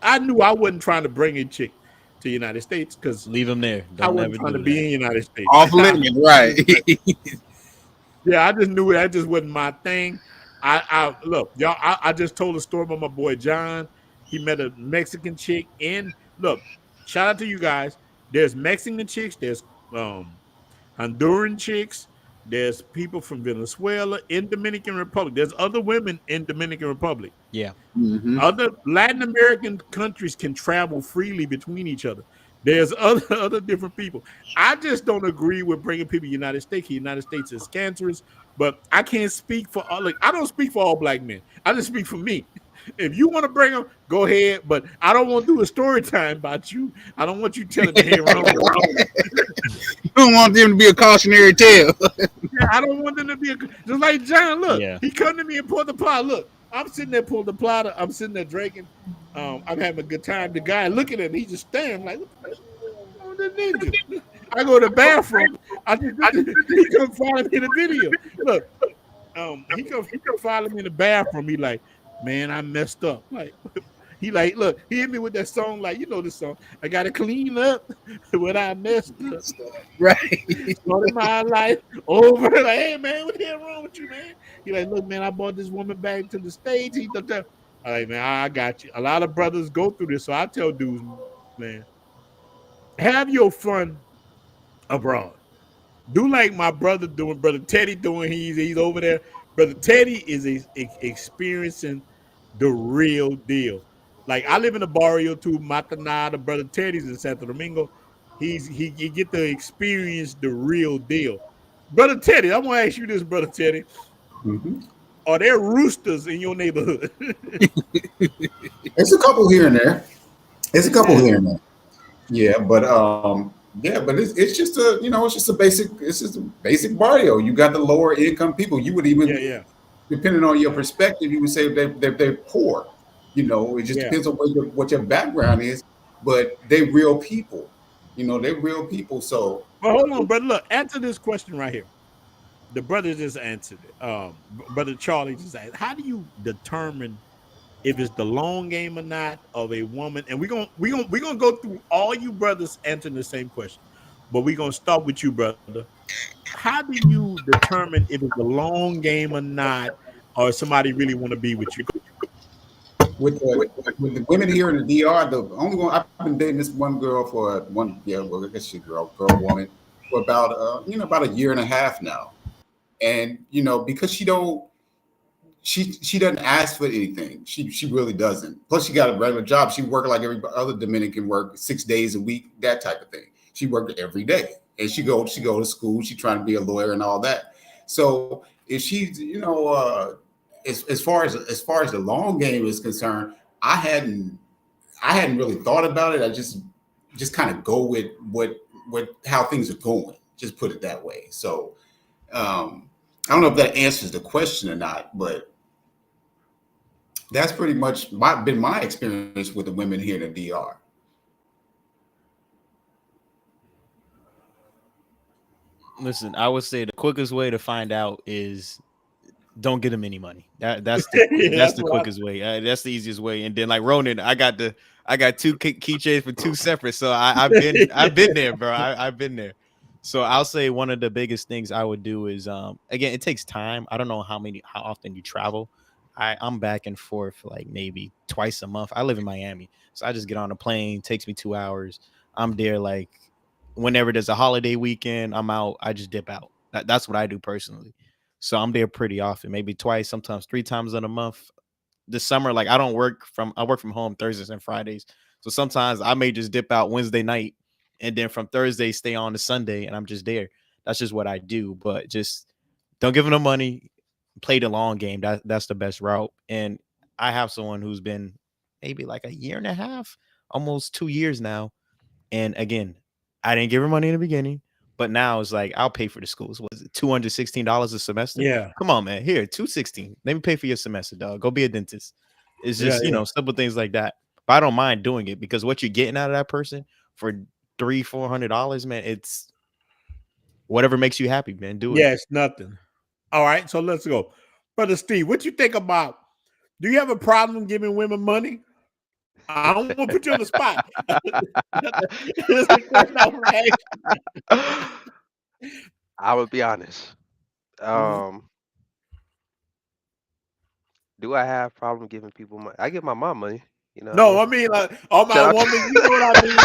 I knew I wasn't trying to bring a chick to the United States because Leave them there. I Don't wasn't never trying to do be that. in the United States. Off limits, right? Yeah, I just knew that just wasn't my thing. I look, y'all. I just told a story about my boy John. He met a Mexican chick, and look, shout out to you guys. There's Mexican chicks. There's Honduran chicks. There's people from Venezuela in Dominican Republic. There's other women in Dominican Republic. Yeah. Other Latin American countries can travel freely between each other. There's other different people. I just don't agree with bringing people to the United States. The United States is cancerous, but I can't speak for all. Like, I don't speak for all black men. I just speak for me. If you want to bring them, go ahead. But I don't want to do a story time about you. I don't want you telling me, hey, wrong. You don't want them to be a cautionary tale. Yeah, I don't want them to be just like John. Look, Yeah. he come to me and pulled the plot. Look, I'm sitting there pulling the plotter. I'm sitting there drinking. I'm having a good time. The guy looking at me, he just staring like, what the ninja? I go to the bathroom. He come follow me in the video. Look, he come follow me in the bathroom. He like, man, I messed up. Like, he like, look, he hit me with that song, like, you know this song. I gotta clean up when I messed up. Right. Started my life over. Like, hey man, what the hell wrong with you, man? He like, look, man, I brought this woman back to the stage. He thought that. All right, man, I got you. A lot of brothers go through this, so I tell dudes, man, have your fun abroad. Do like my brother doing, brother Teddy doing. He's over there. Brother Teddy is experiencing the real deal. Like I live in the barrio too, Matanada. Brother Teddy's in Santo Domingo. He get to experience the real deal. Brother Teddy, I want to ask you this, brother Teddy. Are there roosters in your neighborhood? There's a couple here and there. Yeah, but it's just a basic barrio. You got the lower income people. You would even depending on your perspective, you would say they're poor. You know, it just depends on what your background is, but they real people. You know, they're real people. So well, hold on, brother. Look, answer this question right here. The brother just answered it. Brother Charlie just asked, how do you determine if it's the long game or not of a woman? And we're gonna go through all you brothers answering the same question, but we're gonna start with you, brother. How do you determine if it's a long game or not, or somebody really want to be with you? With the women here in the DR, the only one I've been dating this one girl for I guess she's woman for about about a year and a half now, and because she doesn't ask for anything. She really doesn't. Plus, she got a regular job. She worked like every other Dominican work 6 days a week, that type of thing. She worked every day, and she go to school. She trying to be a lawyer and all that. So if she's as far as the long game is concerned, I I hadn't really thought about it. I just kind of go with what how things are going. Just put it that way. So I don't know if that answers the question or not, but that's pretty much been my experience with the women here in the DR. Listen, I would say the quickest way to find out is don't get them any money. Yeah, That's that's the what quickest way. That's the easiest way. And then like Ronan, I got two keychains for two separate. So I've been there, bro. I've been there. So I'll say one of the biggest things I would do is again it takes time. I don't know how often you travel. I'm back and forth like maybe twice a month. I live in Miami, so I just get on a plane. Takes me 2 hours. I'm there like whenever there's a holiday weekend. I'm out. I just dip out. That's what I do personally. So I'm there pretty often, maybe twice, sometimes three times in a month. This summer, like I work from home Thursdays and Fridays. So sometimes I may just dip out Wednesday night and then from Thursday stay on to Sunday and I'm just there. That's just what I do. But just don't give them the money. Play the long game. That's the best route. And I have someone who's been maybe like a year and a half, almost 2 years now. And again, I didn't give her money in the beginning, but now it's like I'll pay for the schools. Was it $216 a semester? yeah, Come on, man. Here, 216. Let me pay for your semester, dog. Go be a dentist. It's yeah, just, yeah. simple things like that. But I don't mind doing it because what you're getting out of that person for $300-400, man, it's whatever makes you happy, man. Do it. Yeah, it's nothing. All right, so let's go. Brother Steve, what you think about, do you have a problem giving women money? I don't want to put you on the spot. This is the question I want to I would be honest. ask. Um, do I have problem giving people money? I give my mom money. You know what I No, mean? I mean like all my Shout woman, you know what I mean?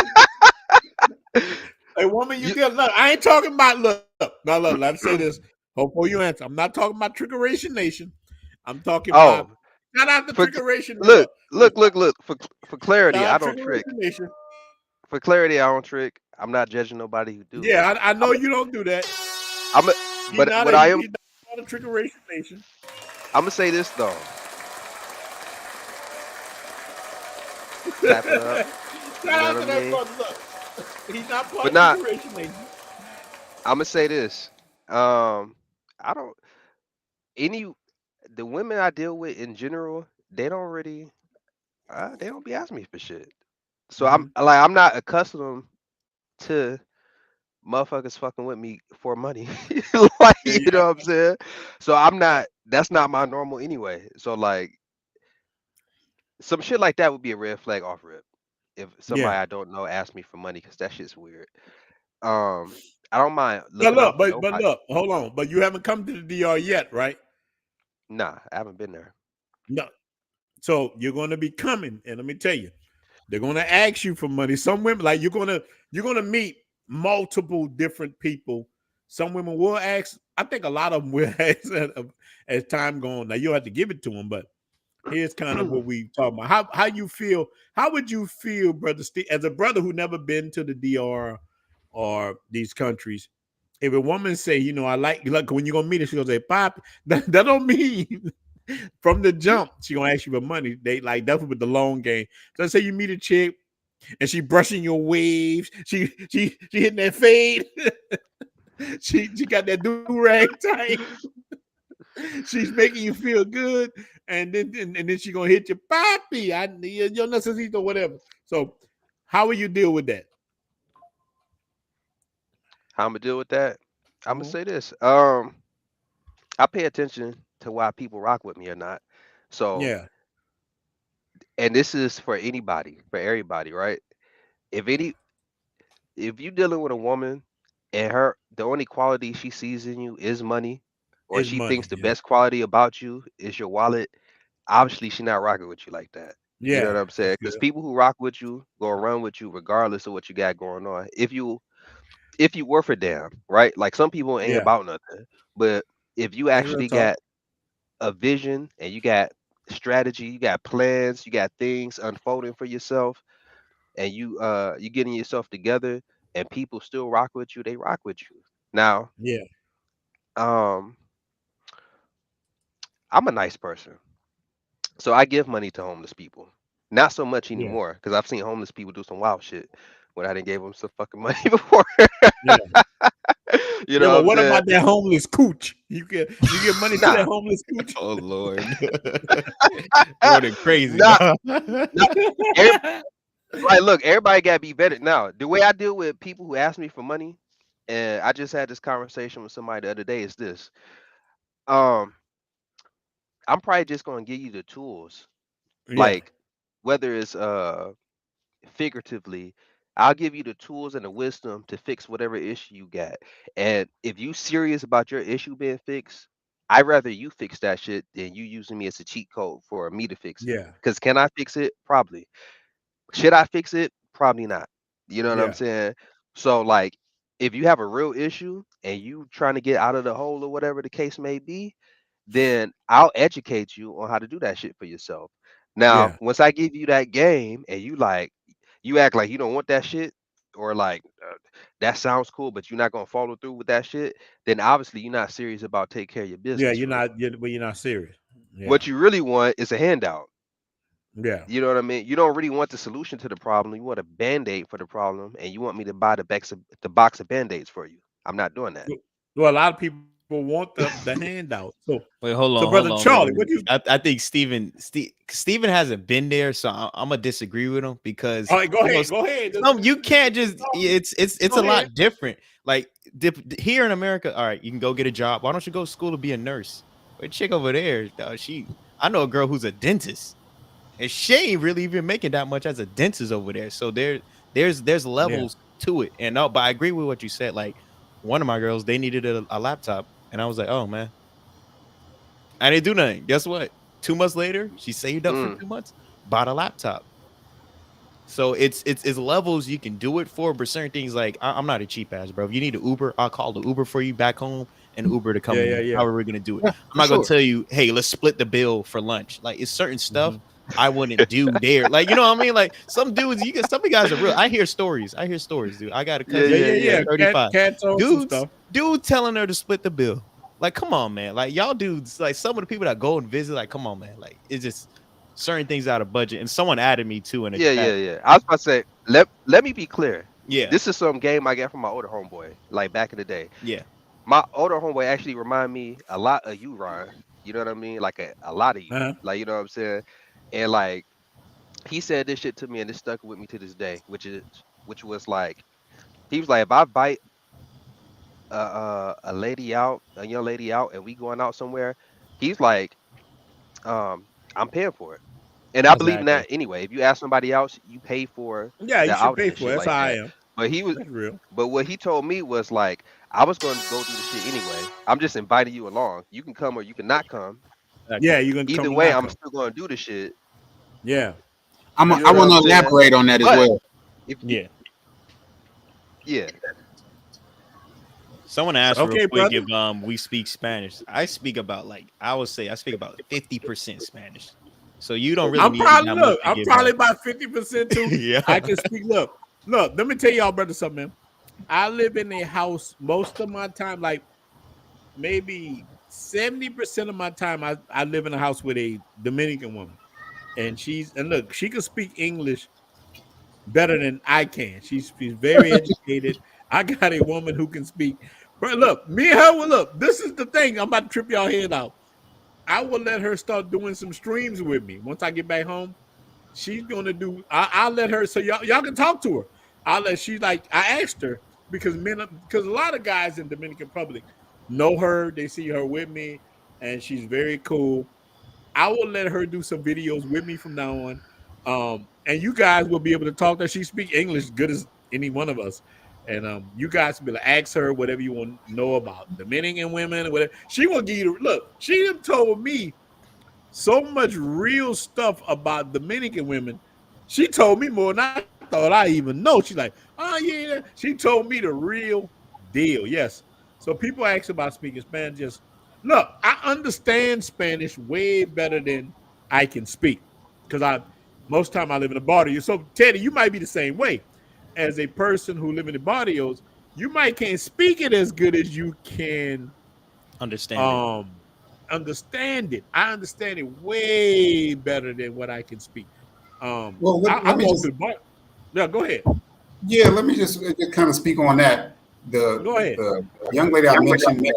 out. A woman you You, deal, look, I ain't talking about, look, let me say this before you answer. I'm not talking about Trickeration Nation. I'm talking about, oh, shout out to for Trickeration. look, Look, look. For clarity, shout I out don't trick. Trickeration Nation. For clarity, I don't trick. I'm not judging nobody who do. Yeah, I know I'm, you don't do that. I'm, but what I am, He's not a Trickeration Nation. I'm gonna say this though. Clap it up. Shout You know out what I to that mean? brother. Look, he's not part But of not. Trickeration Nation. I'm gonna say this. Um, I don't any the women I deal with in general. They don't really. They don't be asking me for shit. So Mhm. I'm not accustomed to motherfuckers fucking with me for money. Like, Yeah, you yeah, know what I'm saying? So I'm yeah, not that's not my normal anyway. So like some shit like that would be a red flag off rip. If yeah. somebody I don't know asks me for money, because that shit's weird. I don't mind But looking look, out for but nobody. look, hold on. But you haven't come to the DR yet, right? Nah, I haven't been there. No. So you're going to be coming, and let me tell you, they're going to ask you for money. Some women, like you're gonna meet multiple different people. Some women will ask. I think a lot of them will ask as time goes on. Now you'll have to give it to them, but here's kind of what we talk about. How you feel? How would you feel, brother Steve, as a brother who never been to the DR or these countries? If a woman say, I like when you're gonna meet her, she gonna say, "Pop," that don't mean from the jump she gonna ask you for money. They like definitely with the long game. So let's say you meet a chick and she brushing your waves, she hitting that fade, she got that do rag tight. She's making you feel good, and then she gonna hit you, papi. I your necesito whatever. So how will you deal with that? How I'm gonna deal with that? I'm gonna Mhm. say this. I pay attention to why people rock with me or not. So, Yeah, and this is for anybody, for everybody, right? If any, if you dealing with a woman and the only quality she sees in you is money, or it's she thinks money. the Yeah, best quality about you is your wallet, obviously she not rocking with you like that. You know yeah, what I'm that's saying? Because good. people who rock with you gonna run with you regardless of what you got going on. If you worth a damn, right? Like some people ain't Yeah, about nothing, but if you that's real actually talk. got a vision and you got strategy, you got plans, you got things unfolding for yourself, and you getting yourself together, and people still rock with you, they rock with you. Now, Yeah, um, I'm a nice person, so I give money to homeless people. Not so much Yeah. anymore because I've seen homeless people do some wild shit when I didn't give them some fucking money before. Yeah. You Yeah, know but what I'm what saying? about that homeless cooch? You give money to that Nah, homeless cooch? Oh Lord. Running crazy, nah, dog. nah. Every, like, look, everybody got to be better. Now, the way I deal with people who ask me for money, and I just had this conversation with somebody the other day, is this. Um, I'm probably just gonna give you the tools, Yeah. like whether it's figuratively, I'll give you the tools and the wisdom to fix whatever issue you got. And if you serious about your issue being fixed, I'd rather you fix that shit than you using me as a cheat code for me to fix it. Yeah. Because can I fix it? Probably. Should I fix it? Probably not. You know what I'm Yeah. saying? So like, if you have a real issue and you trying to get out of the hole or whatever the case may be, then I'll educate you on how to do that shit for yourself. Now, Yeah. once I give you that game and you act like you don't want that shit, or like that sounds cool, but you're not gonna follow through with that shit, then obviously you're not serious about taking care of your Yeah. business You're for real. not. But you're not serious. Yeah. What you really want is a handout. Yeah. You know what I mean? You don't really want the solution to the problem. You want a band-aid for the problem, and you want me to buy the box of band-aids for you. I'm not doing that. Well, a lot of people want the handout. Wait, So hold brother on, Charlie, man. what you? I think Steven hasn't been there, so I'm gonna disagree with him because All right, go ahead. Go ahead. you can't just it's Go a ahead. lot different. Like here in America, all right, you can go get a job. Why don't you go to school to be a nurse? Wait, chick over there, I know a girl who's a dentist, and she ain't really even making that much as a dentist over there. So there's Yeah. levels to it, and no, but I agree with what you said. Like one of my girls, they needed a laptop, and I was like, oh man, I didn't do nothing. Guess what? 2 months later, she saved up for Mm, 2 months, bought a laptop. So it's levels you can do it for, but certain things like I'm not a cheap ass, bro. If you need an Uber, I'll call the Uber for you back home and Uber to come Yeah. to Yeah. you. Yeah. How are we gonna do it? Yeah, I'm for not gonna sure. tell you, hey, let's split the bill for lunch. Like it's certain stuff Mhm. I wouldn't do there. Like, you know what I mean? Like some dudes, some of the guys are real. I hear stories, dude. I got a yeah, cousin, Yeah. yeah, Yeah. yeah. Yeah. 35. Cat told some stuff. Dude telling her to split the bill. Like, come on, man. Like y'all dudes, like some of the people that go and visit, like, come on, man. Like it's just certain things out of budget. And someone added me too in the Yeah, chat. yeah, yeah. I was about to say, let me be clear. Yeah, This is some game I got from my older homeboy, like back in the day. yeah. My older homeboy actually remind me a lot of you, Ron. You know what I mean? Like a lot of you. Uh-huh. Like, you know what I'm saying? And like he said this shit to me and it stuck with me to this day, which was like he was like, if I bite a lady out, a young lady out, and we going out somewhere, he's like, I'm paying for it. And I believe in Exactly. that anyway. If you ask somebody else, you pay for Yeah. the You should outing pay and for it. shit That's like how I that. am. But he was That's real. but what he told me was like, I was going to go do the shit anyway. I'm just inviting you along. You can come or you can not come. Yeah. Exactly. You can Either come or way, not I'm come. still going to do the shit. Yeah. I'm. You I know what want I'm to saying? elaborate on that as But well. if Yeah. yeah, Someone asked real Okay, quick brother. if we speak Spanish. I speak about I would say I speak about 50% Spanish. So you don't really I'm need me probably that much to I'm get probably by. about 50% too. Yeah. I can speak. Look. Let me tell y'all, brother, something, man. I live in a house most of my time, like maybe 70% of my time. I live in a house with a Dominican woman, and look, she can speak English better than I can. She's very educated. I got a woman who can speak. But look, me and her will look. This is the thing. I'm about to trip y'all head out. I will let her start doing some streams with me once I get back home. She's gonna do. I'll let her so y'all can talk to her. I'll let she like. I asked her because a lot of guys in Dominican Republic know her. They see her with me, and she's very cool. I will let her do some videos with me from now on. And you guys will be able to talk to her. She speaks English good as any one of us. And you guys will be able to ask her whatever you want to know about Dominican women or whatever. She will give you look, she done told me so much real stuff about Dominican women. She told me more than I thought I even know. She's like, oh yeah. She told me the real deal. Yes. So people ask about speaking Spanish. Just look, I understand Spanish way better than I can speak. Because most time I live in the barrio. So Teddy, you might be the same way. As a person who live in the barrios, you might can't speak it as good as you can Understand it. um understand it. I understand it way better than what I can speak. Well, I let me walked just to the bar. Yeah, go ahead. yeah, let me just kind of speak on that. Go ahead. The young lady I mentioned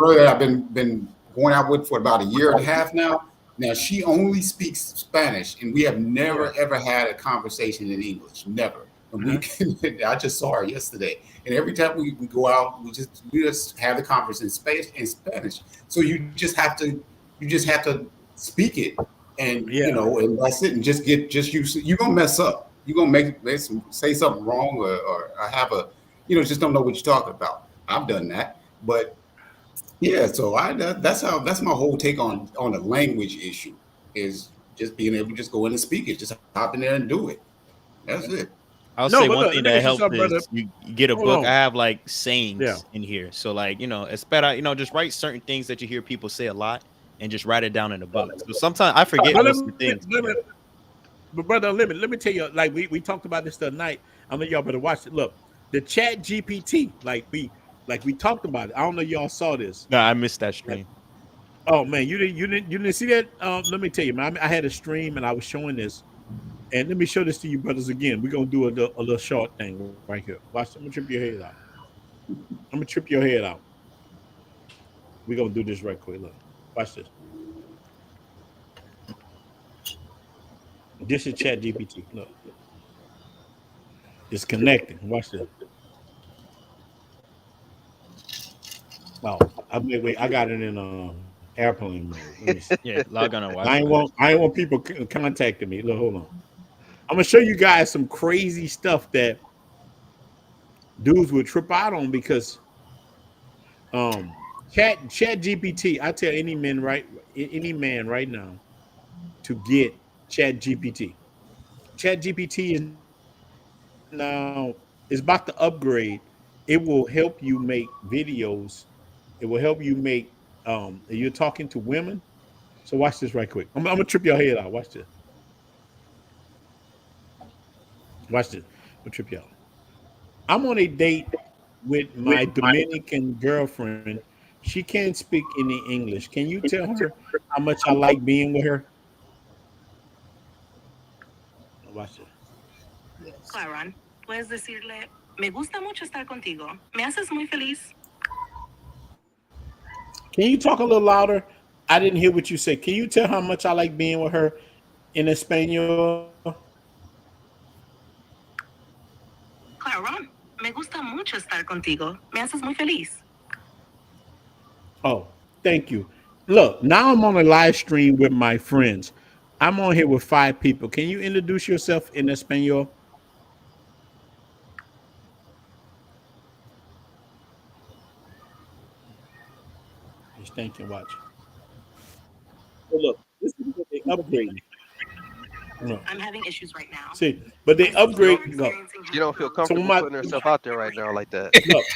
earlier, I've been going out with for about a year and a half now. Now she only speaks Spanish, and we have Yeah. never ever had a conversation in English. Never. And Uh-huh. I just saw her yesterday, and every time we go out, we just have the conference in Spanish. So you just have to speak it, and Yeah. and that's it, and just use it. You're gonna mess up. You're gonna say something wrong, or have a just don't know what you're talking about. I've done that, but yeah. So that's my whole take on the language issue is just being able to just go in and speak it, just hop in there and do it. That's it. I'll No, say but one look, thing let me that ask you helps something, brother. is you get a Hold book. I on. have like Yeah. sayings in here. So like, it's better, just write certain things that you hear people say a lot and just write it down in a book. So sometimes I forget But most of the things. but brother, let me tell you, like we talked about this the other night. I know y'all better watch it. Look, the Chat GPT, like we talked about it. I don't know y'all saw this. No, I missed that Like, stream. oh man, you didn't see that? Let me tell you, man. I had a stream and I was showing this, and let me show this to you, brothers. Again, we're gonna do a little short thing right here. Watch. I'm gonna trip your head out. I'm gonna trip your head out. We're gonna do this right quick. Look, watch this. This is Chat GPT. Look, it's connecting. Watch this. Oh, wait. I got it in airplane mode. Let me see. Yeah, log on and watch I ain't that. want people contacting me. Look, hold on. I'm gonna show you guys some crazy stuff that dudes would trip out on because um Chat GPT. I tell any man right now to get Chat GPT. Chat GPT is now is about to upgrade. It will help you make videos. It will help you make you're talking to women. So watch this right quick. I'm gonna trip your head out. Watch this. Watch this. I'm gonna trip you out. I'm on a date with my Dominican girlfriend. She can't speak any English. Can you tell her how much I like being with her? Watch this. Claron, puedes decirle, me gusta mucho estar contigo. Me haces muy feliz. Can you talk a little louder? I didn't hear what you said. Can you tell how much I like being with her in Espanol? Claron, me gusta mucho estar contigo. Me haces muy feliz. Oh, thank you. Look, now I'm on a live stream with my friends. I'm on here with 5 people. Can you introduce yourself in Espanol? Just thinking, watch. So look, this is what they upgraded. No. I'm having issues right now. See, but they upgrade. No. She don't feel So comfortable my putting herself out there right now like that. look,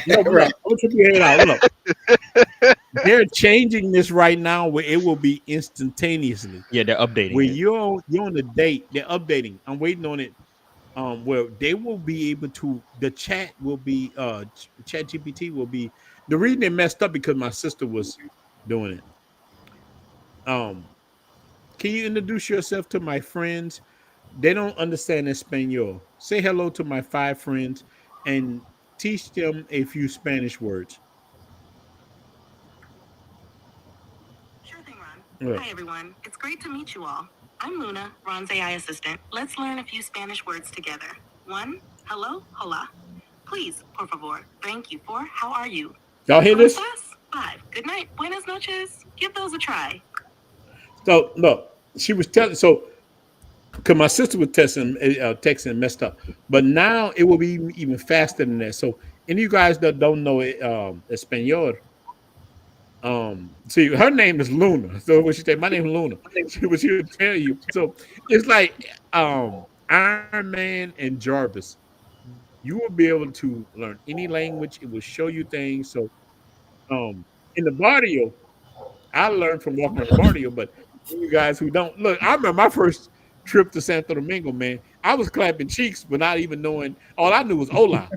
no, but look, I'm gonna trip your head out. Look, they're changing this right now where it will be instantaneously. Yeah, they're updating Where it. you're on the date, they're updating. I'm waiting on it. Where they will be able to the chat will be Chat GPT will be the reason they messed up because my sister was doing it. Um, can you introduce yourself to my friends? They don't understand Espanol. Say hello to my 5 friends and teach them a few Spanish words. Sure thing, Ron. Yeah. Hi, everyone. It's great to meet you all. I'm Luna, Ron's AI assistant. Let's learn a few Spanish words together. 1, hello, hola. Please, por favor. Thank you. 4, how are you? Y'all hear ¿Cómo this? estás? 5, good night. Buenas noches. Give those a try. So look, she was telling so because my sister was texting and messed up, but now it will be even faster than that. So any of you guys that don't know it, Espanol, see her name is Luna. So what she say? My name is Luna. She'll tell you. So it's like Iron Man and Jarvis. You will be able to learn any language. It will show you things. So in the barrio, I learned from walking on the barrio, but you guys who don't look, I remember my first trip to Santo Domingo, man. I was clapping cheeks, but not even knowing. All I knew was "Hola."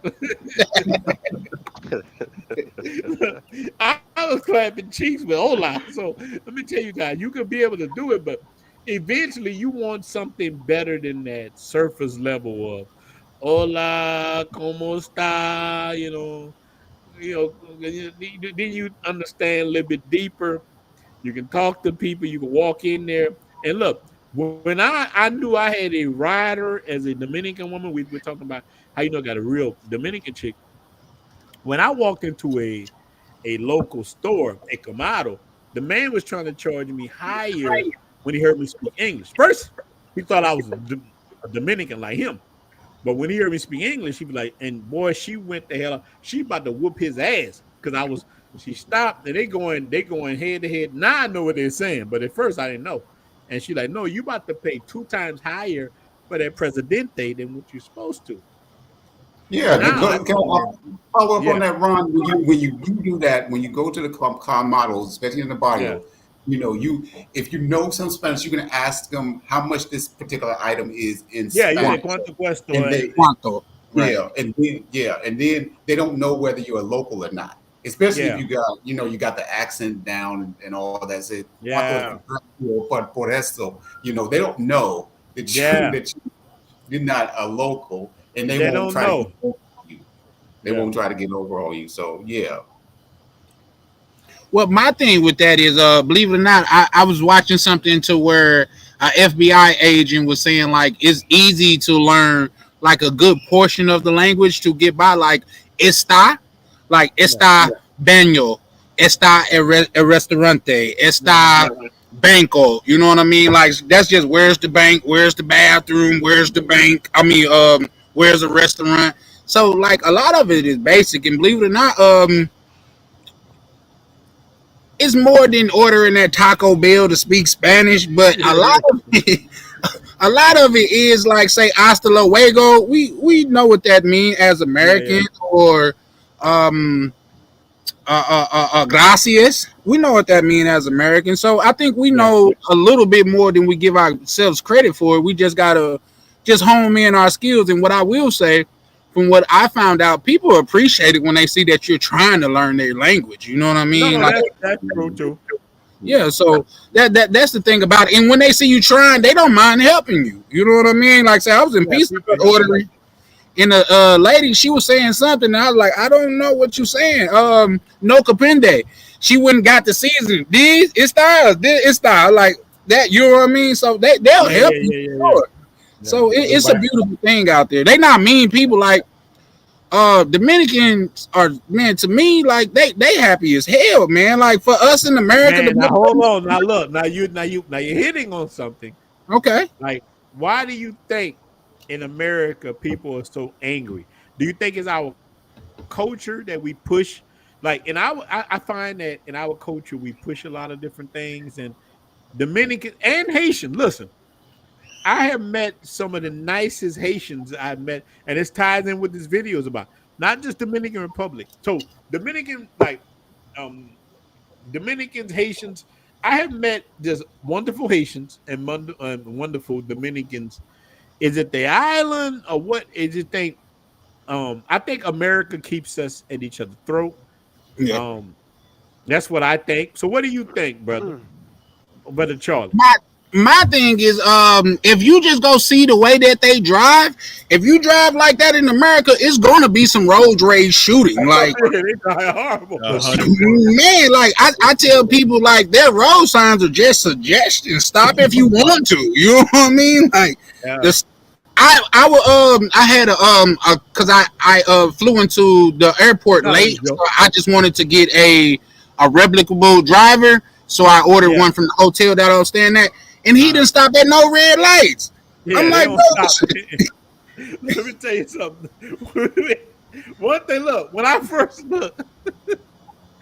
I was clapping cheeks with "Hola." So let me tell you guys, you could be able to do it, but eventually you want something better than that surface level of "Hola, cómo está?" Then you understand a little bit deeper. You can talk to people. You can walk in there and look. When I knew I had a rider as a Dominican woman, we were talking about how got a real Dominican chick. When I walked into a local store, a Camaro, the man was trying to charge me higher when he heard me speak English. First, he thought I was a Dominican like him. But when he heard me speak English, he be like, and boy, she went the hell up. She about to whoop his ass. Because she stopped and they going head to head. Now I know what they're saying, but at first I didn't know. And she like, no, you about to pay 2 times higher for that Presidente than what you're supposed to. Yeah, Now I can I follow up on yeah, that, Ron? When you do that, when you go to the car models, especially in the yeah, barrio, if you know some Spanish, you can ask them how much this particular item is in yeah. You say Spanish, cuánto cuesta, and they Quanto. Right. and then they don't know whether you're a local or not. Especially if yeah, you got the accent down and all that. Say "Cuánto es yeah, tu precio por esto?" They don't know that you yeah. that you're not a local, and they They won't don't try to get know. over you. They Yeah. won't try to get over on you. So yeah, Well, my thing with that is, believe it or not, I was watching something to where a FBI agent was saying like it's easy to learn like a good portion of the language to get by, like Yeah. está baño, está el restaurante, está Uh-huh. banco. You know what I mean? Like that's just where's the bank, where's the bathroom, where's the bank. I mean, where's the restaurant? So like a lot of it is basic, and believe it or not, it's more than ordering that Taco Bell to speak Spanish, but a lot of it, a lot of it is like say hasta luego. We know what that means as Yeah, yeah, Americans, or um gracias. We know what that means as Americans. So I think we yeah. know a little bit more than we give ourselves credit for. We just gotta just hone in our skills. And what I will say, from what I found out, people appreciate it when they see that you're trying to learn their language. You know what I No, mean? no, Like, that's true too. yeah. So that's the thing about it. And when they see you trying, they don't mind helping you. You know what I mean? Like, say I was in Yeah, pizza people help you. ordering, and the lady, she was saying something, and I was like, I don't know what you're saying. No capende. She wouldn't got the season. These it's style. It's style like that. You know what I mean? So they'll Yeah, help yeah, you. yeah, yeah, yeah. Sure. Yeah. So it's a beautiful thing out there. They not mean people. Like Dominicans are, man, to me, like they happy as hell, man. Like for us in America, Man, now hold on. Now look. Now you're hitting on something. okay. Like, why do you think in America people are so angry? Do you think it's our culture that we push? Like, I find that in our culture we push a lot of different things. And Dominican and Haitian. Listen, I have met some of the nicest Haitians I've met, and it's ties in with this video is about. Not just Dominican Republic. So Dominican, like um Dominicans, Haitians. I have met just wonderful Haitians and wonderful Dominicans. Is it the island or what? Is it think? I think America keeps us at each other's throat. Yeah. Um, that's what I think. So, what do you think, brother Charlie? My thing is, if you just go see the way that they drive, if you drive like that in America, it's gonna be some road rage shooting. Like, They die horrible. 100. man, like I tell people, like their road signs are just suggestions. Stop if you want to. You know what I mean? Like Yeah. this. I had cause I flew into the airport No, late, so joke. I just wanted to get a replicable driver, so I ordered Yeah. one from the hotel that I was staying at, and he didn't stop at no red lights. I'm Yeah, they like, don't bro, stop. Let me tell you something. One thing, look, when I first look,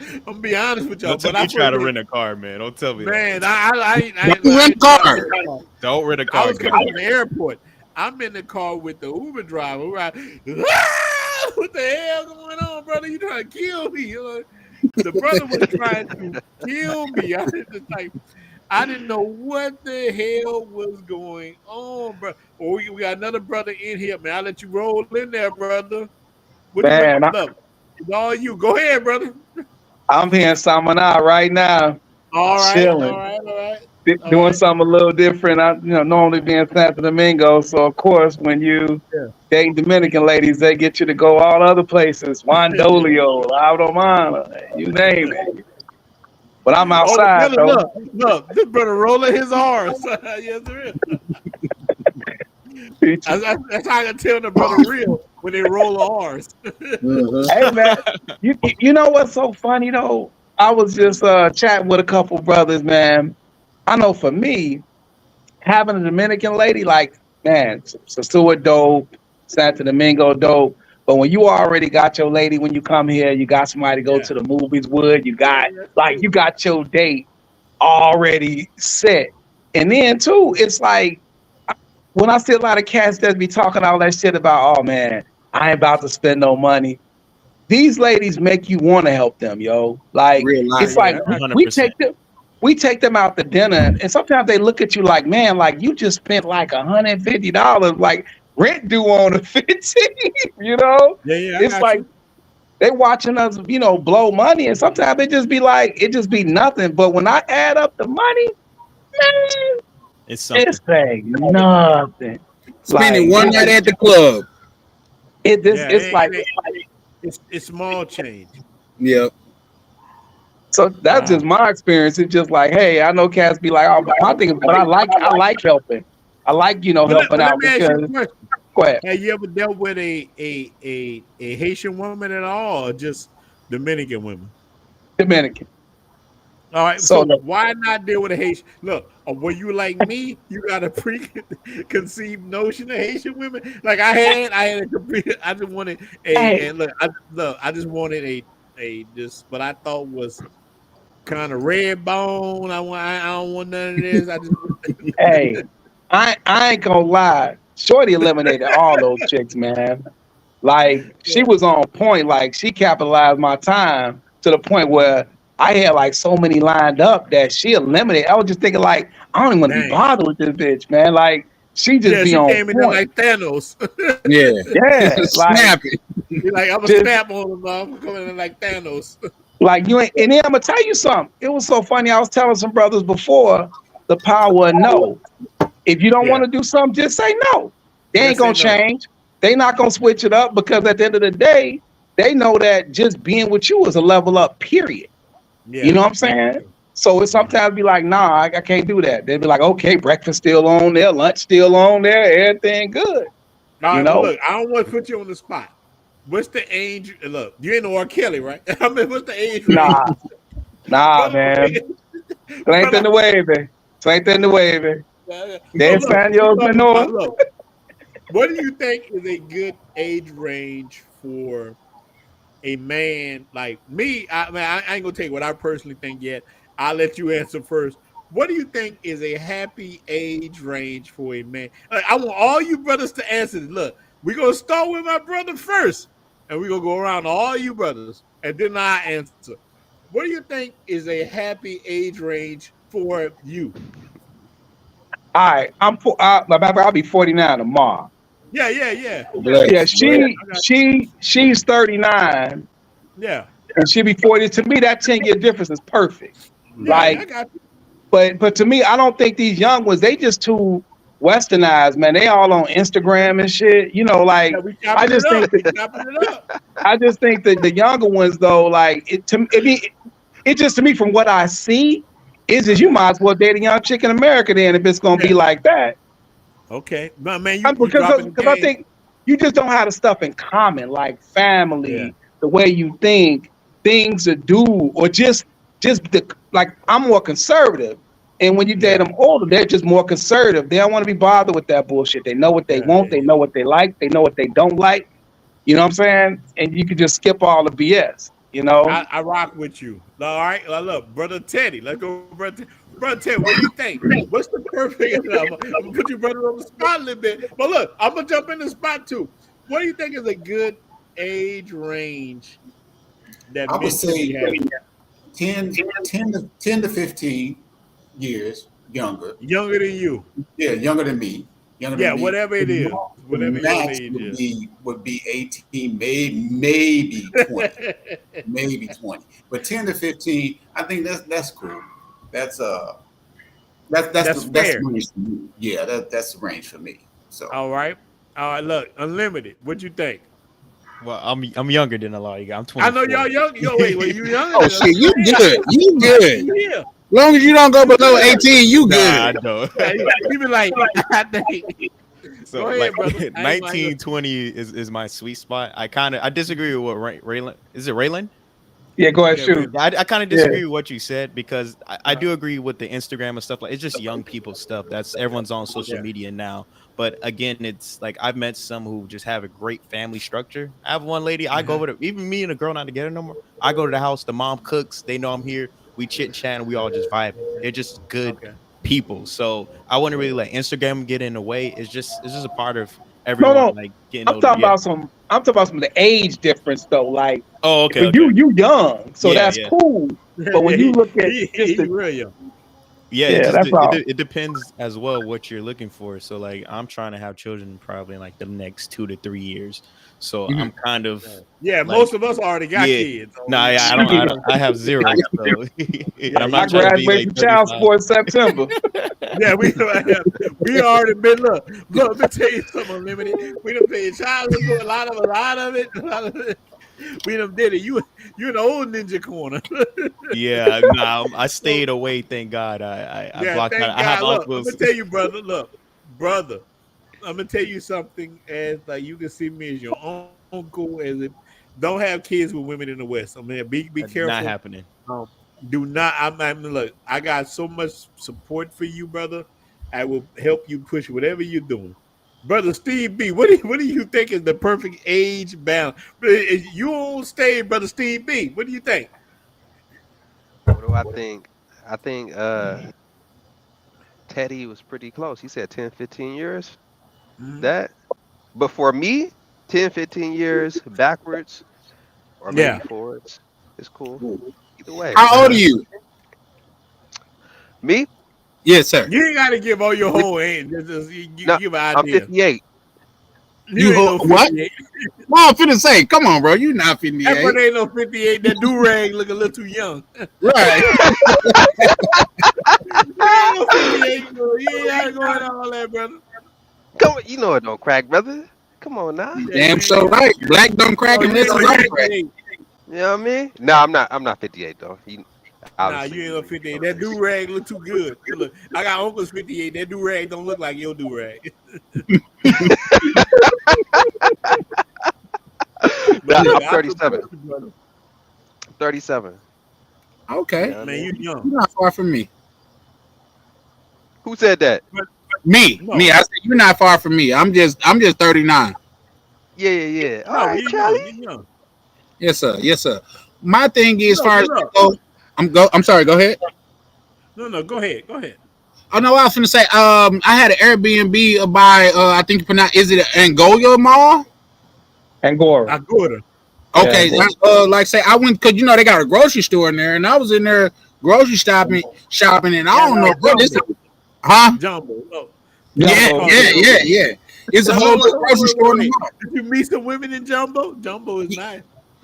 I'm gonna be honest with y'all. Don't tell When me I you try first to look, rent a car, man. Don't tell me that. man, I don't rent I was car. in the car. Don't rent a I car, was guys. coming from the airport. I'm in the car with the Uber driver. We're like, "Ah, what the hell going on, brother? You trying to kill me? The brother was trying to kill me. I didn't know what the hell was going on, bro. Oh, we got another brother in here, man. I'll let you roll in there, brother. What you Man, look? It's all you. Go ahead, brother. I'm here in Samana right now, All right, all chilling. right, all right. All doing right. something a little different. I, normally being Santo Domingo, so of course when you Yeah. date Dominican ladies, they get you to go all other places, Juan Dolio, Aldomana, you name it. But I'm Oh, outside really? though. Look, this brother rolling his R's. Yes, there is. That's how I can tell the brother real when they roll the R's. Hey man, you know what's so funny though? I was just chatting with a couple brothers, man. I know for me, having a Dominican lady, like, man, Sasua dope, Santo Domingo dope. But when you already got your lady when you come here, you got somebody to go Yeah. to the movies with, you Yeah, got that's like true. you got your date already set. And then too, it's like when I see a lot of cats that be talking all that shit about, oh man, I ain't about to spend no money. These ladies make you want to help them, yo. Like Real Yeah, life. it's like yeah, I got we 100%. take them out to dinner, and sometimes they look at you like, man, like you just spent like $150, like rent due on the 15. You know, yeah, I it's got like you. they watching us, blow money, and sometimes it just be like it just be nothing. But when I add up the money, man, It's something. it's like nothing. Spending Like one night at the club. Yeah, it's like it's small change. Yep. so that's Wow. just my experience. It's just like, hey, I know cats be like, oh, my thing is, but I like helping. I like helping But let out me ask you a because question. go ahead. Have you ever dealt with a Haitian woman at all, or just Dominican women? Dominican. All right, So so why not deal with a Haitian? Look, were you like me? You got a preconceived notion of Haitian women? Like I had a complete. I just wanted hey, and look, I just wanted a just, what I thought was kind of red bone. I don't want none of this. I just hey, I ain't gonna lie. Shorty eliminated all those chicks, man. Like she was on point. Like she capitalized my time to the point where I had like so many lined up that she eliminated. I was just thinking like I don't even want to be dang. bothered with this bitch, man. Like she just Yeah, be she on came in there point. like Thanos. Yeah. Yeah, like Snappy. He like, I'm gonna just snap on him. I'm coming in like Thanos. like you ain't. And then I'm gonna tell you something. It was so funny. I was telling some brothers before the power of no. If you don't want Yeah, to do something, just say no. They ain't just say gonna no. change. They not gonna switch it up because at the end of the day, they know that just being with you is a level up. Period. You Yeah, know what I'm that's saying? true. So it sometimes be like, nah, I can't do that. They'd be like, okay, breakfast still on there, lunch still on there, everything good. All You right, well, know? look, I don't want to put you on the spot. What's the age? Look, you ain't no R. Kelly, right? I mean, what's the age range? Nah, nah, Brother, man. It ain't in brother, the wavy. It ain't in the wavy. so There's look, we Sanyo's talking about, Manor. look, what do you think is a good age range for a man like me? I mean, I ain't gonna tell you what I personally think yet. I'll let you answer first. What do you think is a happy age range for a man? I want all you brothers to answer this. Look, we're gonna start with my brother first, and we're gonna go around to all you brothers, and then I answer. What do you think is a happy age range for you? All right, I'll be 49 tomorrow. Yeah. Yeah, Bless. Bless. she's 39 Yeah. and she'll be 40. To me, that 10-year difference is perfect. Yeah, I Like, got you. but to me, I don't think these young ones, they just too westernized, man. They all on Instagram and shit. Yeah, Like we I chopping it just up. think We that chopping it up. I just think that the younger ones though, like it just to me from what I see, is you might as well date a young chick in America then if it's gonna be Yeah. like that. Okay. But man, you Because dropping the I game. think you just don't have the stuff in common, like Yeah. family, the way you think, things to do, or just like I'm more conservative. And when you date Yeah. them older, they're just more conservative. They don't want to be bothered with that bullshit. They know what they want, they know what they like, they know what they don't like. You know what I'm saying? And you can just skip all the BS, you know? I rock with you. All right. Look, brother Teddy. Let's go, brother. Brother Teddy, what do you think? What's the perfect? I'm gonna put you brother on the spot a little bit. But look, I'm gonna jump in the spot too. What do you think is a good age range that I would men should be say having? 10 to 15 years younger. Younger than you. Yeah, younger than me. Younger Yeah, than me. whatever it is. The Whatever your max age is. would be 18, maybe 20. Maybe 20. But 10 to 15, I think that's cool. That's That's fair. the range for me. Yeah, that's the range for me. So All right. Look, unlimited. What you think? Well, I'm younger than a lot of you guys. I'm I 24. know y'all young. Yo, wait, you younger Oh than shit, you us? good. You good. Yeah. As long as you don't go below 18, you Nah, I good. don't. You be like, I think. So Go ahead, like brother. I ain't 1920 is my sweet spot. I disagree with what Raylan. Is it Raylan? Yeah, go ahead, Yeah, shoot. I kind of Yeah. disagree with what you said because I do agree with the Instagram and stuff. Like it's just young people stuff. That's everyone's on social Yeah. media now. But again, it's like I've met some who just have a great family structure. I have one lady. I go over to even me and a girl not together no more. I go to the house. The mom cooks. They know I'm here. We chit chat and we all just vibing. They're just good Okay. people. So I wouldn't really let Instagram get in the way. It's just a part of everyone No. like getting I'm older. talking Yeah. about some. I'm talking about some of the age difference though. Like, Oh, okay. but you young, so Yeah, that's yeah. cool. But when you look at just the, real young. Yeah, Yeah, that's all. it depends as well what you're looking for. So like I'm trying to have children probably in like the next 2 to 3 years. So I'm kind of Yeah, like, most of us already got kids. So Nah, yeah, I don't. I have 0. So and I'm I not trying to be graduate like from child 35. support in September. Yeah, we already been look. Let me tell you something, Unlimited. We done paid child support, a lot of it. We done did it. You in the old ninja corner. Yeah, nah, I stayed away. Thank God. I Yeah, blocked thank out. I have God. Look, I'm uncles. gonna tell you, brother. Look, brother. I'm gonna tell you something. As like you can see me as your uncle. As if don't have kids with women in the West. I mean, be careful. Not happening. Do not. Look. I got so much support for you, brother. I will help you push whatever you're doing, brother. Steve B. What do you think is the perfect age balance? You on stage, brother Steve B. What do you think? What do I think? I think Teddy was pretty close. He said 10, 15 years. That, but for me, 10, 15 years backwards or maybe forwards is cool. Either way. How old are you? Me? Yes, sir. You ain't got to give all your whole age. You No, give an I'm idea. 58. You ain't no 58. What? Well, I'm finna say, come on, bro. You not 58. That one ain't no 58. That do-rag look a little too young. Right. You ain't no 58, bro. You ain't got to go into all that, brother. Come on, you know it don't crack, brother. Come on now. Damn so right. Black don't crack unless it's on crack. You know what I mean? No, I'm not 58 though. Nah, you ain't no 58. That do-rag look too good. Look, I got uncles 58. That do-rag don't look like your do-rag. I'm 37. 37. Okay. You know what I Man, mean? you young. You're not far from me. Who said that? Me. No. Me. I said you're not far from me. I'm just 39. Yeah. All right, you Charlie. young. You young. Yes, sir. Yes, sir. My thing is, as No, far as look. I'm sorry. Go ahead. No, go ahead. Oh no, I was gonna say. I had an Airbnb by. I think you pronounce. Is it Angola Mall? Angora. Agora. Okay. Yeah. Like say I went because they got a grocery store in there, and I was in there grocery shopping, and I don't know what this. Huh? Jumbo. No. Yeah. It's a whole little grocery store in the mall. Did you meet some women in Jumbo? Jumbo is nice.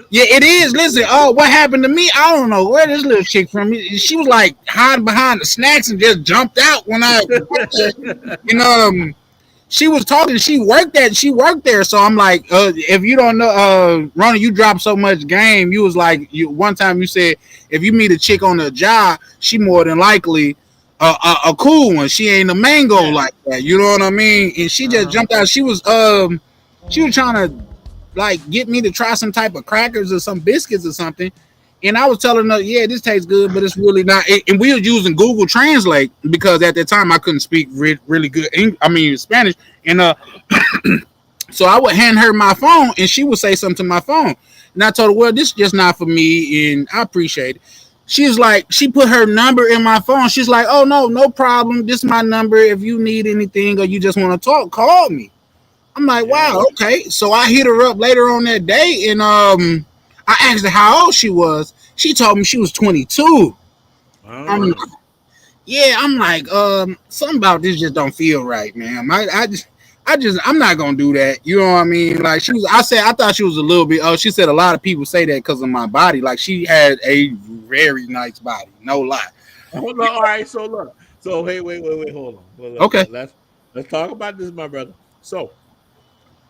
Yeah, it is. Listen, what happened to me? I don't know where this little chick from. She was like hiding behind the snacks and just jumped out when I, she was talking. She worked there. So I'm like, if you don't know, Ronnie, you dropped so much game. You was like, one time you said if you meet a chick on the job, she more than likely a cool one. She ain't a mango like that. You know what I mean? And she just jumped out. She was trying to like get me to try some type of crackers or some biscuits or something. And I was telling her, yeah, this tastes good, but it's really not. And we were using Google Translate because at that time I couldn't speak really good Spanish. And so I would hand her my phone and she would say something to my phone. And I told her, well, this is just not for me. And I appreciate it. She's like, she put her number in my phone. She's like, oh, no problem. This is my number. If you need anything or you just want to talk, call me. I'm like, wow, okay. So I hit her up later on that day, and I asked her how old she was. She told me she was 22. I'm like, something about this just don't feel right, man. I'm not gonna do that. You know what I mean? Like I thought she was a little bit. She said a lot of people say that because of my body. Like she had a very nice body, no lie. Hold on. All right. So look, So hey, wait, hold on. Okay. Let's talk about this, my brother. So,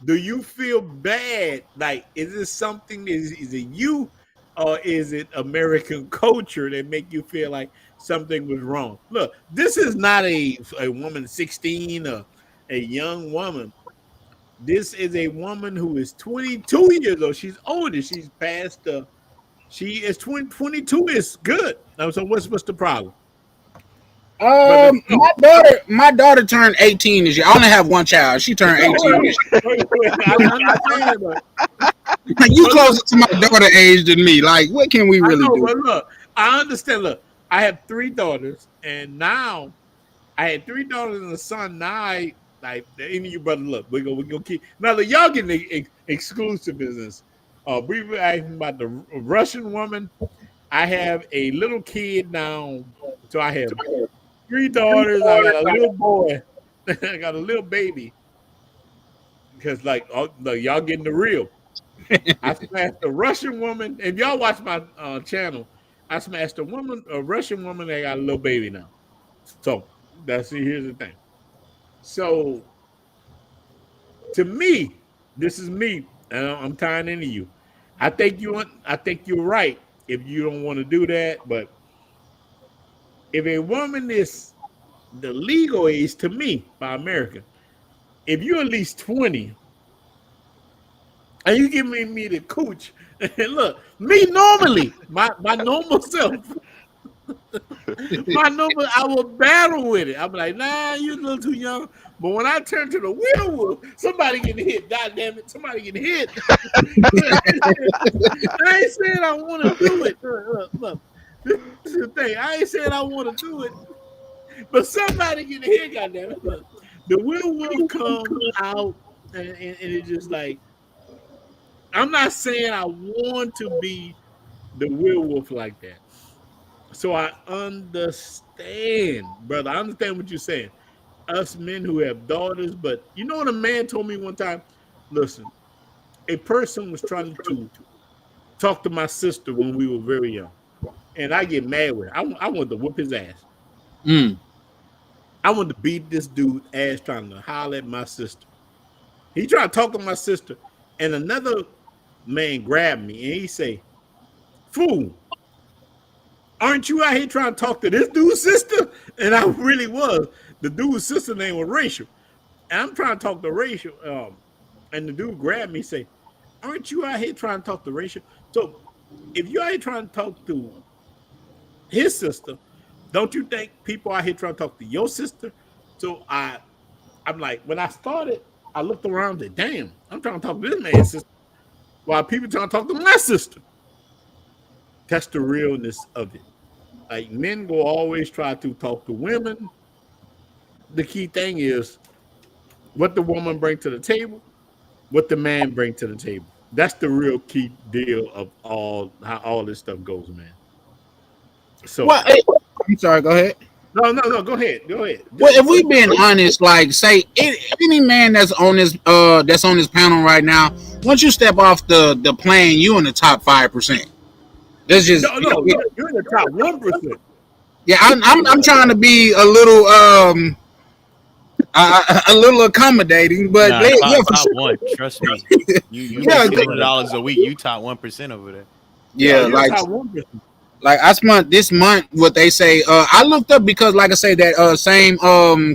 do you feel bad? Like, is this something? Is it you, or is it American culture that make you feel like something was wrong? Look, this is not a woman 16 or a young woman. This is a woman who is 22 years old. She's older. She's past the. She is 22 is good. Now, so what's the problem? But My daughter turned 18 this year. I only have one child. She turned 18 this I understand, but year. You closer to my daughter age than me. Like, what can we really do? But look, I understand. Look, I have 3 daughters, and now I had 3 daughters and a son. Now I like any of you brothers. Look, we gonna keep now. Look, y'all getting the exclusive business. We were asking about the Russian woman. I have a little kid now, so I have 3 daughters. I got a little boy. I got a little baby. Because like, y'all getting the real. I smashed a Russian woman. If y'all watch my channel, I smashed a Russian woman that got a little baby now. So here's the thing. So to me, this is me, and I'm tying into you. I think you're right if you don't want to do that, but if a woman is the legal age to me by America, if you're at least 20 and you give me the cooch, and look, me normally, my normal self, I will battle with it. I'm like, nah, you're a little too young. But when I turn to the werewolf, somebody getting hit. God damn it, somebody getting hit. I ain't saying I want to do it. Look, this is the thing. I ain't saying I want to do it, but somebody getting hit. God damn it. Look, the werewolf comes out, and it's just like, I'm not saying I want to be the werewolf like that. So I understand, brother. I understand what you're saying. Us men who have daughters, but you know what a man told me one time? Listen, a person was trying to talk to my sister when we were very young, and I get mad with her. I wanted to whoop his ass. I wanted to beat this dude ass trying to holler at my sister. He tried to talk to my sister, and another man grabbed me and he say, "Fool, aren't you out here trying to talk to this dude's sister?" And I really was. The dude's sister name was Rachel. And I'm trying to talk to Rachel. And the dude grabbed me and say, "Aren't you out here trying to talk to Rachel?" So if you're out here trying to talk to his sister, don't you think people out here trying to talk to your sister? So I'm like, when I started, I looked around and damn, I'm trying to talk to this man's sister while people trying to talk to my sister. That's the realness of it. Like, men will always try to talk to women. The key thing is what the woman bring to the table, what the man bring to the table. That's the real key deal of how all this stuff goes, man. So, Well, I'm sorry. Go ahead. No. Go ahead. Well, if we being honest, like, say any man that's on this panel right now, once you step off the plane, you in the top 5%. That's just no, you're in the top 1%. Yeah, I'm trying to be a little accommodating, but nah, yeah, top sure. one. Trust me, you Yeah, make $200 a week. You top 1% over there. Yeah, like top 1%. Like this month, what they say, I looked up because, like I say, that same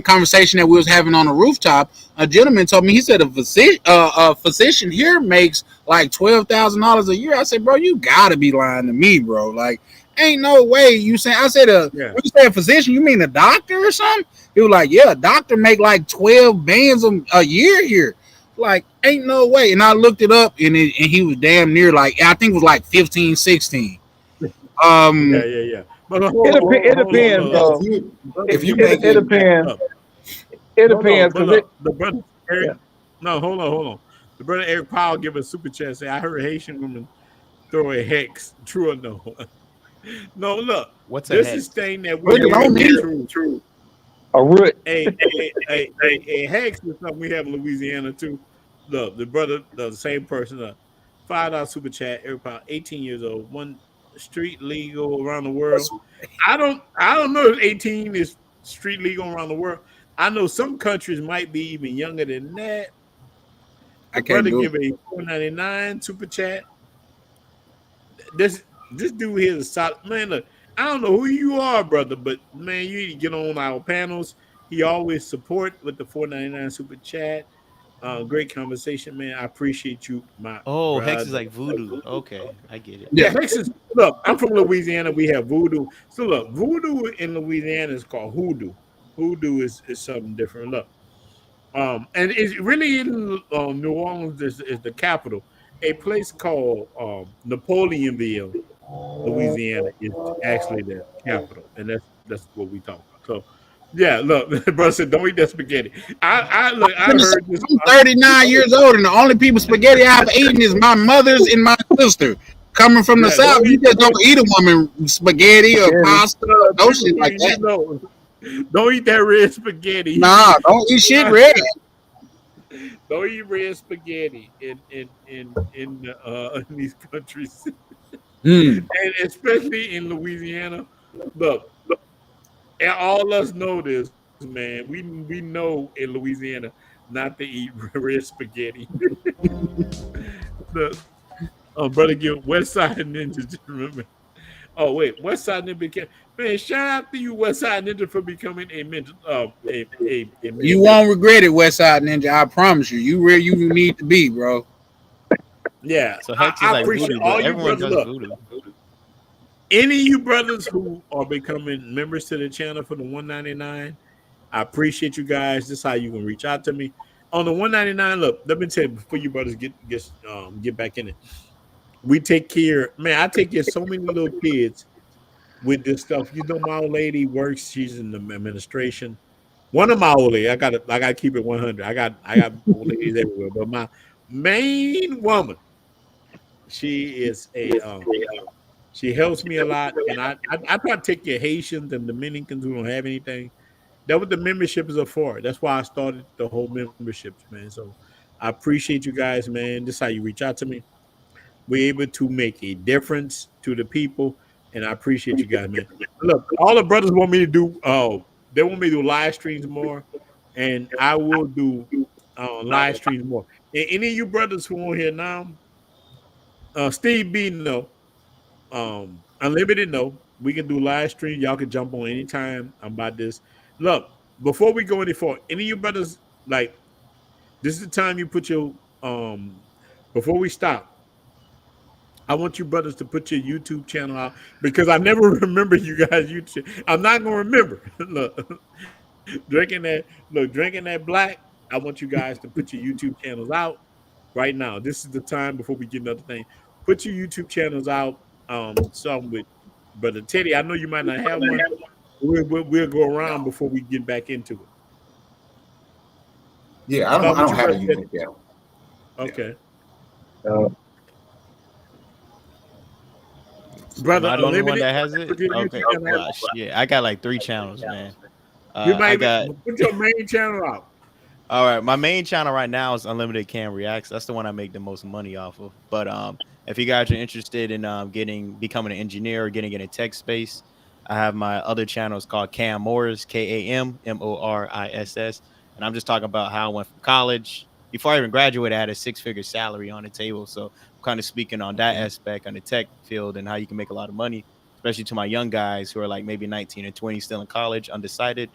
conversation that we was having on the rooftop, a gentleman told me, he said a physician here makes like $12,000 a year. I said, bro, you gotta be lying to me, bro. Like, ain't no way you say. I said, when you say a physician, you mean a doctor or something? He was like, yeah, a doctor make like 12 bands a year here. Like, ain't no way. And I looked it up, and he was damn near like, I think it was like 15, 16. Yeah. But it depends, though. It depends. It depends because the brother Eric. No, hold on. The brother Eric Powell give a super chat. Say, I heard Haitian women throw a hex. True or no? No, look. What's this hex? is thing that we true. A root. A hex is something we have in Louisiana too. Look, the brother, the same person. $5 super chat. Eric Powell, 18 years old, one street legal around the world. I don't know if 18 is street legal around the world. I know some countries might be even younger than that. I The can't brother do it. give a 4.99 super chat. This dude here is solid. Man, look, I don't know who you are, brother, but man, you need to get on our panels. He always support with the 4.99 super chat. Great conversation, man. I appreciate you, my Oh, hex is brother. like voodoo. Okay, I get it. Yeah, Yeah. Texas. Look, I'm from Louisiana. We have voodoo. So look, voodoo in Louisiana is called hoodoo. Hoodoo is something different. Look, and it's really in New Orleans is the capital. A place called Napoleonville, Louisiana, is actually the capital, and that's what we talk about. So, yeah, look, brother said, don't eat that spaghetti. I look, I I'm heard this. 39 years old, and the only people spaghetti I've eaten is my mother's and my sister. Coming from the Yeah, south, don't you eat just don't eat a woman spaghetti or Spaghetti. pasta or no shit like you that. know, don't eat that red spaghetti. Nah, don't eat shit red. Don't eat red spaghetti in these countries, Mm. and especially in Louisiana. Look, and all us know this, man. We know in Louisiana not to eat red spaghetti. The brother, give West Side Ninja. Just remember. Oh wait, West Side Ninja became, man. Shout out to you, West Side Ninja, for becoming a mentor. A You mentor. won't regret it, West Side Ninja. I promise you. You where you need to be, bro. Yeah, So hex is I like appreciate voodoo, but all you everyone brothers. does Look, voodoo. any of you brothers who are becoming members to the channel for the 199, I appreciate you guys. This is how you can reach out to me on the 199. Look, let me tell you before you brothers get back in it. We take care, man. I take care of so many little kids with this stuff. You know, my old lady works. She's in the administration. One of my old ladies, I got to keep it 100. I got old ladies everywhere, but my main woman, she is a she helps me a lot, and I try to take care of Haitians and Dominicans who don't have anything. That's what the memberships are for. That's why I started the whole memberships, man. So I appreciate you guys, man. This is how you reach out to me. We're able to make a difference to the people, and I appreciate you guys, man. Look, all the brothers want me to do. They want me to do live streams more, and I will do live streams more. And any of you brothers who on here now, Steve B, no, Unlimited, no. We can do live stream. Y'all can jump on anytime. I'm about this. Look, before we go any further, any of you brothers, like, this is the time you put your before we stop. I want you brothers to put your YouTube channel out because I never remember you guys YouTube. I'm not gonna remember. Look, drinking that black. I want you guys to put your YouTube channels out right now. This is the time before we get another thing. Put your YouTube channels out. Some with Brother Teddy. I know you might not have one. We'll go around before we get back into it. Yeah, Start I with don't you, have a Brother Teddy. YouTube channel. Yeah. Okay, Uh, Am Brother I the only one Unlimited. that has it? Put your Okay. YouTube channel out. Yeah, I got like 3 channels, man. You I might got put your main channel out. all right. My main channel right now is Unlimited Cam Reacts. That's the one I make the most money off of. But if you guys are interested in becoming an engineer or getting in a tech space, I have my other channels called Cam Morris, KAMMORISS, and I'm just talking about how I went from college. Before I even graduated, I had a 6-figure salary on the table. So I'm kind of speaking on that aspect on the tech field and how you can make a lot of money, especially to my young guys who are like maybe 19 or 20, still in college, undecided.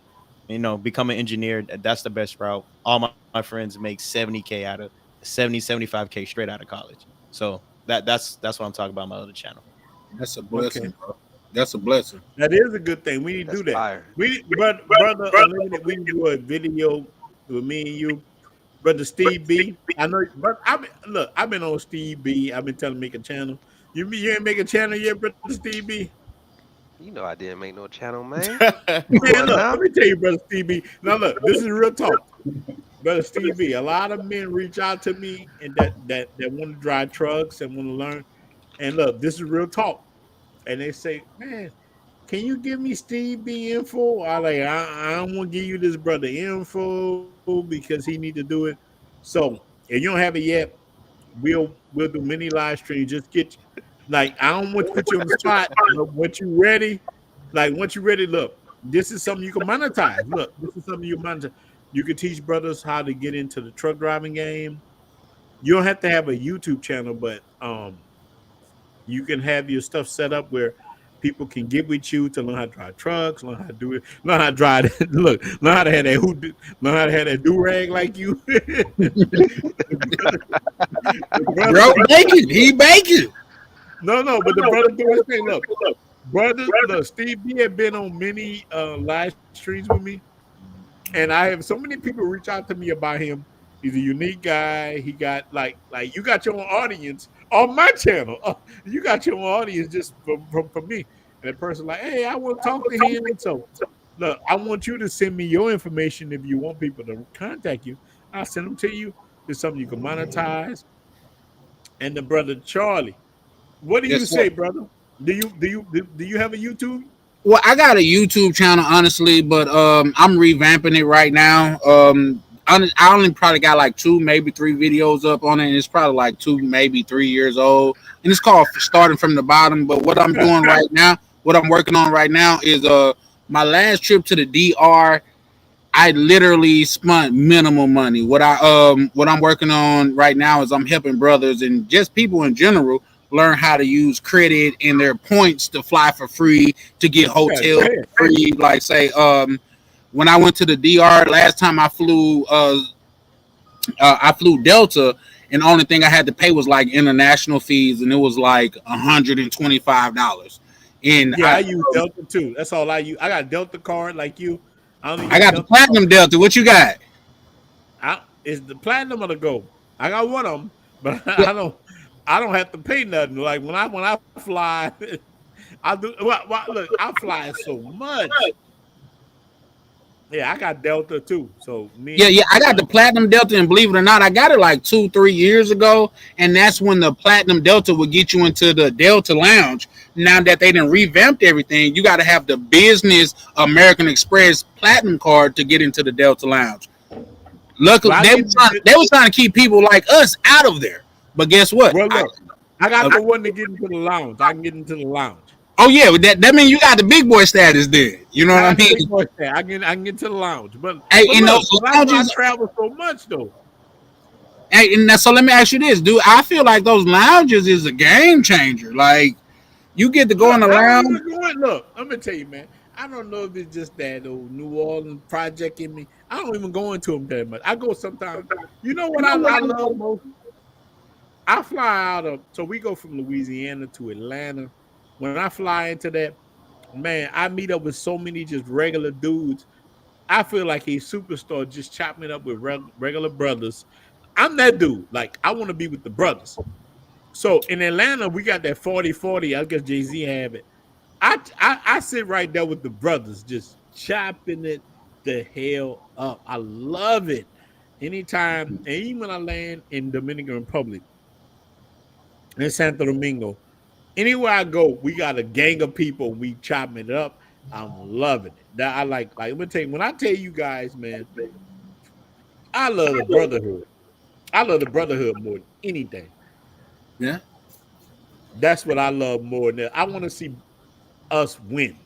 Become an engineer. That's the best route. All my friends make 70K out of 75K straight out of college. So that's what I'm talking about on my other channel. That's a Okay. blessing, bro. That's a blessing. That is a good thing. We need to That's do that. fire. Brother Unlimited, we need to do a video with me and you. Brother Steve B. I know, but I've been on Steve B. I've been telling him make a channel. You ain't make a channel yet, Brother Steve B. You know I didn't make no channel, man. Come Man, on look, let now. me tell you, Brother Steve B. Now look, this is real talk. Brother Steve B. A lot of men reach out to me and that want to drive trucks and want to learn. And look, this is real talk. And they say, man, can you give me Steve B info? I don't want to give you this brother info because he need to do it. So if you don't have it yet, we'll do many live streams. Just get like I don't want to put you on the spot, but once you ready, look. This is something you can monetize. Look, this is something you monetize. You can teach brothers how to get into the truck driving game. You don't have to have a YouTube channel, but you can have your stuff set up where people can get with you to learn how to drive trucks, learn how to do it, learn how to drive. Look, learn how to have that learn how to have that do rag like you. Bro, bacon. He bacon. No, but the brother doing his thing. Look, brother, look, Steve B had been on many live streams with me, and I have so many people reach out to me about him. He's a unique guy. He got like you got your own audience on my channel. You got your own audience just from me. And the person like, hey, I want to talk to him. So look, I want you to send me your information if you want people to contact you. I'll send them to you. There's something you can monetize. And the brother Charlie, what do you say, brother? Do you have a YouTube? Well, I got a YouTube channel, honestly, but I'm revamping it right now. I only probably got like 2, maybe 3 videos up on it, and it's probably like 2, maybe 3 years old. And it's called Starting from the Bottom. But what I'm doing right now, what I'm working on right now is my last trip to the DR. I literally spent minimal money. What I'm working on right now is I'm helping brothers and just people in general learn how to use credit and their points to fly for free, to get hotels for free. Like say, when I went to the DR last time, I flew Delta, and the only thing I had to pay was like international fees, and it was like $125. And yeah, I use Delta too. That's all I use. I got a Delta card like you. I got the platinum Delta. What you got? Is the platinum or the gold? I got one of them, but I don't have to pay nothing. Like when I fly, I do. Look, I fly so much. Yeah, I got Delta too. So I got the platinum Delta, and believe it or not, I got it like 2-3 years ago, and that's when the platinum Delta would get you into the Delta Lounge. Now that they done revamped everything, you got to have the business American Express platinum card to get into the Delta Lounge. Luckily, they were trying to keep people like us out of there. But guess what? Well, look, I got the one to get into the lounge. I can get into the lounge. Oh yeah, that means you got the big boy status then. You know what I mean? I can get to the lounge, but hey, but you know, I travel so much though. Hey, and so let me ask you this, dude. I feel like those lounges is a game changer. Like you get to go in the lounge. Look, I'm gonna tell you, man. I don't know if it's just that old New Orleans project in me. I don't even go into them that much. I go sometimes. You know what I love most? I fly out of, so we go from Louisiana to Atlanta. When I fly into that, man, I meet up with so many just regular dudes. I feel like a superstar just chopping it up with regular brothers. I'm that dude. Like, I want to be with the brothers. So in Atlanta, we got that 40-40. I guess Jay-Z have it. I sit right there with the brothers, just chopping it the hell up. I love it. Anytime, and even when I land in Dominican Republic, in Santo Domingo, anywhere I go, we got a gang of people. We chopping it up. I'm loving it. That I like. Let me tell you, when I tell you guys, man, I love the brotherhood. I love the brotherhood more than anything. Yeah, that's what I love more than that. I want to see us win.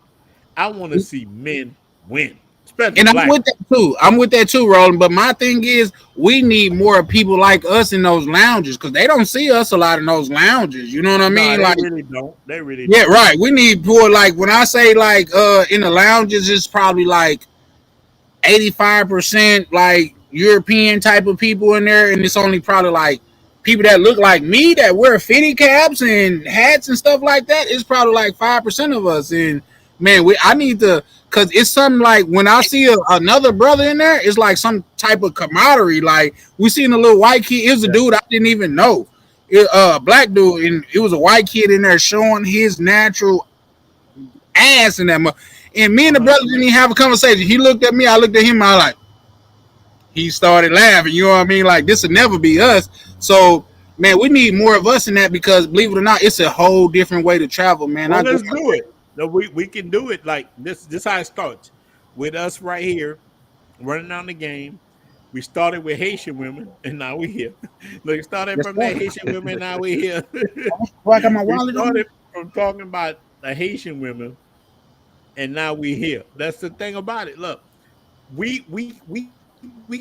I want to see men win. And I'm with that too. I'm with that too, Roland. But my thing is, we need more people like us in those lounges because they don't see us a lot in those lounges. You know what I mean? They like, really don't. They really yeah, don't. right. We need more. Like when I say like in the lounges, it's probably like 85% like European type of people in there, and it's only probably like people that look like me that wear fitty caps and hats and stuff like that. It's probably like 5% of us. And man, I need to. Cause it's something like when I see another brother in there, it's like some type of camaraderie. Like we seen a little white kid. It was a dude I didn't even know, a black dude, and it was a white kid in there showing his natural ass in that. And me and the brother didn't even have a conversation. He looked at me, I looked at him. I like, he started laughing. You know what I mean? Like this will never be us. So man, we need more of us in that because believe it or not, it's a whole different way to travel, man. Well, let's do it. No, we can do it like this. This how it starts with us right here, running down the game. We started with Haitian women, and now we here. Look, started from the Haitian women, now we here. I got my wallet. We started from talking about the Haitian women, and now we here. That's the thing about it. Look, we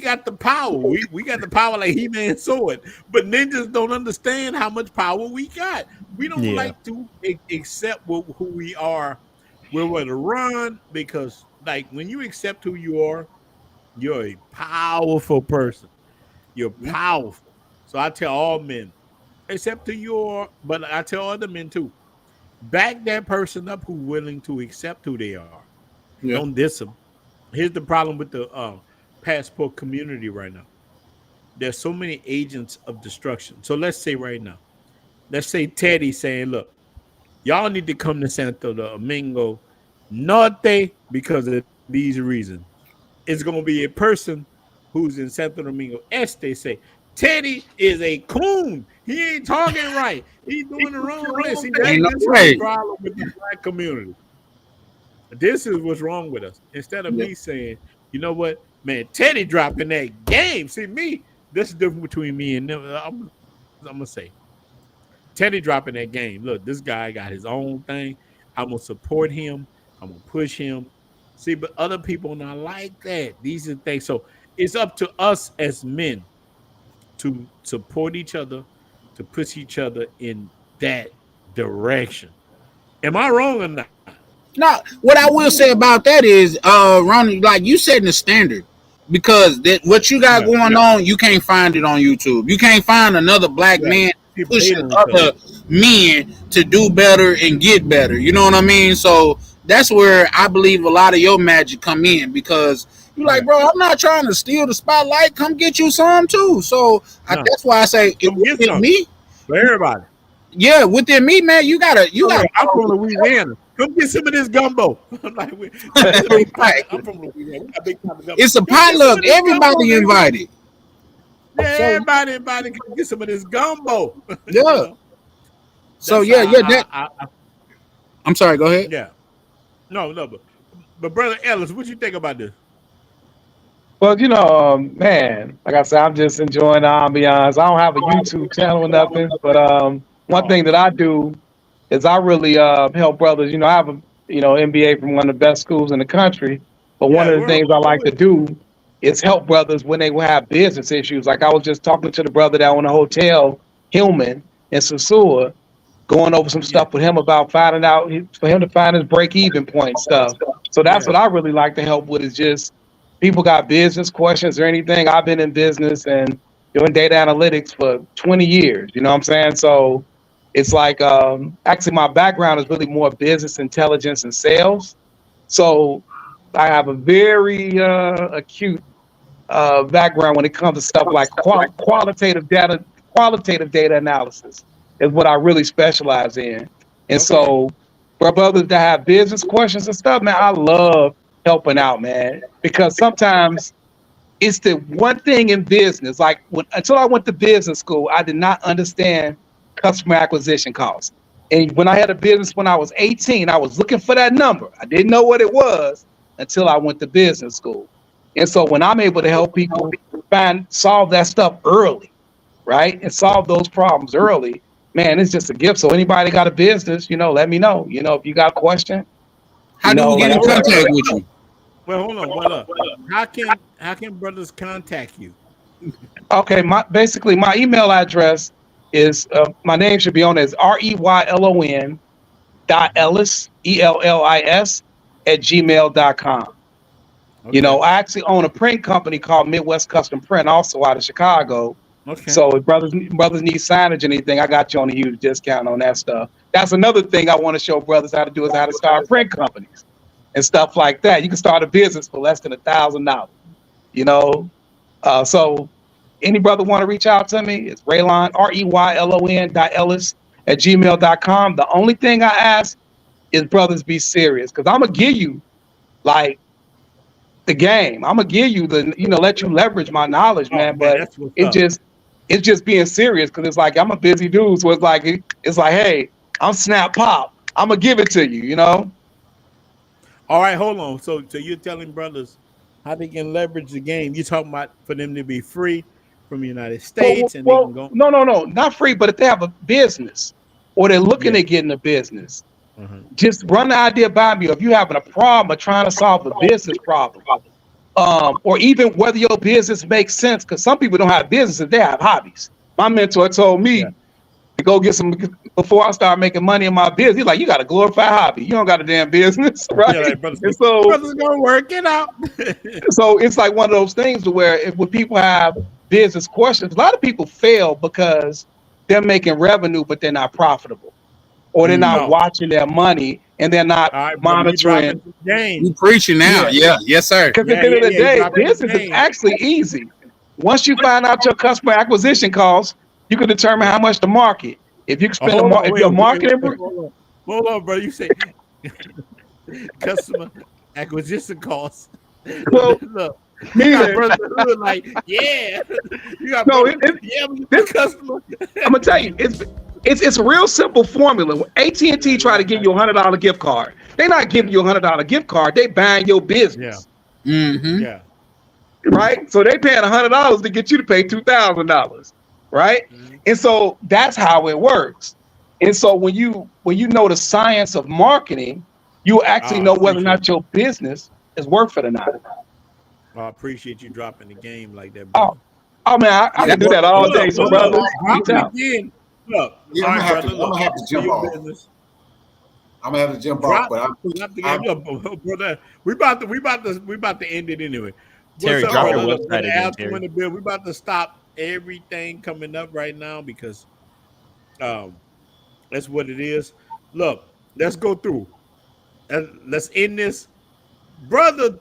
got the power. We got the power like He-Man sword, but ninjas don't understand how much power we got. We don't Yeah. like to accept who we are. We're going to run because, like, when you accept who you are, you're a powerful person. You're powerful. So I tell all men, except to your, but I tell other men too, back that person up who's willing to accept who they are. Yeah. Don't diss them. Here's the problem with the passport community right now. There's so many agents of destruction. So let's say right now, let's say Teddy saying, look, y'all need to come to Santo Domingo Norte because of these reasons. It's going to be a person who's in Santo Domingo Este say, Teddy is a coon. He ain't talking right. He's doing the wrong way. See, Ain't no this is way. the problem with the black community. This is what's wrong with us. Instead of me saying, you know what, man, Teddy dropping that game. See, me, this is the difference between me and them. I'm gonna say, Teddy dropping that game. Look, this guy got his own thing. I'm gonna support him. I'm gonna push him. See, but other people not like that. These are things. So it's up to us as men to support each other, to push each other in that direction. Am I wrong or not? No, what I will say about that is, Ronnie, like you setting the standard because that what you got going on, you can't find it on YouTube. You can't find another black man People pushing hate on each other. other men to do better and get better. You know what I mean? So that's where I believe a lot of your magic come in because you're like, bro, I'm not trying to steal the spotlight. Come get you some too. So that's why I say, Come get within some. me, For everybody. yeah, within me, man, you gotta. I'm from Louisiana. Come get some of this gumbo. I'm from Louisiana. We got big time of gumbo. It's a Come get some of potluck. this Everybody gumbo, invited. Yeah, everybody can get some of this gumbo. Yeah. You know? So That's I'm sorry. Go ahead. yeah. No, but brother Ellis, what you think about this? Well, man, like I said, I'm just enjoying the ambiance. I don't have a YouTube channel or nothing, but one thing that I do is I really help brothers. I have a MBA from one of the best schools in the country, but one of the things I like to do is help brothers when they will have business issues. Like I was just talking to the brother that owned a hotel, Hillman in Sosua, going over some stuff with him about finding out for him to find his break-even point stuff. So that's what I really like to help with is just people got business questions or anything. I've been in business and doing data analytics for 20 years. You know what I'm saying? So it's like actually my background is really more business intelligence and sales. So I have a very acute background when it comes to stuff like qualitative data analysis is what I really specialize in. And so for brothers that have business questions and stuff, man, I love helping out, man, because sometimes it's the one thing in business. Like until I went to business school, I did not understand customer acquisition costs. And when I had a business when I was 18, I was looking for that number. I didn't know what it was until I went to business school. And so when I'm able to help people solve that stuff early, right, and solve those problems early, man, it's just a gift. So anybody got a business, let me know. If you got a question. How do we get in contact with you? Well, hold on. What up? How can brothers contact you? Okay, my email address is my name should be on as REYLON .Ellis ELLIS @gmail.com. Okay. I actually own a print company called Midwest Custom Print, also out of Chicago. Okay. So if brothers need signage or anything, I got you on a huge discount on that stuff. That's another thing I want to show brothers how to do is how to start print companies and stuff like that. You can start a business for less than $1,000. So any brother want to reach out to me, it's Raylon, REYLON .Ellis @gmail.com. The only thing I ask is brothers be serious, because I'm going to give you like the game. I'm going to give you let you leverage my knowledge, man. But it's just being serious, because it's like I'm a busy dude. So it's like, hey, I'm Snap Pop. I'm going to give it to you, All right, hold on. So you're telling brothers how they can leverage the game. You're talking about for them to be free from the United States and they can go. No, not free, but if they have a business or they're looking at getting a business, Just run the idea by me. If you're having a problem or trying to solve a business problem, or even whether your business makes sense, because some people don't have businesses, they have hobbies. My mentor told me to go get some before I start making money in my business. He's like, you got a glorified hobby. You don't got a damn business, right? Yeah, brother, And so, brother's gonna work it out. so it's like one of those things where when people have business questions, a lot of people fail because they're making revenue, but they're not profitable, or they're not watching their money, and they're not monitoring. You preaching now? Yeah, yes, sir. Because at the end of the day, business is actually easy. Once you find out your customer acquisition costs, you can determine how much to market. If you can spend if you're marketing, hold on, bro. You say customer acquisition costs. Well, look, you got brotherhood, like, yeah, you got customer. I'm gonna tell you, it's a real simple formula. When AT&T try to give you $100 gift card, they're not giving you $100 gift card. They buying your business. Yeah. Right. So they paying $100 to get you to pay $2,000. Right. And so that's how it works. And so when you know the science of marketing, you actually know whether or not your business is worth it or not. I appreciate you dropping the game like that, bro. Oh man, I can do that all day. So brother, again. Look, yeah, I'm gonna have to jump off. I'm gonna have to jump off, but brother, we about to end it anyway. Terry, what's up, drop your brother? website again, Terry. We about to stop everything coming up right now because that's what it is. Look, let's go through. Let's end this, brother.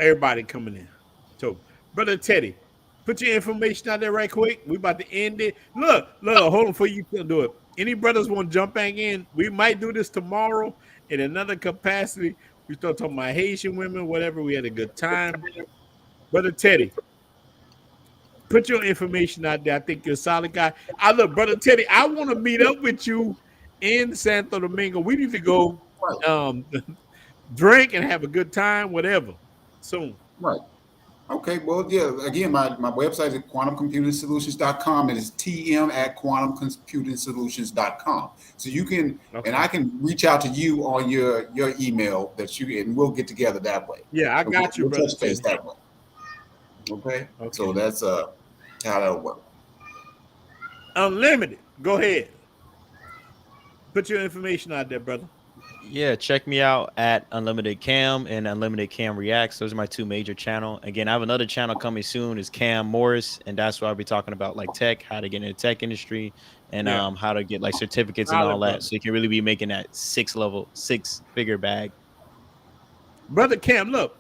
Everybody coming in. So, brother Teddy, put your information out there right quick. We about to end it. Look, hold on before you can do it. Any brothers want to jump back in? We might do this tomorrow in another capacity. We start talking about Haitian women, whatever. We had a good time. Brother Teddy, put your information out there. I think you're a solid guy. Look, brother Teddy, I want to meet up with you in Santo Domingo. We need to go drink and have a good time, whatever, soon. Right. Okay, well, yeah, again, my website is quantumcomputersolutions.com. It is tm@quantumcomputersolutions.com. So you can, and I can reach out to you on your email and we'll get together that way. Yeah, I got you, brother. Touch base that way. Okay, so that's how that'll work. Unlimited, go ahead. Put your information out there, brother. Yeah, check me out at Unlimited Cam and Unlimited Cam Reacts. Those are my two major channels. Again, I have another channel coming soon. Is Cam Morris, and that's where I'll be talking about like tech, how to get in the tech industry, and how to get like certificates and all that. So you can really be making that six-figure bag. Brother Cam, look,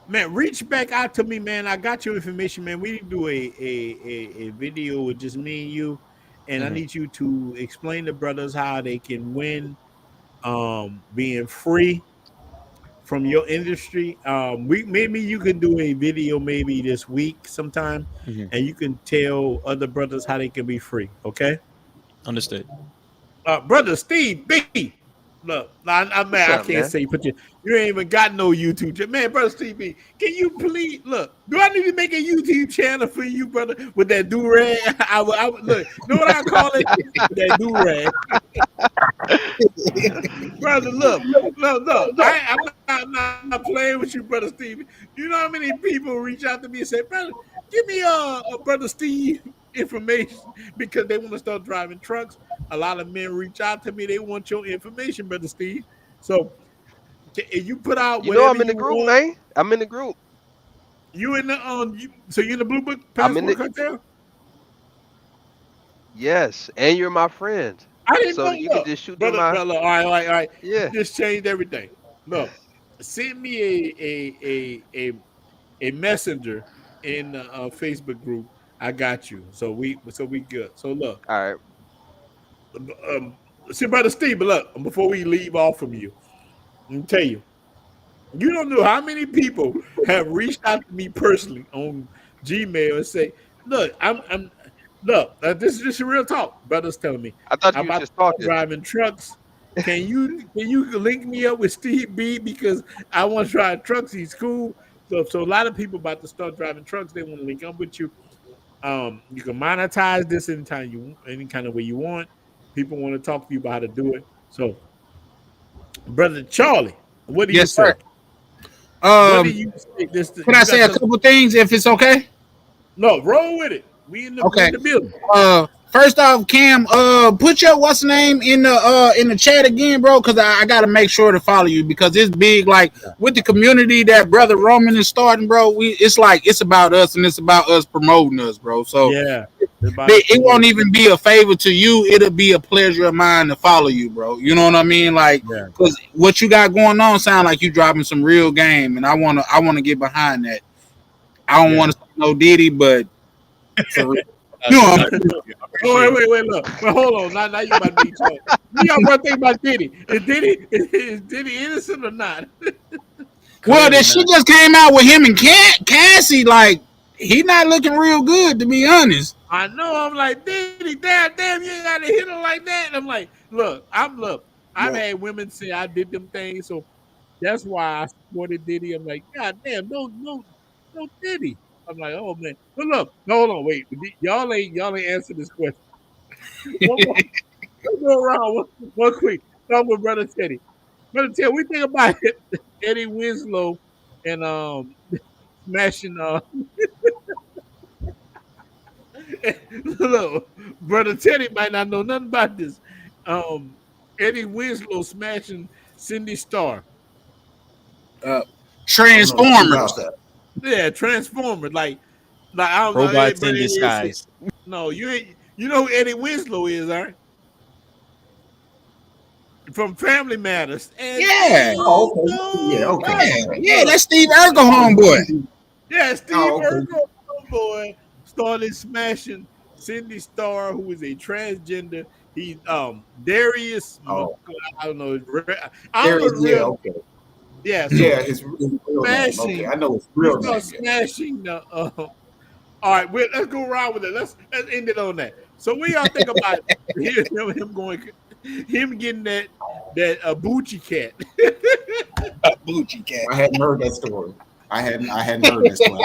man, reach back out to me, man. I got your information, man. We need to do a video with just me and you, and I need you to explain to brothers how they can win. Being free from your industry. Maybe you can do a video maybe this week sometime, and you can tell other brothers how they can be free. Okay, understood. Brother Steve B. Look, I can't say you ain't even got no YouTube channel. Man, brother Steve B, can you please look? Do I need to make a YouTube channel for you, brother, with that do-rag? I would look, know what I call it? That do-rag. Brother, look. I'm not playing with you, brother Steve. You know how many people reach out to me and say, brother, give me a brother Steve information because they want to start driving trucks. A lot of men reach out to me. They want your information, brother Steve. So you put out. You know, I'm in the group, man. I'm in the group. You in the so you in the Blue Book Passport Cartel? Yes, and you're my friend. I didn't so know. You Look, can just shoot brother. All right. Yeah. Just changed everything. Look, send me a messenger in the Facebook group. I got you. So we good. So look. All right. See, brother Steve, but look, before we leave off from you, I'm gonna tell you, you don't know how many people have reached out to me personally on Gmail and say, "Look, this is just real talk." Brothers telling me, I thought you were just talking. Driving trucks. Can you link me up with Steve B because I want to drive trucks? He's cool. So a lot of people about to start driving trucks. They want to link up with you. You can monetize this any kind of way you want. People want to talk to you about how to do it. So, brother Charlie, what do you Yes, sir. say? What do you say? Can I You say got a some? couple things if it's okay? No, roll with it. We Okay. in the building. First off, Cam, put your what's the name in the chat again, bro, because I gotta make sure to follow you because it's big. Like with the community that brother Roman is starting, bro. It's like it's about us and it's about us promoting us, bro. So Yeah, it won't even be a favor to you. It'll be a pleasure of mine to follow you, bro. You know what I mean? Like, Yeah. because what you got going on sound like you dropping some real game, and I wanna get behind that. I don't want to say no Diddy, but for real. You know what I'm Oh, wait, look. But hold on. Now you about to be talking. We got one thing about Diddy. Is Diddy innocent or not? Well, that shit just came out with him and Cassie. Like, he not looking real good, to be honest. I know. I'm like, Diddy, damn, you ain't got to hit him like that. And I'm like, look. I've had women say I did them things, so that's why I supported Diddy. I'm like, God damn, no Diddy. I'm like, oh man. But look, no, hold on, wait. Y'all ain't answered this question. One more. Let's go around one quick. Start with Brother Teddy. Brother Teddy, we think about it. Eddie Winslow and smashing look, Brother Teddy might not know nothing about this. Eddie Winslow smashing Cindy Starr. Transformers. Yeah, Transformers. Like I don't Robots know. in disguise. No, you ain't. You know who Eddie Winslow is, right? From Family Matters. And Yeah. Okay. Yeah, that's Steve Urkel homeboy. Yeah, Steve Urkel homeboy started smashing Cindy Starr, who is a transgender. He's Darius. I don't know. I don't know the real. Yeah, so his real name. Okay, I know his real name. Smashing the. All right, let's go around with it. Let's end it on that. So we all think about him getting that Bucci cat. Bucci cat. I hadn't heard that story. I hadn't heard that story.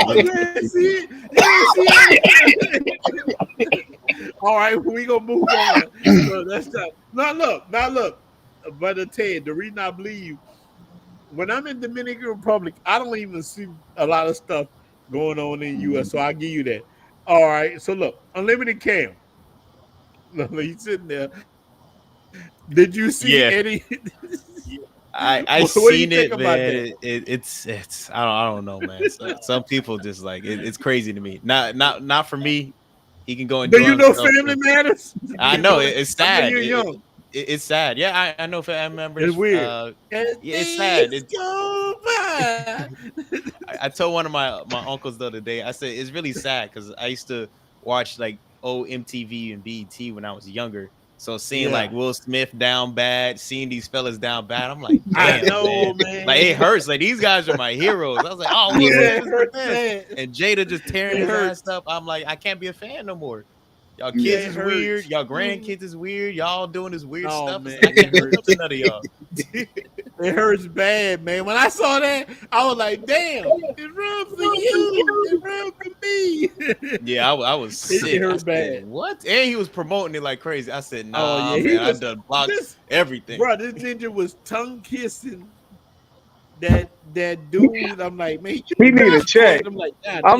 All right, we gonna move on. So that's not. Now look, Brother Ted. The reason I believe you, when I'm in Dominican Republic, I don't even see a lot of stuff going on in the U.S. So I'll give you that. All right. So look, Unlimited Cam. Look, he's sitting there. Did you see Eddie? I seen it, man. It's I don't know, man. Some people just like it's crazy to me. Not for me. He can go and do you know Family Matters? I know it's sad. I mean, you're young. It's sad. Yeah, I know family members. It's weird. It's sad. I told one of my uncles the other day. I said it's really sad because I used to watch like old MTV and BET when I was younger. So seeing like Will Smith down bad, seeing these fellas down bad, I'm like, damn, I know, man. Like it hurts. Like these guys are my heroes. I was like, oh, Will Smith is the and Jada just tearing his ass up. I'm like, I can't be a fan no more. Y'all kids is weird. Y'all grandkids is weird. Y'all doing this weird stuff. Man. I can't hurt none of y'all. It hurts bad, man. When I saw that, I was like, damn, it's wrong for you. It's wrong for me. Yeah, I was sick. It hurt bad. What? And he was promoting it like crazy. I said, nah, man, I done blocked everything. Bro, this ninja was tongue kissing that dude. I'm like, man, he need a check. I'm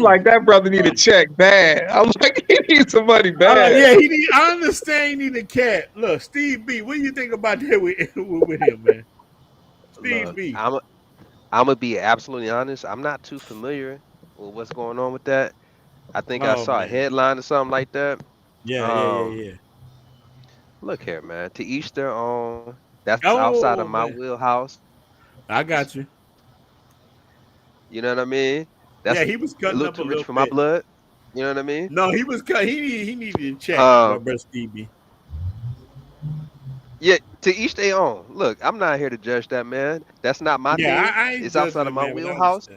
like, that brother need a check bad. I'm like, he needs some money bad. I understand he need a cat. Look, Steve B, what do you think about that with him, man? Steve B. I'm gonna be absolutely honest. I'm not too familiar with what's going on with that. I think I saw a headline or something like that. Yeah. Look here, man. To each their own. That's outside of my wheelhouse. I got you. You know what I mean? That's he was cutting up a too little rich for my blood. You know what I mean? No, he was cut. He needed to check, my brother Stevie. Yeah, to each their own. Look, I'm not here to judge that, man. That's not my thing. It's outside of my wheelhouse.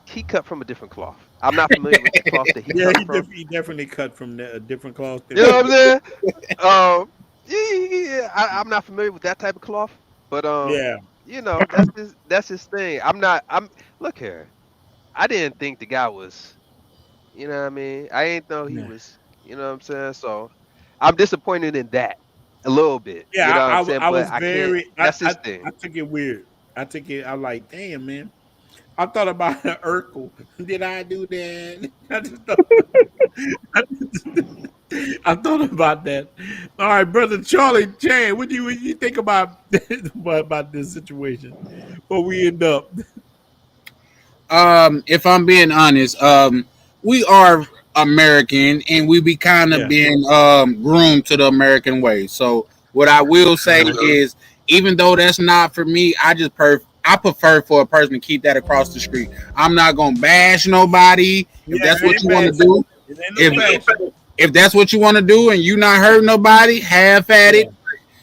He cut from a different cloth. I'm not familiar with the cloth that he cut from. He definitely cut from a different cloth. You know what I'm saying? I'm not familiar with that type of cloth, but you know, that's his thing. Look here. I didn't think the guy was You know what I mean? I ain't know he Yeah. was. You know what I'm saying? So I'm disappointed in that a little bit. You Yeah, know what I'm saying? I But was I can't. very. That's his thing. I took it weird. I took it. I like, damn man. I thought about Urkel. Did I do that? I just thought. I thought about that. All right, brother Charlie Chan, what do you think about about this situation before we end up? If I'm being honest, we are American and we be kind of Yeah. being groomed to the American way. So what I will say Uh-huh. is, even though that's not for me, I prefer for a person to keep that across the street. I'm not gonna bash nobody if Yeah, that's it what ain't you want to bashing. do. It ain't no If bashing. if that's what you want to do and you not hurt nobody, have at Yeah, it.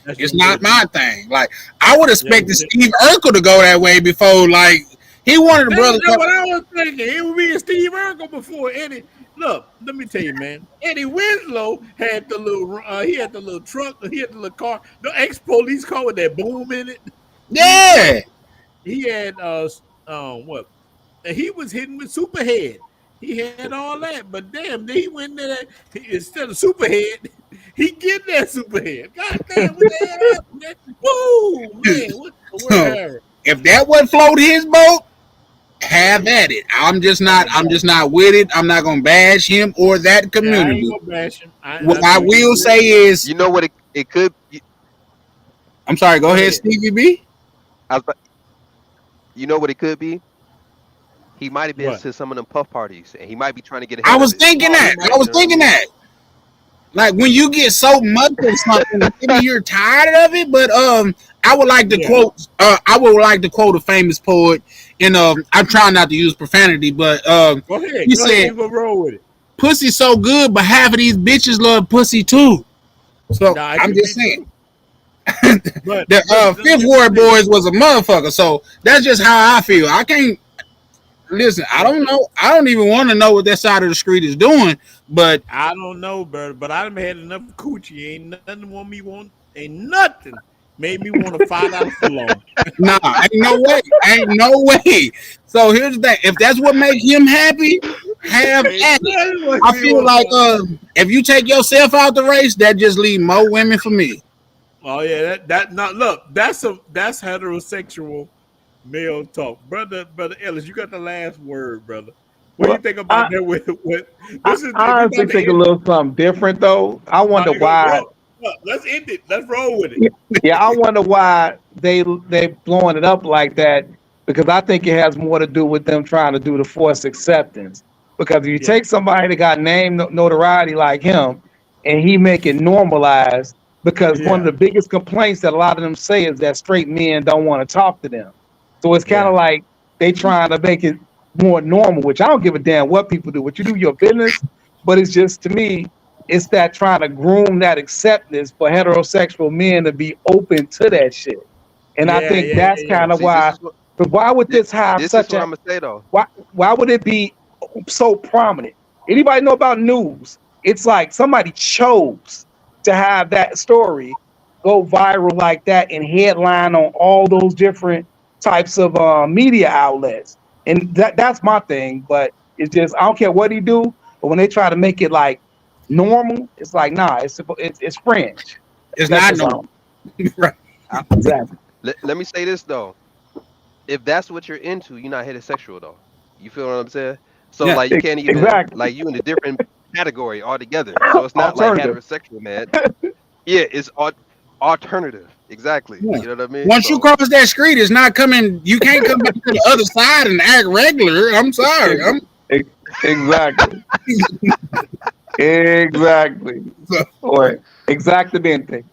that's It's just not it. my thing. Like I would Yeah, expect Steve Urkel to go that way before. Like he wanted the brother. that's what I was thinking. It would be Steve Urkel before Eddie. Look, let me tell you, man. Eddie Winslow had the little. He had the little truck. He had the little car. The ex-police car with that boom in it. Yeah. He had what? He was hitting with Superhead. He had all that, but damn, then he went there instead of Superhead. He get that Superhead. God damn, what the hell happened? Man? Woo, man, what the So world? if that would float his boat, have at it. I'm just not with it. I'm not gonna bash him or that Yeah, I ain't community. gonna bash him. What I I do you. will say is, You know what it could. I'm sorry. Go Go ahead, ahead. Stevie B. I was, you know what it could be. He might have been What? to some of them puff parties, and he might be trying to get I ahead of was it. thinking Oh, he that. I might was You know what I thinking mean? that. Like when you get so much of something, maybe you're tired of it. But I would like to yeah. quote. I would like to quote a famous poet, and I'm trying not to use profanity, but Go ahead. he Go ahead. said, You go roll with it. "Pussy's so good, but half of these bitches love pussy too." So Nah, it I'm could just be saying. true. But The Fifth let me Ward tell you. Boys was a motherfucker. So that's just how I feel. I can't listen. I Well, don't know. I don't even want to know what that side of the street is doing. But I don't know, but I done had enough coochie. Ain't nothing want me want. Ain't nothing made me want a $5 foot long. nah, ain't no way. Ain't no way. So here's the thing. If that's what makes him happy, have Ain't at it. nothing make I me feel want like a if you take yourself out the race, that just leave more women for me. Oh yeah, that not look. That's heterosexual male talk, brother Ellis. You got the last word, brother. What do you Well, think about I, that? With I this is we honestly about to think a end. little something different though. I No, wonder you go why. roll. Look, let's end it. Let's roll with it. Yeah, I wonder why they blowing it up like that because I think it has more to do with them trying to do the forced acceptance. Because if you Yeah, take somebody that got name notoriety like him and he make it normalized, because one of yeah, the biggest complaints that a lot of them say is that straight men don't want to talk to them. So it's kind of yeah, like they trying to make it more normal, which I don't give a damn what people do. What you do, your business. But it's just to me, it's that trying to groom that acceptance for heterosexual men to be open to that shit. And I yeah, think yeah, that's yeah, yeah. kind of See, this why. is what But why would this have this is such what a I'm gonna say though. why would it be so prominent? Anybody know about news? It's like somebody chose to have that story go viral like that and headline on all those different types of media outlets. And that's my thing. But it's just I don't care what he do, but when they try to make it like normal, it's like nah, it's fringe. It's That's not just normal. all. Right. I, Exactly. let me say this though. If that's what you're into, you're not heterosexual though. You feel what I'm saying? So Yeah. like you can't even Exactly. like you in a different category altogether. So it's not like Alternative. heterosexual, man. Yeah, it's alternative. Exactly. Yeah. You know what I mean? Once you So cross that street, it's not coming. You can't come back to the other side and act regular. I'm sorry. Exactly. Exactly. So, Or exactamente.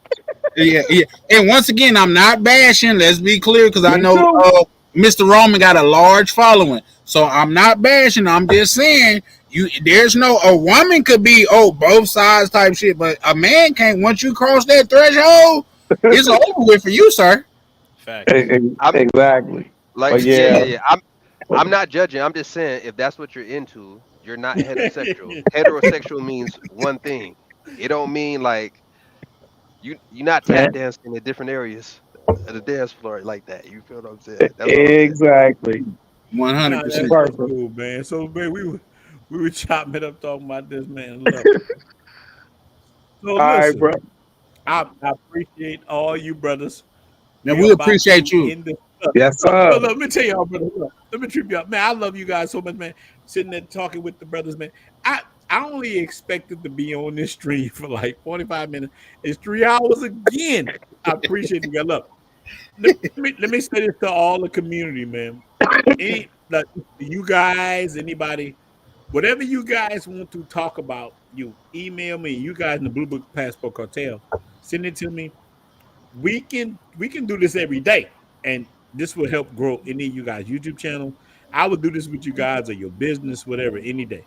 yeah, yeah. And once again, I'm not bashing. Let's be clear, because I Me know too. Mr. Roman got a large following. So I'm not bashing. I'm just saying you. There's no a woman could be both sides type shit, but a man can't. Once you cross that threshold, it's over with for you, sir. Facts. I'm Exactly. like, But yeah, yeah, yeah, yeah. I'm not judging. I'm just saying if that's what you're into, you're not heterosexual. Heterosexual means one thing. It don't mean like you're not tap man. dancing in different areas of the dance floor like that. You feel what I'm saying? That's all I'm saying. Exactly. 100%. Nah, that's Perfect. cool, man. So man, We were chopping it up talking about this, man. Look. So All right, listen, bro. I appreciate all you brothers. Man, We we about appreciate to you. end this stuff. Yes, Look, sir. look, let me tell y'all, brother. Look, let me trip you up, man. I love you guys so much, man. Sitting there talking with the brothers, man. I only expected to be on this stream for like 45 minutes. It's 3 hours again. I appreciate you guys. Look, let me say this to all the community, man. Any like you guys, anybody, whatever you guys want to talk about, you email me. You guys in the Blue Book Passport Cartel, send it to me. We can do this every day, and this will help grow any of you guys YouTube channel. I would do this with you guys or your business, whatever, any day.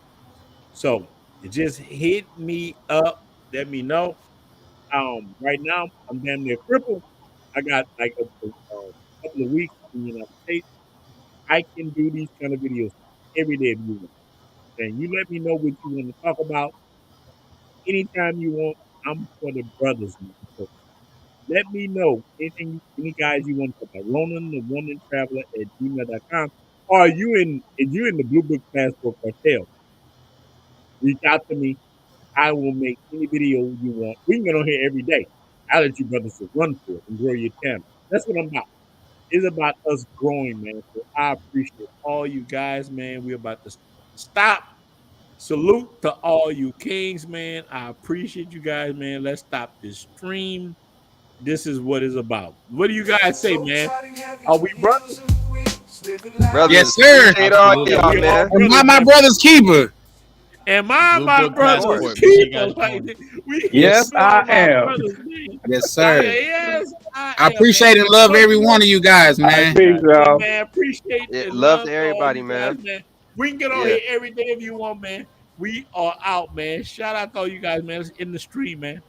So just hit me up, let me know. Right now I'm damn near crippled. I got like a couple of weeks in the United States. I can do these kind of videos every day if you want. And you let me know what you want to talk about anytime you want. I'm for the brothers, man. So let me know anything, any guys you want to talk about. Ronin the Woman Traveler at gmail.com. Or are you in if you in the Blue Book Passport Cartel, reach out to me. I will make any video you want. We can get on here every day. I'll let you brothers just run for it and grow your channel. That's what I'm about. It's about us growing, man. So I appreciate all you guys, man. We're about to stop. Salute to all you kings, man. I appreciate you guys, man. Let's stop this stream. This is what it's about. What do you guys say, man? Are we brothers? Yes, Brothers, sir. appreciate all Absolutely. Yeah, y'all, we all man. And brothers, my man. brother's keeper. Am I Blue my Book Of brother's course. Passport. Make sure you keeper? guys Like, join. Yes, Yes, we I are my am. brothers, man. yes, sir. Yes, I I am, man. appreciate and love But every one of you guys, All right, man. peace, yeah, y'all. man, appreciate and Love love to to all everybody, you guys, man. man. We can get on Yeah. here every day if you want, man. We are out, man. Shout out to all you guys, man. It's in the stream, man.